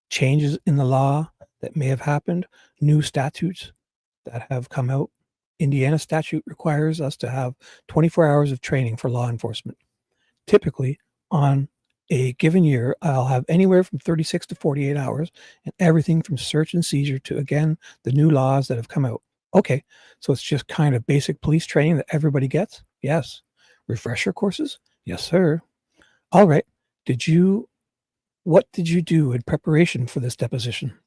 changes in the law that may have happened, new statutes that have come out. Indiana statute requires us to have 24 hours of training for law enforcement. Typically, on a given year, I'll have anywhere from 36 to 48 hours and everything from search and seizure to, again, the new laws that have come out. Okay, so it's just kind of basic police training that everybody gets? Yes. Refresher courses? Yes, sir. All right. What did you do in preparation for this deposition?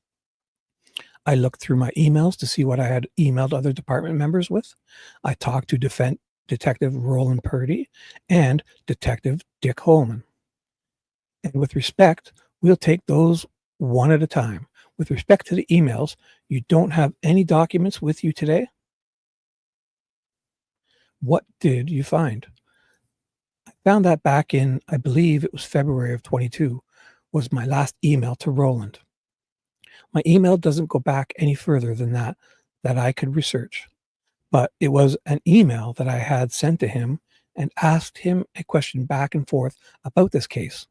I looked through my emails to see what I had emailed other department members with. I talked to Detective Roland Purdy and Detective Dick Holman. And with respect, We'll take those one at a time. With respect to the emails, you don't have any documents with you today? What did you find? I found that back in, I believe it was February of 22, was my last email to Roland. My email doesn't go back any further than that I could research. But it was an email that I had sent to him and asked him a question back and forth about this case.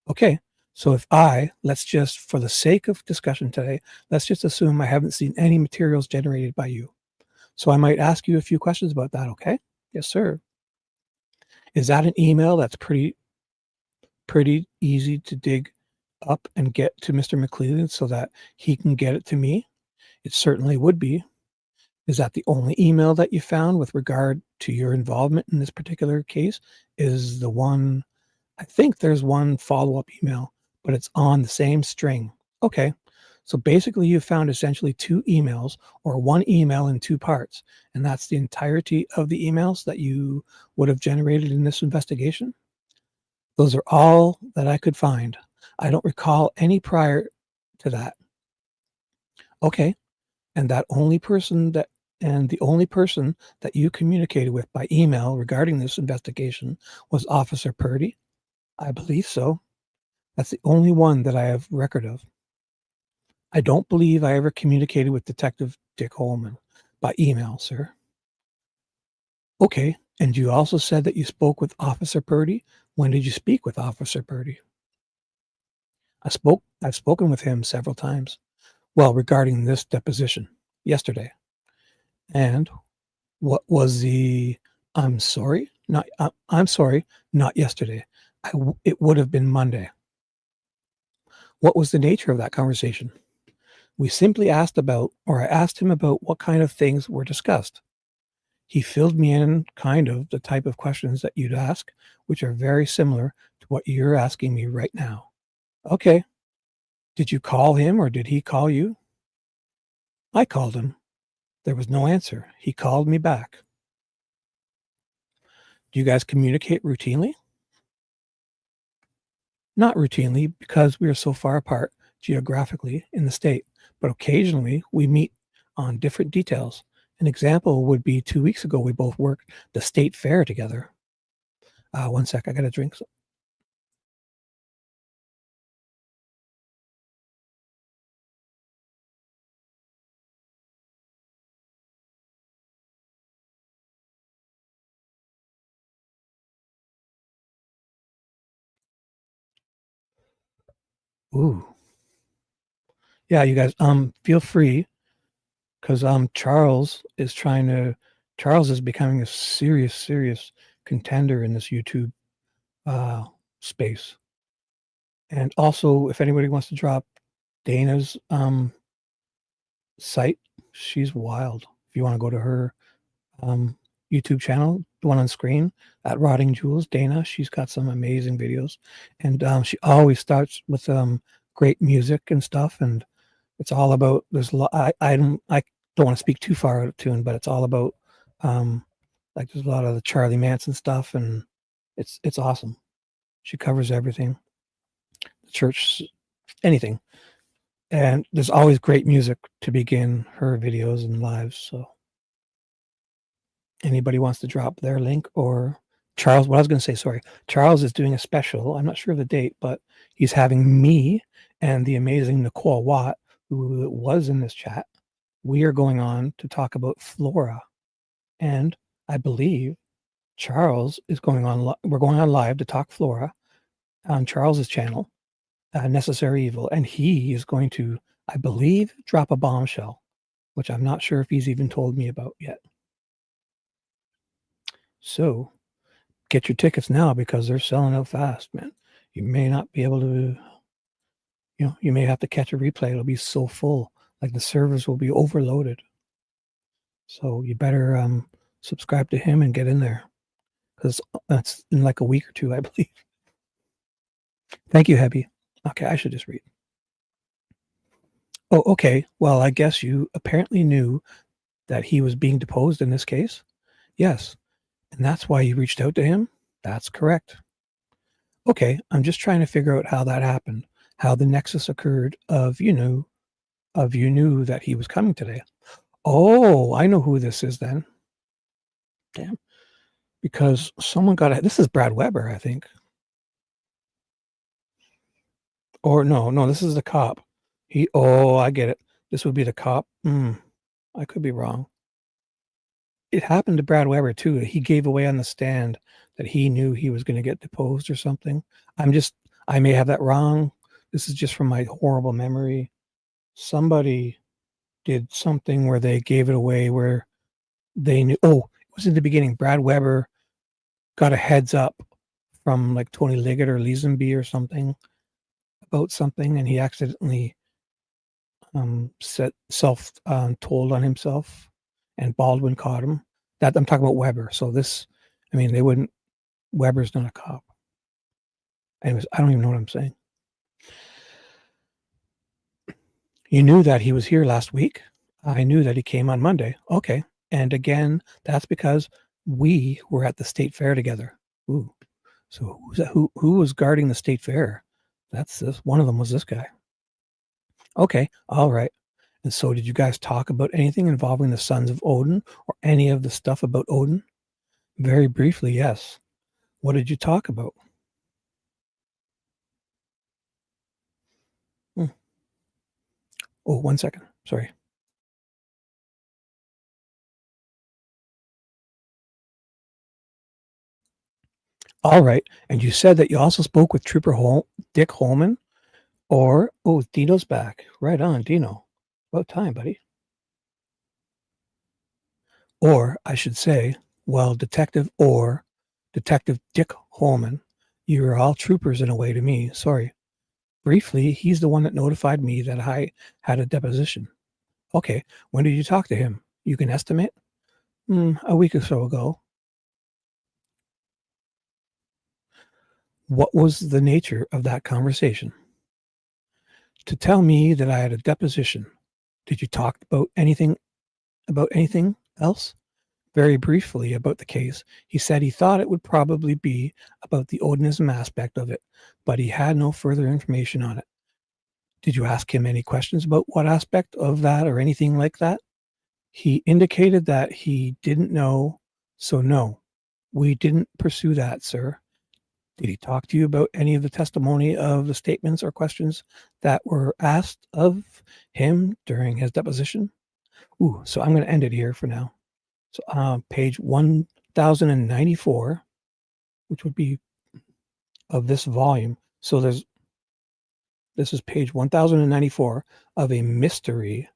Okay, so if let's just, for the sake of discussion today, let's just assume I haven't seen any materials generated by you. So I might ask you a few questions about that, okay? Yes, sir. Is that an email that's pretty easy to dig up and get to Mr. McClelland so that he can get it to me? It certainly would be. Is that the only email that you found with regard to your involvement in this particular case? Is the one, I think there's one follow-up email, but it's on the same string. Okay, so basically you found essentially 2 emails or one email in 2 parts, and that's the entirety of the emails that you would have generated in this investigation? Those are all that I could find. I don't recall any prior to that. Okay, and the only person that you communicated with by email regarding this investigation was Officer Purdy? I believe so. That's the only one that I have record of. I don't believe I ever communicated with Detective Dick Holman by email, sir. Okay, and you also said that you spoke with Officer Purdy. When did you speak with Officer Purdy? I've spoken with him several times. Well, regarding this deposition yesterday. And what was the I'm sorry, not yesterday. It would have been Monday. What was the nature of that conversation? We simply I asked him about what kind of things were discussed. He filled me in kind of the type of questions that you'd ask, which are very similar to what you're asking me right now. Okay. Did you call him or did he call you? I called him. There was no answer. He called me back. Do you guys communicate routinely? Not routinely, because we are so far apart geographically in the state, but occasionally we meet on different details. An example would be 2 weeks ago, we both worked the state fair together. One sec, I got to drink some. Ooh. Yeah, you guys, feel free, because Charles is becoming a serious contender in this YouTube space. And also, if anybody wants to drop Dana's site, she's wild. If you want to go to her YouTube channel, the one on screen, at Rotting Jewels, Dana, she's got some amazing videos. And she always starts with great music and stuff. And it's all about, I don't want to speak too far out of tune, but it's all about like there's a lot of the Charlie Manson stuff, and it's awesome. She covers everything, the church, anything. And there's always great music to begin her videos and lives. So anybody wants to drop their link, or Charles, what I was going to say, sorry, Charles is doing a special. I'm not sure of the date, but he's having me and the amazing Nicole Watt, who was in this chat. We are going on to talk about flora. And I believe Charles is going on, we're going on live to talk flora on Charles's channel, Necessary Evil. And he is going to, I believe, drop a bombshell, which I'm not sure if he's even told me about yet. So get your tickets now, because they're selling out fast, man. You may not be able to, you may have to catch a replay. It'll be so full, like the servers will be overloaded. So you better subscribe to him and get in there, because that's in like a week or two, I believe. Thank you, Hebby. Okay, I should just read. Oh, okay. Well, I guess you apparently knew that he was being deposed in this case. Yes. And that's why you reached out to him? That's correct. Okay, I'm just trying to figure out how that happened. how the nexus occurred of you knew that he was coming today. Oh, I know who this is then. Damn. Because someone got it. This is Brad Weber, I think. Or no, this is the cop. I get it. This would be the cop. I could be wrong. It happened to Brad Weber too. He gave away on the stand that he knew he was going to get deposed or something. I may have that wrong. This is just from my horrible memory. Somebody did something where they gave it away where they knew. Oh, it was in the beginning. Brad Weber got a heads up from like Tony Liggett or Leesenby or something about something, and he accidentally told on himself, and Baldwin caught him. That I'm talking about Weber. So they wouldn't. Weber's not a cop. Anyways, I don't even know what I'm saying. You knew that he was here last week. I knew that he came on Monday. Okay. And again, that's because we were at the state fair together. Ooh. So who was guarding the state fair? That's this. One of them was this guy. Okay. All right. And so did you guys talk about anything involving the sons of Odin or any of the stuff about Odin? Very briefly, yes. What did you talk about? Oh, 1 second. Sorry. All right. And you said that you also spoke with Trooper Dick Holman Dino's back. Right on, Dino. About time, buddy. Or I should say, well, Detective Dick Holman, you're all troopers in a way to me. Sorry. Briefly, he's the one that notified me that I had a deposition. Okay. When did you talk to him? You can estimate? A week or so ago. What was the nature of that conversation? To tell me that I had a deposition. Did you talk about anything else? Very briefly about the case. He said he thought it would probably be about the Odinism aspect of it, but he had no further information on it. Did you ask him any questions about what aspect of that or anything like that? He indicated that he didn't know, so no, we didn't pursue that, sir. Did he talk to you about any of the testimony of the statements or questions that were asked of him during his deposition? So I'm going to end it here for now. So page 1094, which would be of this volume. So this is page 1094 of a mystery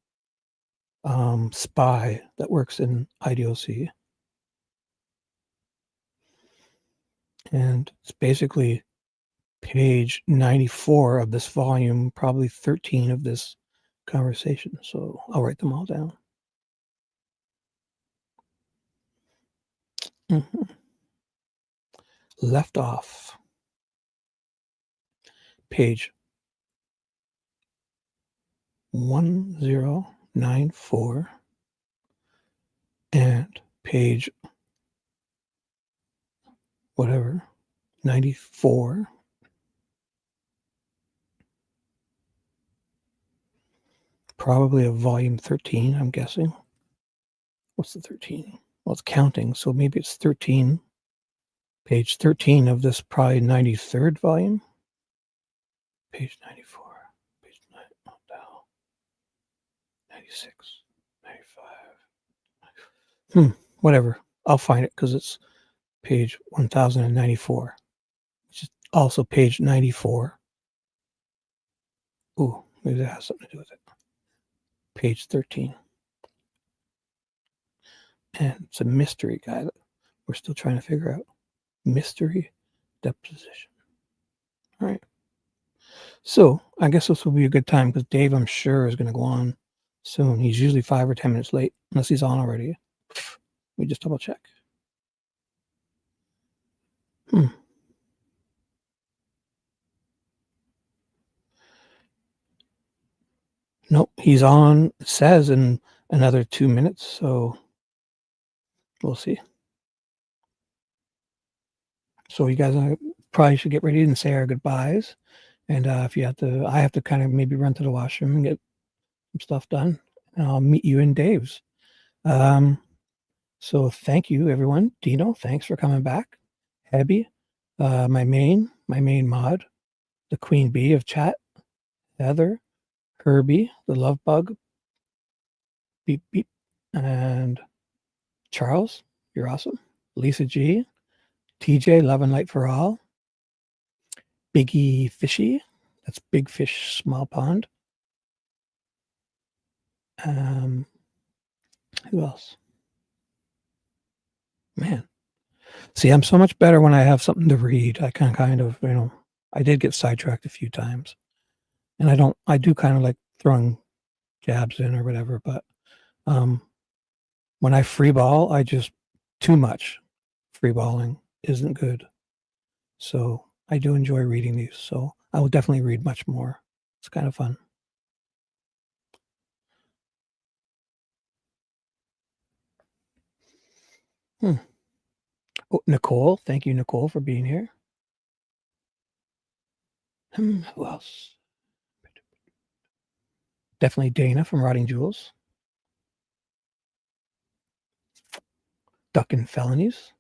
spy that works in IDOC. And it's basically page 94 of this volume, probably 13 of this conversation. So I'll write them all down. Left off. Page 1094 and page 94. Probably a volume 13, I'm guessing. What's the 13? Well, it's counting, so maybe it's 13. Page 13 of this probably 93rd volume. Page 94. Page 96. 95. Whatever. I'll find it because it's page 1094. Which is also page 94. Ooh, maybe that has something to do with it. Page 13. And it's a mystery guy that we're still trying to figure out. Mystery deposition. All right. So I guess this will be a good time because Dave, I'm sure, is going to go on soon. He's usually 5 or 10 minutes late, unless he's on already. Let me just double check. Nope, he's on, it says, in another 2 minutes, so we'll see. So you guys probably should get ready and say our goodbyes. And if you have to, I have to kind of maybe run to the washroom and get some stuff done. And I'll meet you in Dave's. So thank you, everyone. Dino, thanks for coming back. Abby, my main mod, the queen bee of chat. Heather, Herbie, the love bug, beep beep, and Charles, you're awesome. Lisa G, TJ, love and light for all. Biggie Fishy, that's big fish, small pond. Who else? Man, see, I'm so much better when I have something to read. I can kind of, I did get sidetracked a few times, and I do kind of like throwing jabs in or whatever, but when I freeball, I just too much freeballing isn't good. So I do enjoy reading these. So I will definitely read much more. It's kind of fun. Oh, Nicole, thank you, Nicole, for being here. Who else? Definitely Dana from Rotting Jewels. Duck and Felonies.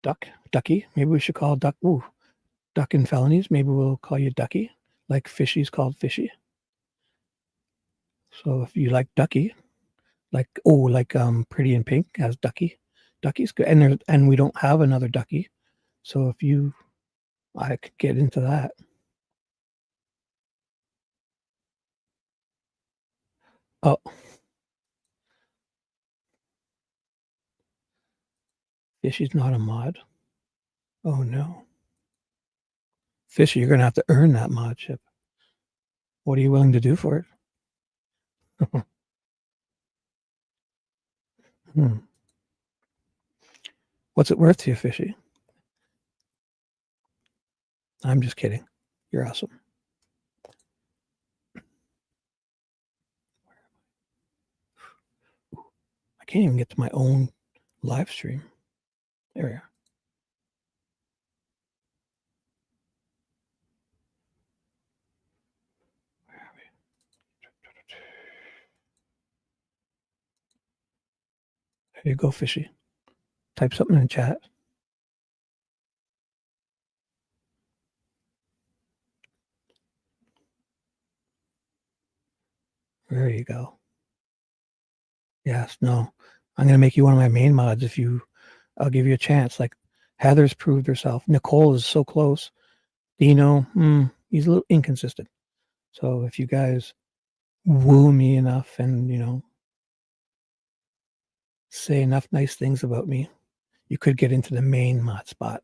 Ducky. Maybe we should call Duck. Ooh, Duck and Felonies. Maybe we'll call you Ducky, like Fishy's called Fishy. So if you like Ducky, like Pretty in Pink has Ducky. Ducky's good, and we don't have another Ducky. So if I could get into that. Oh. Fishy's not a mod. Oh no. Fishy, you're gonna have to earn that mod chip. What are you willing to do for it? What's it worth to you, Fishy? I'm just kidding. You're awesome. I can't even get to my own live stream. There we are. There you go, Fishy. Type something in chat. There you go. Yes, no. I'm going to make you one of my main mods I'll give you a chance. Like Heather's proved herself. Nicole is so close. Dino, he's a little inconsistent. So if you guys woo me enough and, say enough nice things about me, you could get into the main mod spot,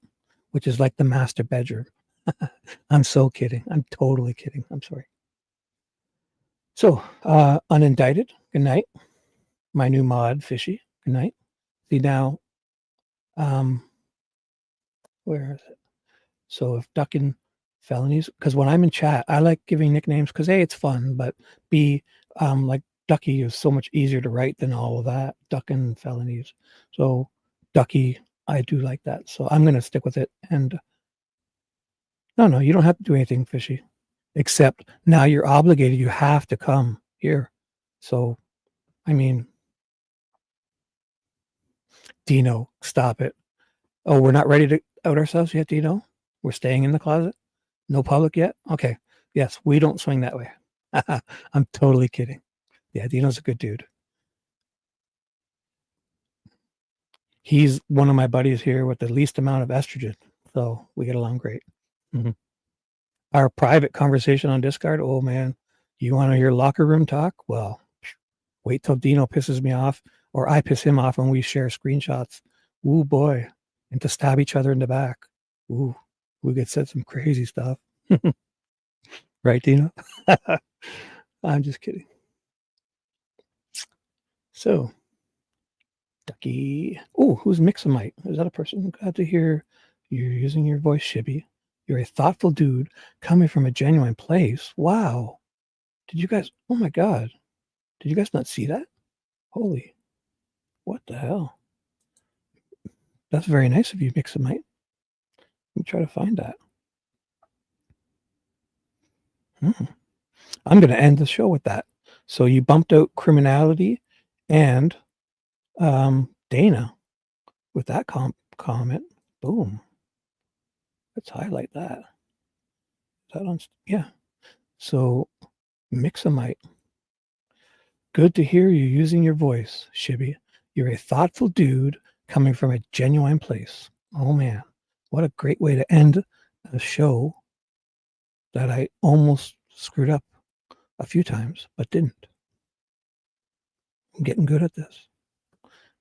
which is like the master bedroom. I'm so kidding. I'm totally kidding. I'm sorry. So, unindicted, good night. My new mod, Fishy, good night. See now, where is it? So if ducking felonies, because when I'm in chat, I like giving nicknames because A, it's fun, but B, like Ducky is so much easier to write than all of that, ducking felonies. So Ducky, I do like that. So I'm going to stick with it. And no, you don't have to do anything, Fishy, except now you're obligated. You have to come here. So, I mean, Dino, stop it. Oh, we're not ready to out ourselves yet, Dino? We're staying in the closet? No public yet? Okay. Yes, we don't swing that way. I'm totally kidding. Yeah, Dino's a good dude. He's one of my buddies here with the least amount of estrogen. So we get along great. Mm-hmm. Our private conversation on Discord, oh man, you want to hear locker room talk? Well, wait till Dino pisses me off or I piss him off and we share screenshots. Ooh, boy. And to stab each other in the back. Ooh, we could said some crazy stuff. Right, Dino? I'm just kidding. So, Ducky. Oh, who's Mixamite? Is that a person? Glad to hear you're using your voice, Shibby. You're a thoughtful dude coming from a genuine place. Wow. Did you guys? Oh my God. Did you guys not see that? Holy. What the hell? That's very nice of you, Mixamite. Let me try to find that. I'm going to end the show with that. So you bumped out criminality and Dana with that comment. Boom. Let's highlight that. Is that on? Yeah. So Mixamite. Good to hear you using your voice, Shibby. You're a thoughtful dude coming from a genuine place. Oh man, what a great way to end a show that I almost screwed up a few times, but didn't. I'm getting good at this.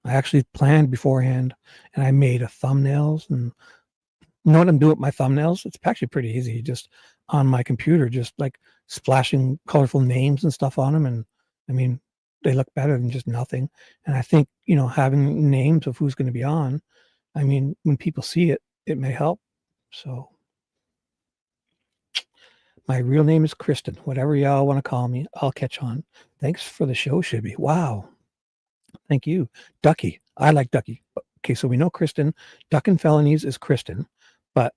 I actually planned beforehand and I made a thumbnails, and you know what I'm doing with my thumbnails? It's actually pretty easy. Just on my computer, just like splashing colorful names and stuff on them. And I mean, they look better than just nothing. And I think, you know, having names of who's going to be on, I mean, when people see it, it may help. So my real name is Kristen. Whatever y'all want to call me, I'll catch on. Thanks for the show, Shibby. Wow. Thank you. Ducky. I like Ducky. Okay, so we know Kristen. Duck and Felonies is Kristen, but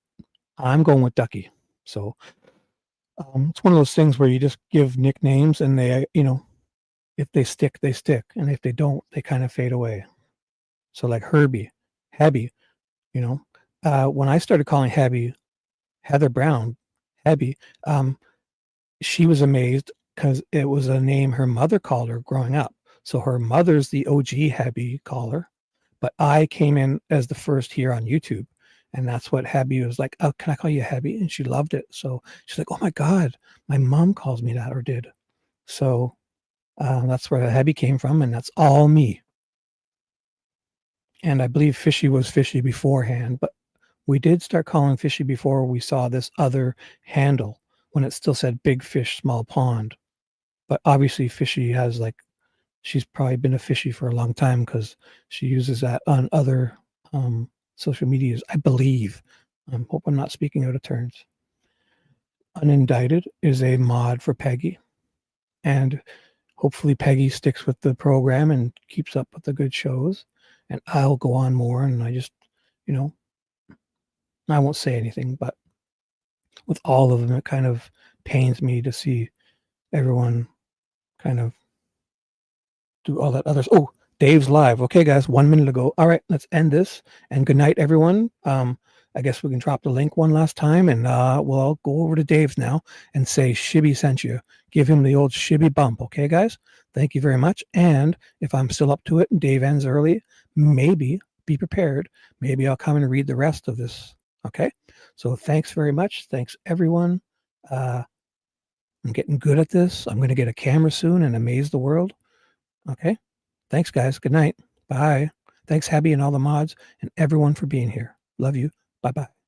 I'm going with Ducky. So it's one of those things where you just give nicknames and they, you know, if they stick, they stick. And if they don't, they kind of fade away. So like Herbie, Hebby, you know, when I started calling Hebby Heather Brown, Hebby, she was amazed because it was a name her mother called her growing up. So her mother's the OG Hebby caller, but I came in as the first here on YouTube. And that's what Hebby was like, oh, can I call you Hebby? And she loved it. So she's like, oh my God, my mom calls me that, or did. So that's where the Hebby came from. And that's all me. And I believe Fishy was Fishy beforehand, but we did start calling Fishy before we saw this other handle when it still said Big Fish, Small Pond. But obviously Fishy has like, she's probably been a Fishy for a long time because she uses that on other social medias, I believe. I hope I'm not speaking out of turns. Unindicted is a mod for Peggy. And hopefully Peggy sticks with the program and keeps up with the good shows. And I'll go on more. And I just, you know, I won't say anything, but with all of them, it kind of pains me to see everyone kind of do all that others. Oh, Dave's live. Okay, guys, 1 minute ago. All right, let's end this. And good night, everyone. I guess we can drop the link one last time, and we'll go over to Dave's now and say Shibby sent you. Give him the old Shibby bump. Okay, guys? Thank you very much. And if I'm still up to it and Dave ends early, maybe be prepared. Maybe I'll come and read the rest of this. Okay? So thanks very much. Thanks, everyone. I'm getting good at this. I'm going to get a camera soon and amaze the world. Okay? Thanks, guys. Good night. Bye. Thanks, Habby and all the mods and everyone for being here. Love you. Bye-bye.